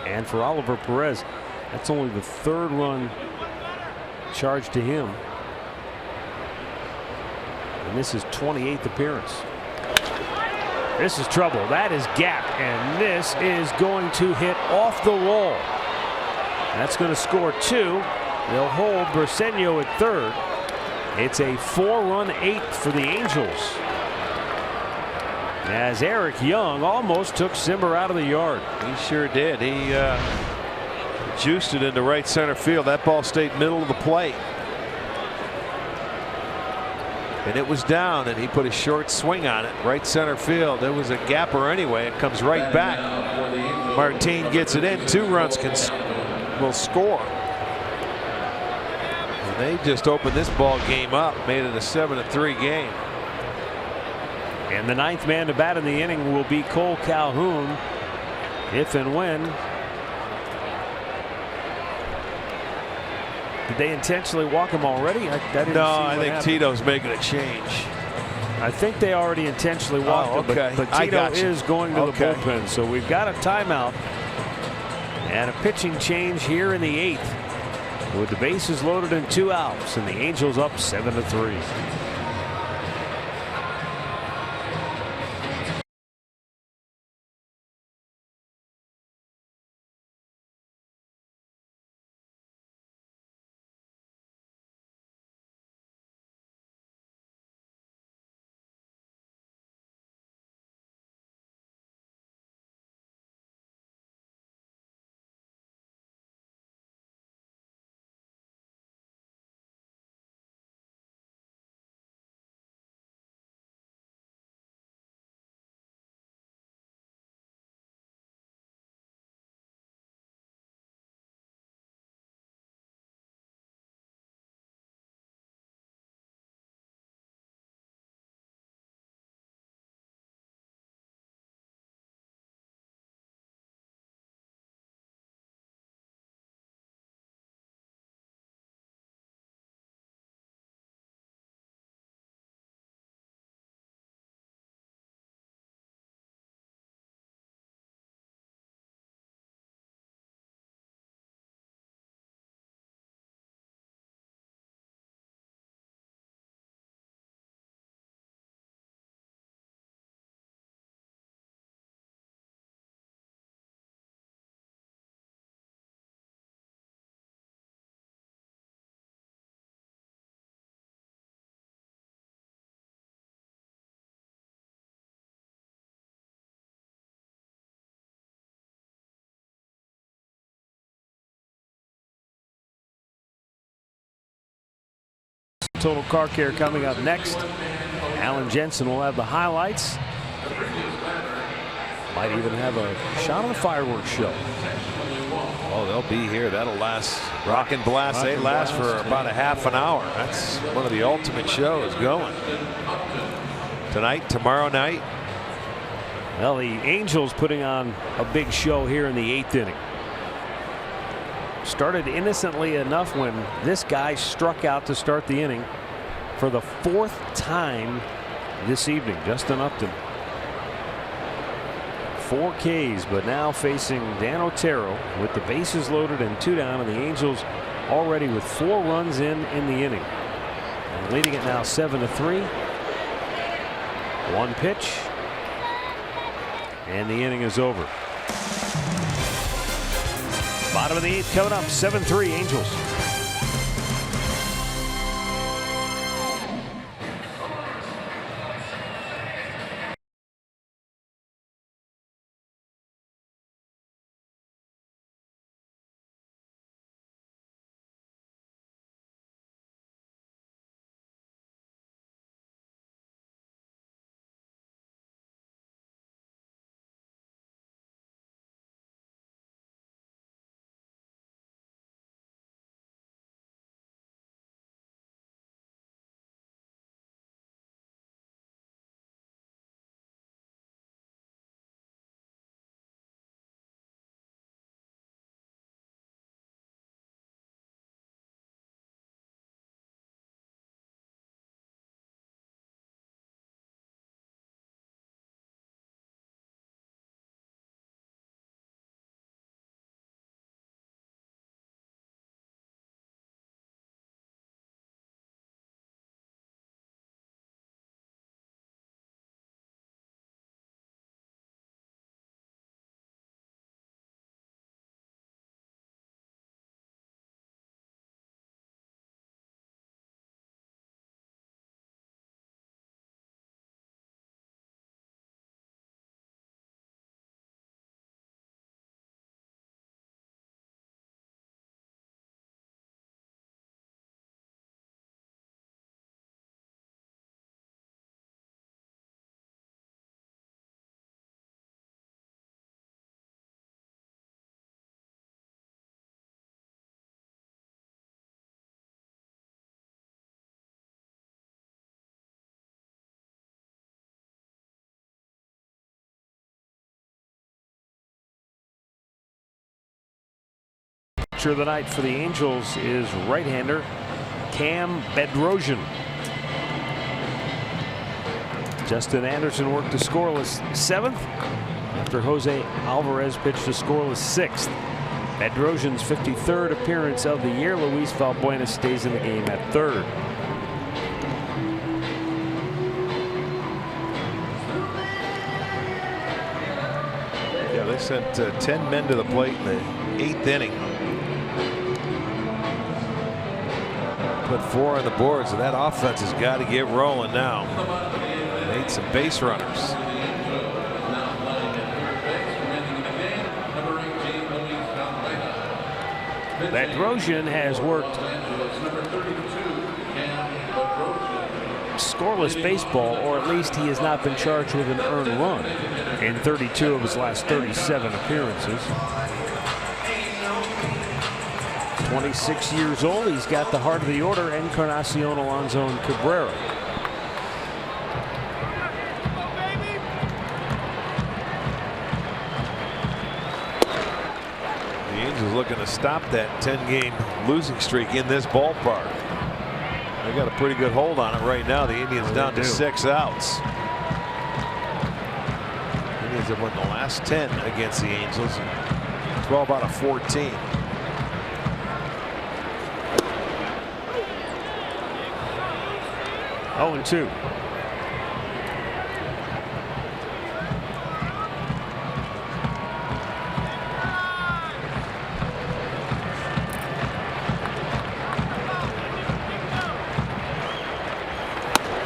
And for Oliver Perez, that's only the 3rd run charged to him. And this is 28th appearance. This is trouble. That is gap, and this is going to hit off the wall. That's going to score 2. They'll hold Briseño at 3rd. It's a 4-run 8th for the Angels, as Eric Young almost took Simber out of the yard. He sure did. He juiced it into right center field. That ball stayed middle of the plate. And it was down, and he put a short swing on it, right center field. There was a gapper anyway. It comes right back. Martin gets it in. 2 runs will score. And they just opened this ball game up, made it a 7-3 game. And the 9th man to bat in the inning will be Cole Calhoun, if and when. Did they intentionally walk him already? I think Tito's making a change. I think they already intentionally walked him, but Tito is going to the bullpen. So we've got a timeout and a pitching change here in the 8th with the bases loaded and 2 outs, and the Angels up 7-3. Total Car Care coming up next. Alan Jensen will have the highlights. Might even have a shot on the fireworks show. Oh, they'll be here. That'll last. Rock and Blast. They last for about a half an hour. That's one of the ultimate shows going. Tonight, tomorrow night. Well, the Angels putting on a big show here in the 8th inning. Started innocently enough when this guy struck out to start the inning for the 4th time this evening. Justin Upton. 4 Ks, but now facing Dan Otero with the bases loaded and 2 down, and the Angels already with 4 runs in the inning. And leading it now 7-3. 1 pitch, and the inning is over. Bottom of the 8th coming up, 7-3 Angels. Of the night for the Angels is right-hander Cam Bedrosian. Justin Anderson worked a scoreless 7th after Jose Alvarez pitched a scoreless 6th. Bedrosian's 53rd appearance of the year. Luis Valbuena stays in the game at 3rd. Yeah, they sent 10 men to the plate in the 8th inning. Put 4 on the board, so that offense has got to get rolling now. Made some base runners. Bedrosian has worked scoreless baseball, or at least he has not been charged with an earned run in 32 of his last 37 appearances. 26 years old. He's got the heart of the order, Encarnacion, Alonso, and Cabrera. The Angels looking to stop that 10-game losing streak in this ballpark. They got a pretty good hold on it right now. The Indians down to 6 outs. The Indians have won the last 10 against the Angels. 12 out of 14. Oh, and 2.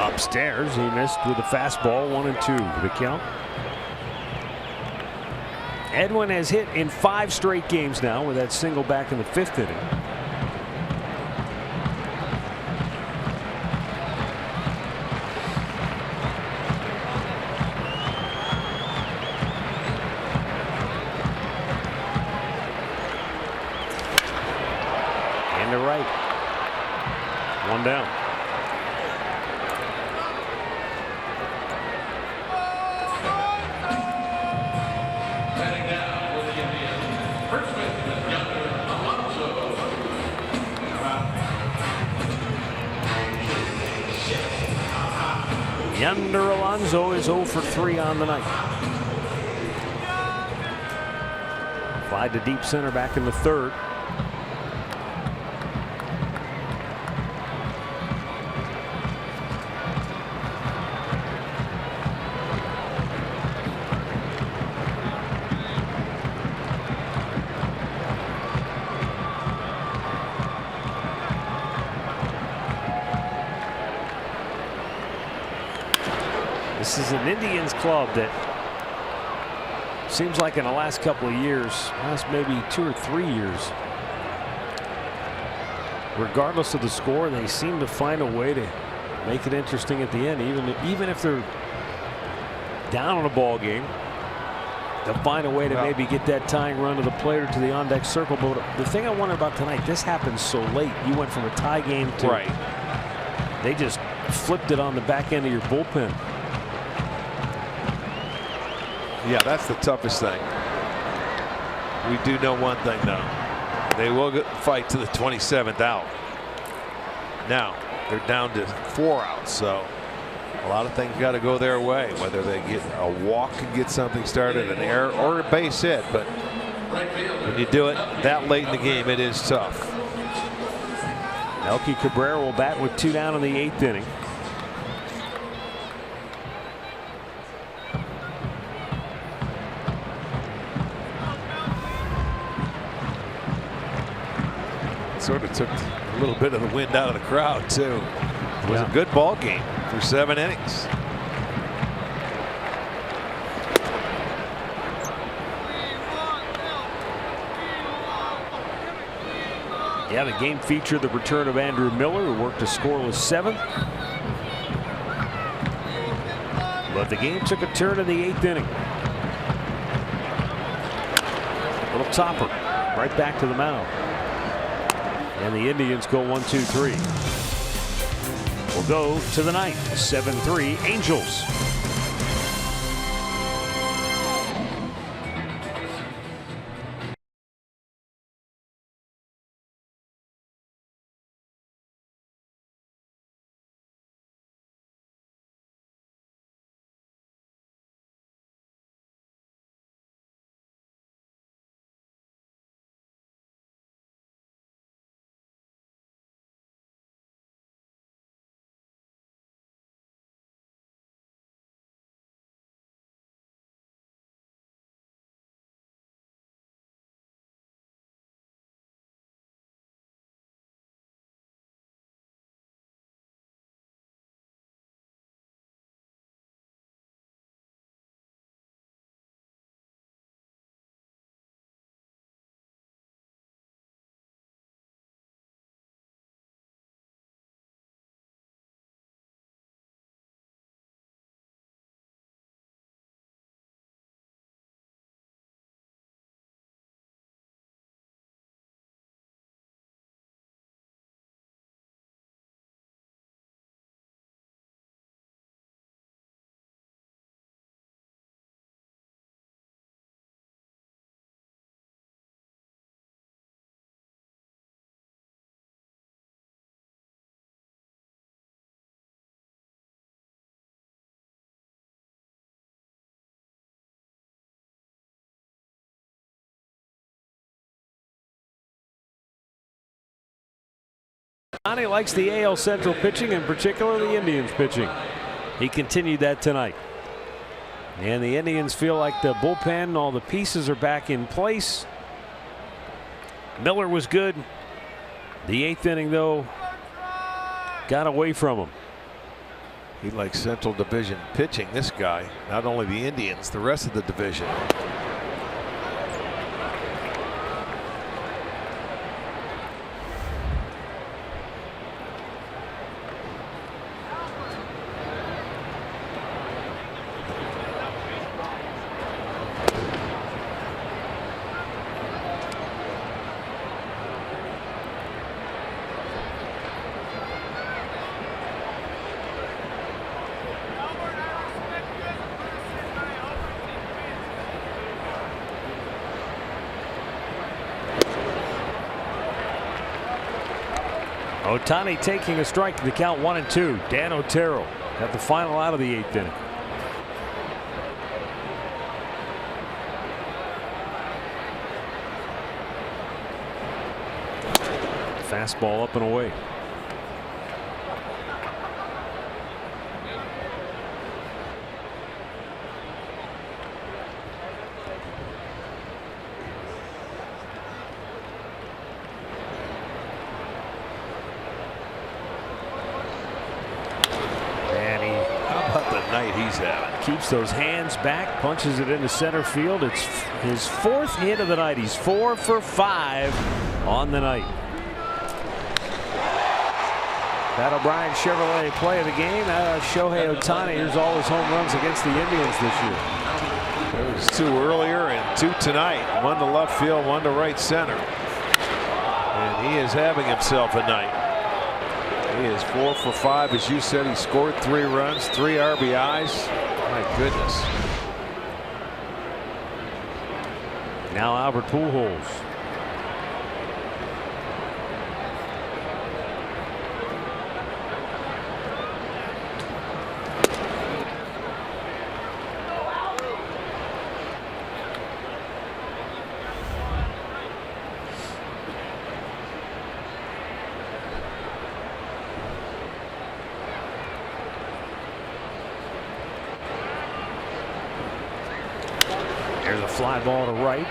Upstairs, he missed with a fastball. 1-2 the count. Edwin has hit in 5 straight games now with that single back in the 5th inning. down. Batting down for the Indians, first baseman Alonso. Yonder Alonso is 0 for 3 on the night. Fly to deep center back in the third. This is an Indians club that seems like in the last couple of years, last maybe 2 or 3 years, regardless of the score, they seem to find a way to make it interesting at the end. Even if they're down on a ball game, they'll find a way to maybe get that tying run to the plate or to the on-deck circle. But the thing I wonder about tonight, this happened so late. You went from a tie game to they just flipped it on the back end of your bullpen. Yeah, that's the toughest thing. We do know one thing, though. They will fight to the 27th out. Now, they're down to 4 outs, so a lot of things got to go their way, whether they get a walk and get something started, an error, or a base hit. But when you do it that late in the game, it is tough. Melky Cabrera will bat with 2 down in the 8th inning. Sort of took a little bit of the wind out of the crowd, too. It was a good ball game for 7 innings. Yeah, the game featured the return of Andrew Miller, who worked a scoreless 7th. But the game took a turn in the 8th inning. Little topper right back to the mound. And the Indians go 1-2-3. We'll go to the ninth. 7-3 Angels. Ohtani likes the AL Central pitching, in particular the Indians pitching. He continued that tonight. And the Indians feel like the bullpen, all the pieces are back in place. Miller was good. The 8th inning, though, got away from him. He likes Central Division pitching, this guy. Not only the Indians, the rest of the division. Ohtani taking a strike to the count 1-2. Dan Otero got the final out of the 8th inning. Fastball up and away. Night he's having. Keeps those hands back, punches it into center field. It's his 4th hit of the night. He's 4 for 5 on the night. Pat O'Brien Chevrolet play of the game. Shohei Ohtani, here's all his home runs against the Indians this year. There was 2 earlier and 2 tonight. 1 to left field, 1 to right center. And he is having himself a night. He is 4 for 5, as you said. He scored 3 runs, 3 RBIs. My goodness. Now Albert Pujols. There's a fly ball to right.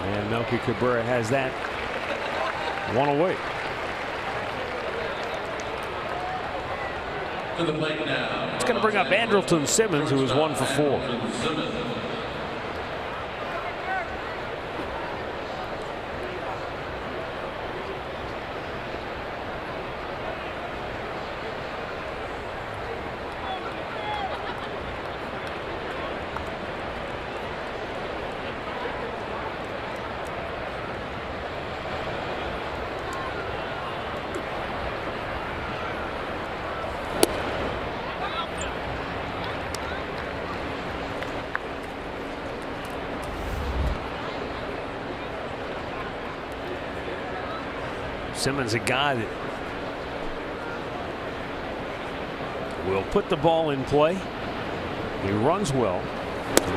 And Melky Cabrera has that 1 away. To the plate now. It's going to bring up Andrelton Simmons, who is 1 for 4. Simmons, a guy that will put the ball in play. He runs well.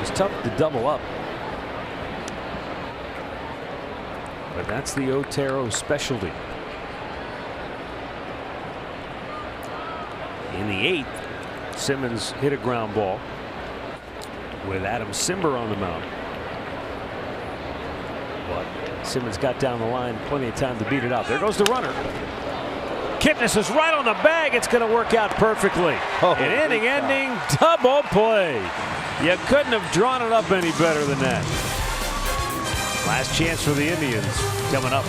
It's tough to double up. But that's the Otero specialty. In the 8th, Simmons hit a ground ball with Adam Simber on the mound. But Simmons got down the line, plenty of time to beat it out. There goes the runner. Kipnis is right on the bag. It's going to work out perfectly. An inning-ending double play. You couldn't have drawn it up any better than that. Last chance for the Indians coming up.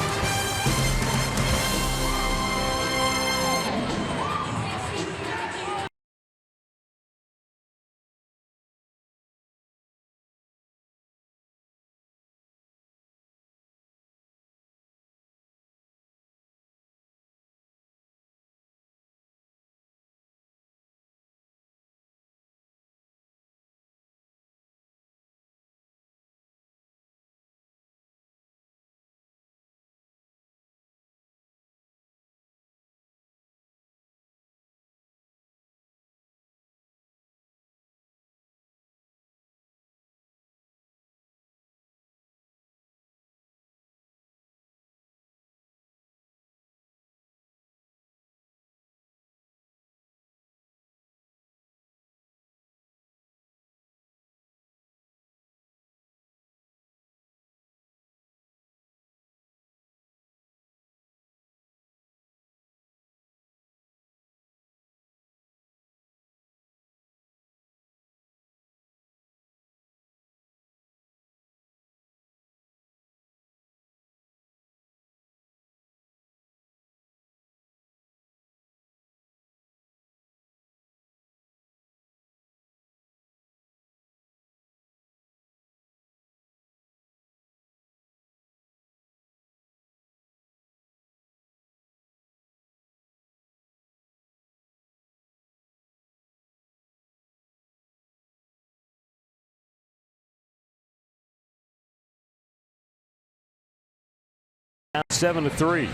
7-3.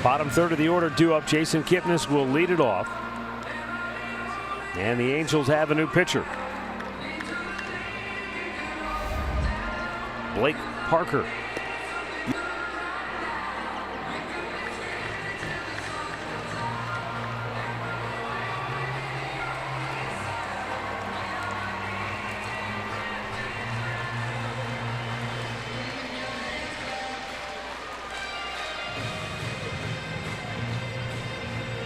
Bottom third of the order due up. Jason Kipnis will lead it off. And the Angels have a new pitcher. Blake Parker.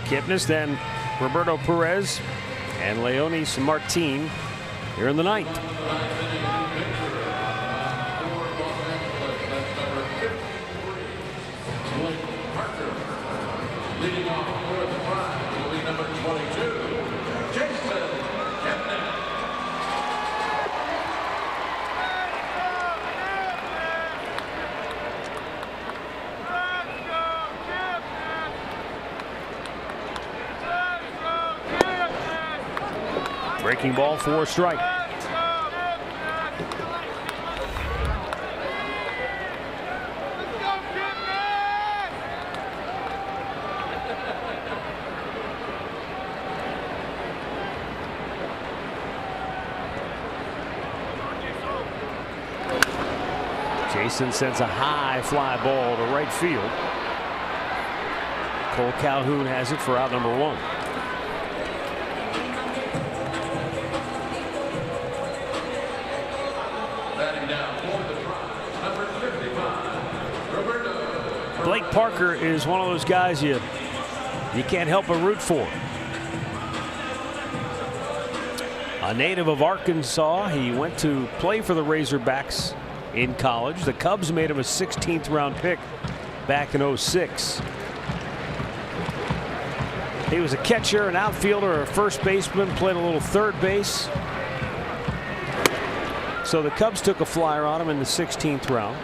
Kipnis, then Roberto Perez and Leonis Martin here in the ninth. Leading off for the Pride will be number 22, Jason Kipnis. Breaking ball for a strike. Jason sends a high fly ball to right field. Cole Calhoun has it for out number 1. Blake Parker is one of those guys you can't help but root for. A native of Arkansas, he went to play for the Razorbacks in college. The Cubs made him a 16th round pick back in '06. He was a catcher, an outfielder, a first baseman, played a little third base. So the Cubs took a flyer on him in the 16th round.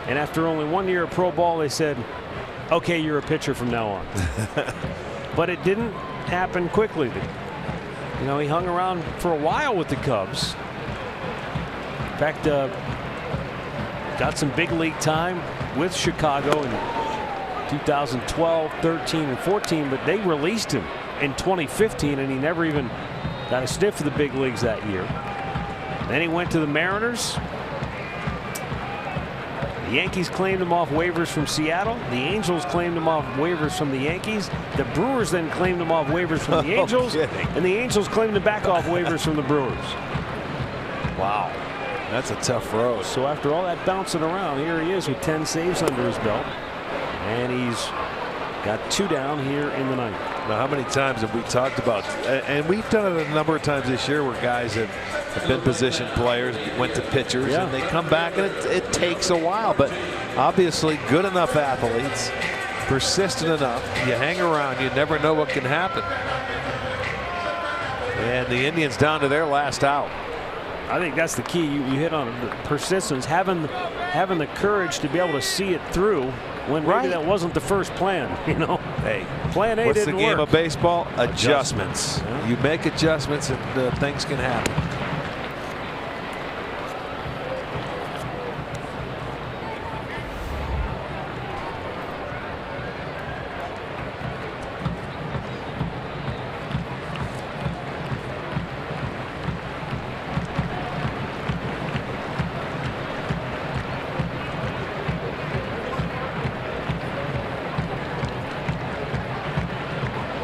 And after only 1 year of pro ball, they said, okay, you're a pitcher from now on. But it didn't happen quickly. You know, he hung around for a while with the Cubs. In fact, got some big league time with Chicago in 2012, 13, and 14, but they released him in 2015, and he never even got a sniff of the big leagues that year. Then he went to the Mariners. The Yankees claimed him off waivers from Seattle. The Angels claimed him off waivers from the Yankees. The Brewers then claimed him off waivers from the Angels. And the Angels claimed him back off waivers from the Brewers. Wow. That's a tough road. So after all that bouncing around, here he is with 10 saves under his belt. And he's got 2 down here in the ninth. Now, how many times have we talked about, and we've done it a number of times this year where guys have been position players, went to pitchers, and they come back, and it takes a while. But obviously, good enough athletes, persistent enough, you hang around, you never know what can happen. And the Indians down to their last out. I think that's the key. You hit on it, the persistence, having the courage to be able to see it through when maybe that wasn't the first plan. You know, hey, plan A what's didn't the game work. of baseball? Adjustments. Yeah. You make adjustments, and things can happen.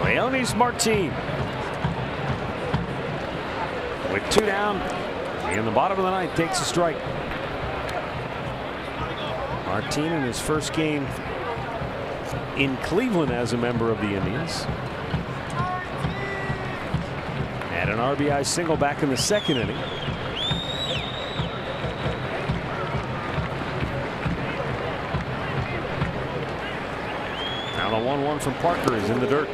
Leonis Martin with 2 down in the bottom of the ninth takes a strike. Martin in his first game in Cleveland as a member of the Indians. Had an RBI single back in the second inning. Now the 1-1 from Parker is in the dirt.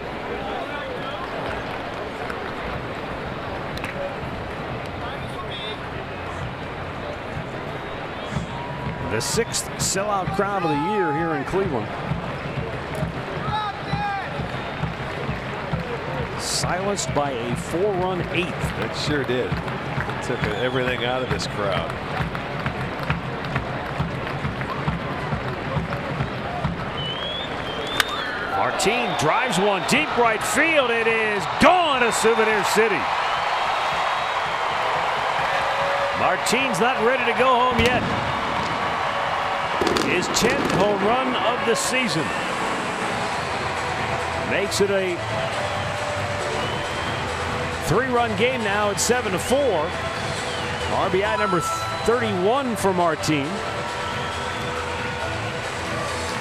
The 6th sellout crowd of the year here in Cleveland. Silenced by a 4-run 8th. It sure did. It took everything out of this crowd. Martin drives one deep right field. It is gone to Souvenir City. Martin's not ready to go home yet. His 10th home run of the season. Makes it a 3-run game now at 7-4. RBI number 31 for Martin.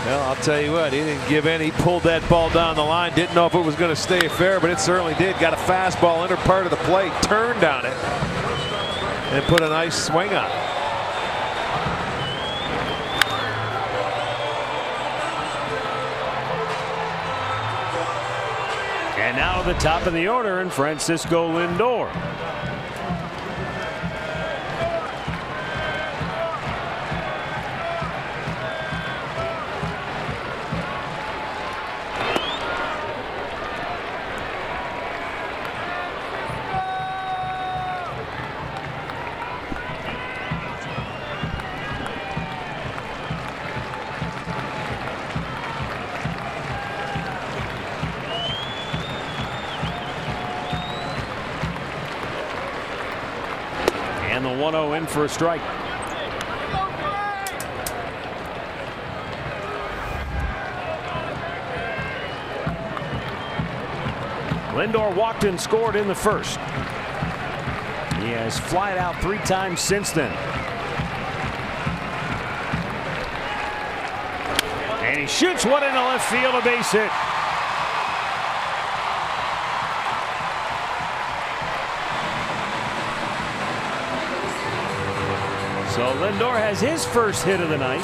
Well, I'll tell you what, he didn't give any. He pulled that ball down the line. Didn't know if it was going to stay fair, but it certainly did. Got a fastball inner part of the plate, turned on it, and put a nice swing on it. And now the top of the order in Francisco Lindor. And the 1-0 in for a strike. Lindor walked and scored in the first. He has flied out 3 times since then. And he shoots one into left field, a base hit. So Lindor has his first hit of the night.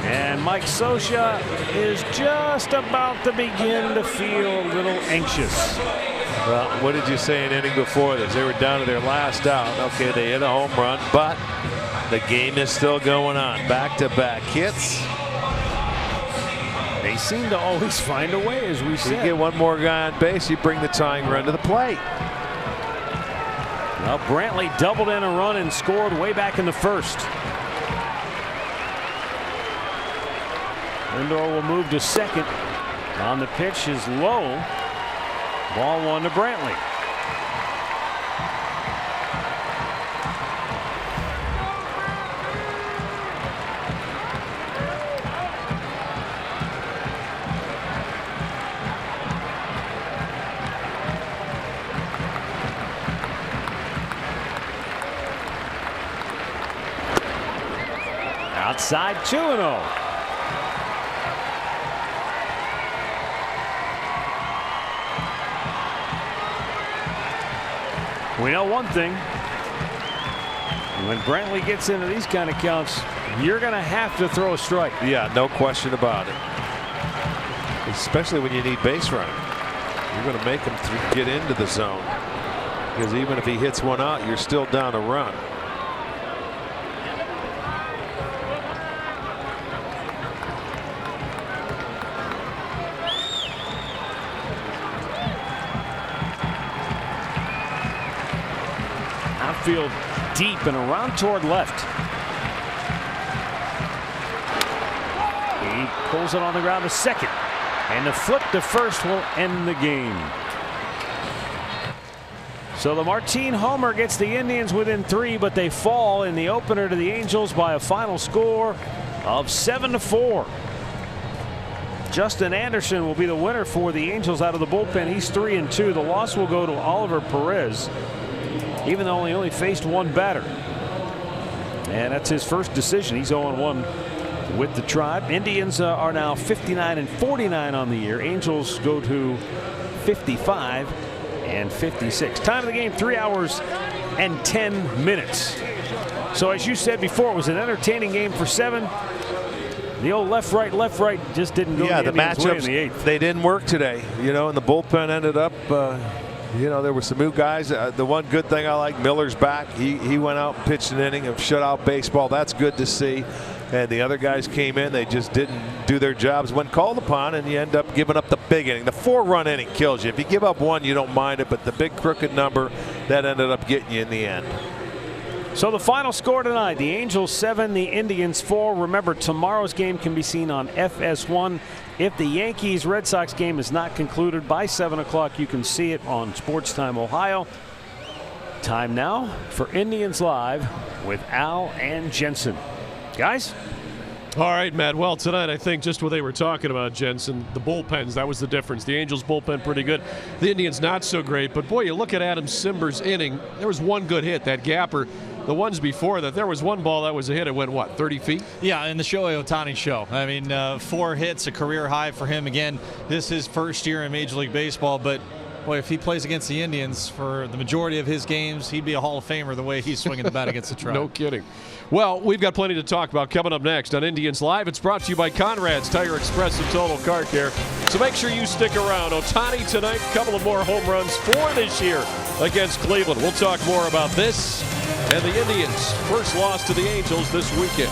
And Mike Scioscia is just about to begin to feel a little anxious. Well, what did you say in inning before this? They were down to their last out. Okay, they hit a home run, but the game is still going on. Back-to-back hits. They seem to always find a way, as we said. You get one more guy on base, you bring the tying run to the plate. Well, Brantley doubled in a run and scored way back in the first. Lindor will move to second. On the pitch is low. Ball 1 to Brantley. Outside 2-0. We know one thing. When Brantley gets into these kind of counts, you're going to have to throw a strike. Yeah, no question about it. Especially when you need base running. You're going to make him get into the zone. Because even if he hits one out, you're still down a run. Outfield deep and around toward left. He pulls it on the ground to second. And the flip to first will end the game. So the Martin homer gets the Indians within 3, but they fall in the opener to the Angels by a final score of 7-4. Justin Anderson will be the winner for the Angels out of the bullpen. He's 3-2. The loss will go to Oliver Perez, even though he only faced one batter. And that's his first decision. He's 0-1 with the Tribe. Indians are now 59-49 on the year. Angels go to 55-56. Time of the game, 3 hours and 10 minutes. So as you said before, it was an entertaining game for 7. The old left right just didn't go the matchups in the 8th. They didn't work today, you know, and the bullpen ended up you know, there were some new guys. The one good thing I like, Miller's back. He went out and pitched an inning of shutout baseball. That's good to see. And the other guys came in. They just didn't do their jobs when called upon, and you end up giving up the big inning. The 4-run inning kills you. If you give up one, you don't mind it, but the big crooked number, that ended up getting you in the end. So the final score tonight, the Angels 7, the Indians 4. Remember, tomorrow's game can be seen on FS1. If the Yankees-Red Sox game is not concluded by 7 o'clock, you can see it on Sports Time Ohio. Time now for Indians Live with Al and Jensen. Guys? All right, Matt. Well, tonight I think just what they were talking about, Jensen, the bullpens, that was the difference. The Angels bullpen pretty good. The Indians not so great. But, boy, you look at Adam Simber's inning. There was one good hit, that gapper. The ones before that, there was one ball that was a hit. It went, what, 30 feet? Yeah, in the Shohei Ohtani show. I mean, 4 hits, a career high for him. Again, this is his first year in Major League Baseball, but boy, if he plays against the Indians for the majority of his games, he'd be a Hall of Famer the way he's swinging the bat against the Tribe. No kidding. Well, we've got plenty to talk about coming up next on Indians Live. It's brought to you by Conrad's Tire Express and Total Car Care. So make sure you stick around. Ohtani tonight, a couple of more home runs for this year against Cleveland. We'll talk more about this and the Indians' first loss to the Angels this weekend.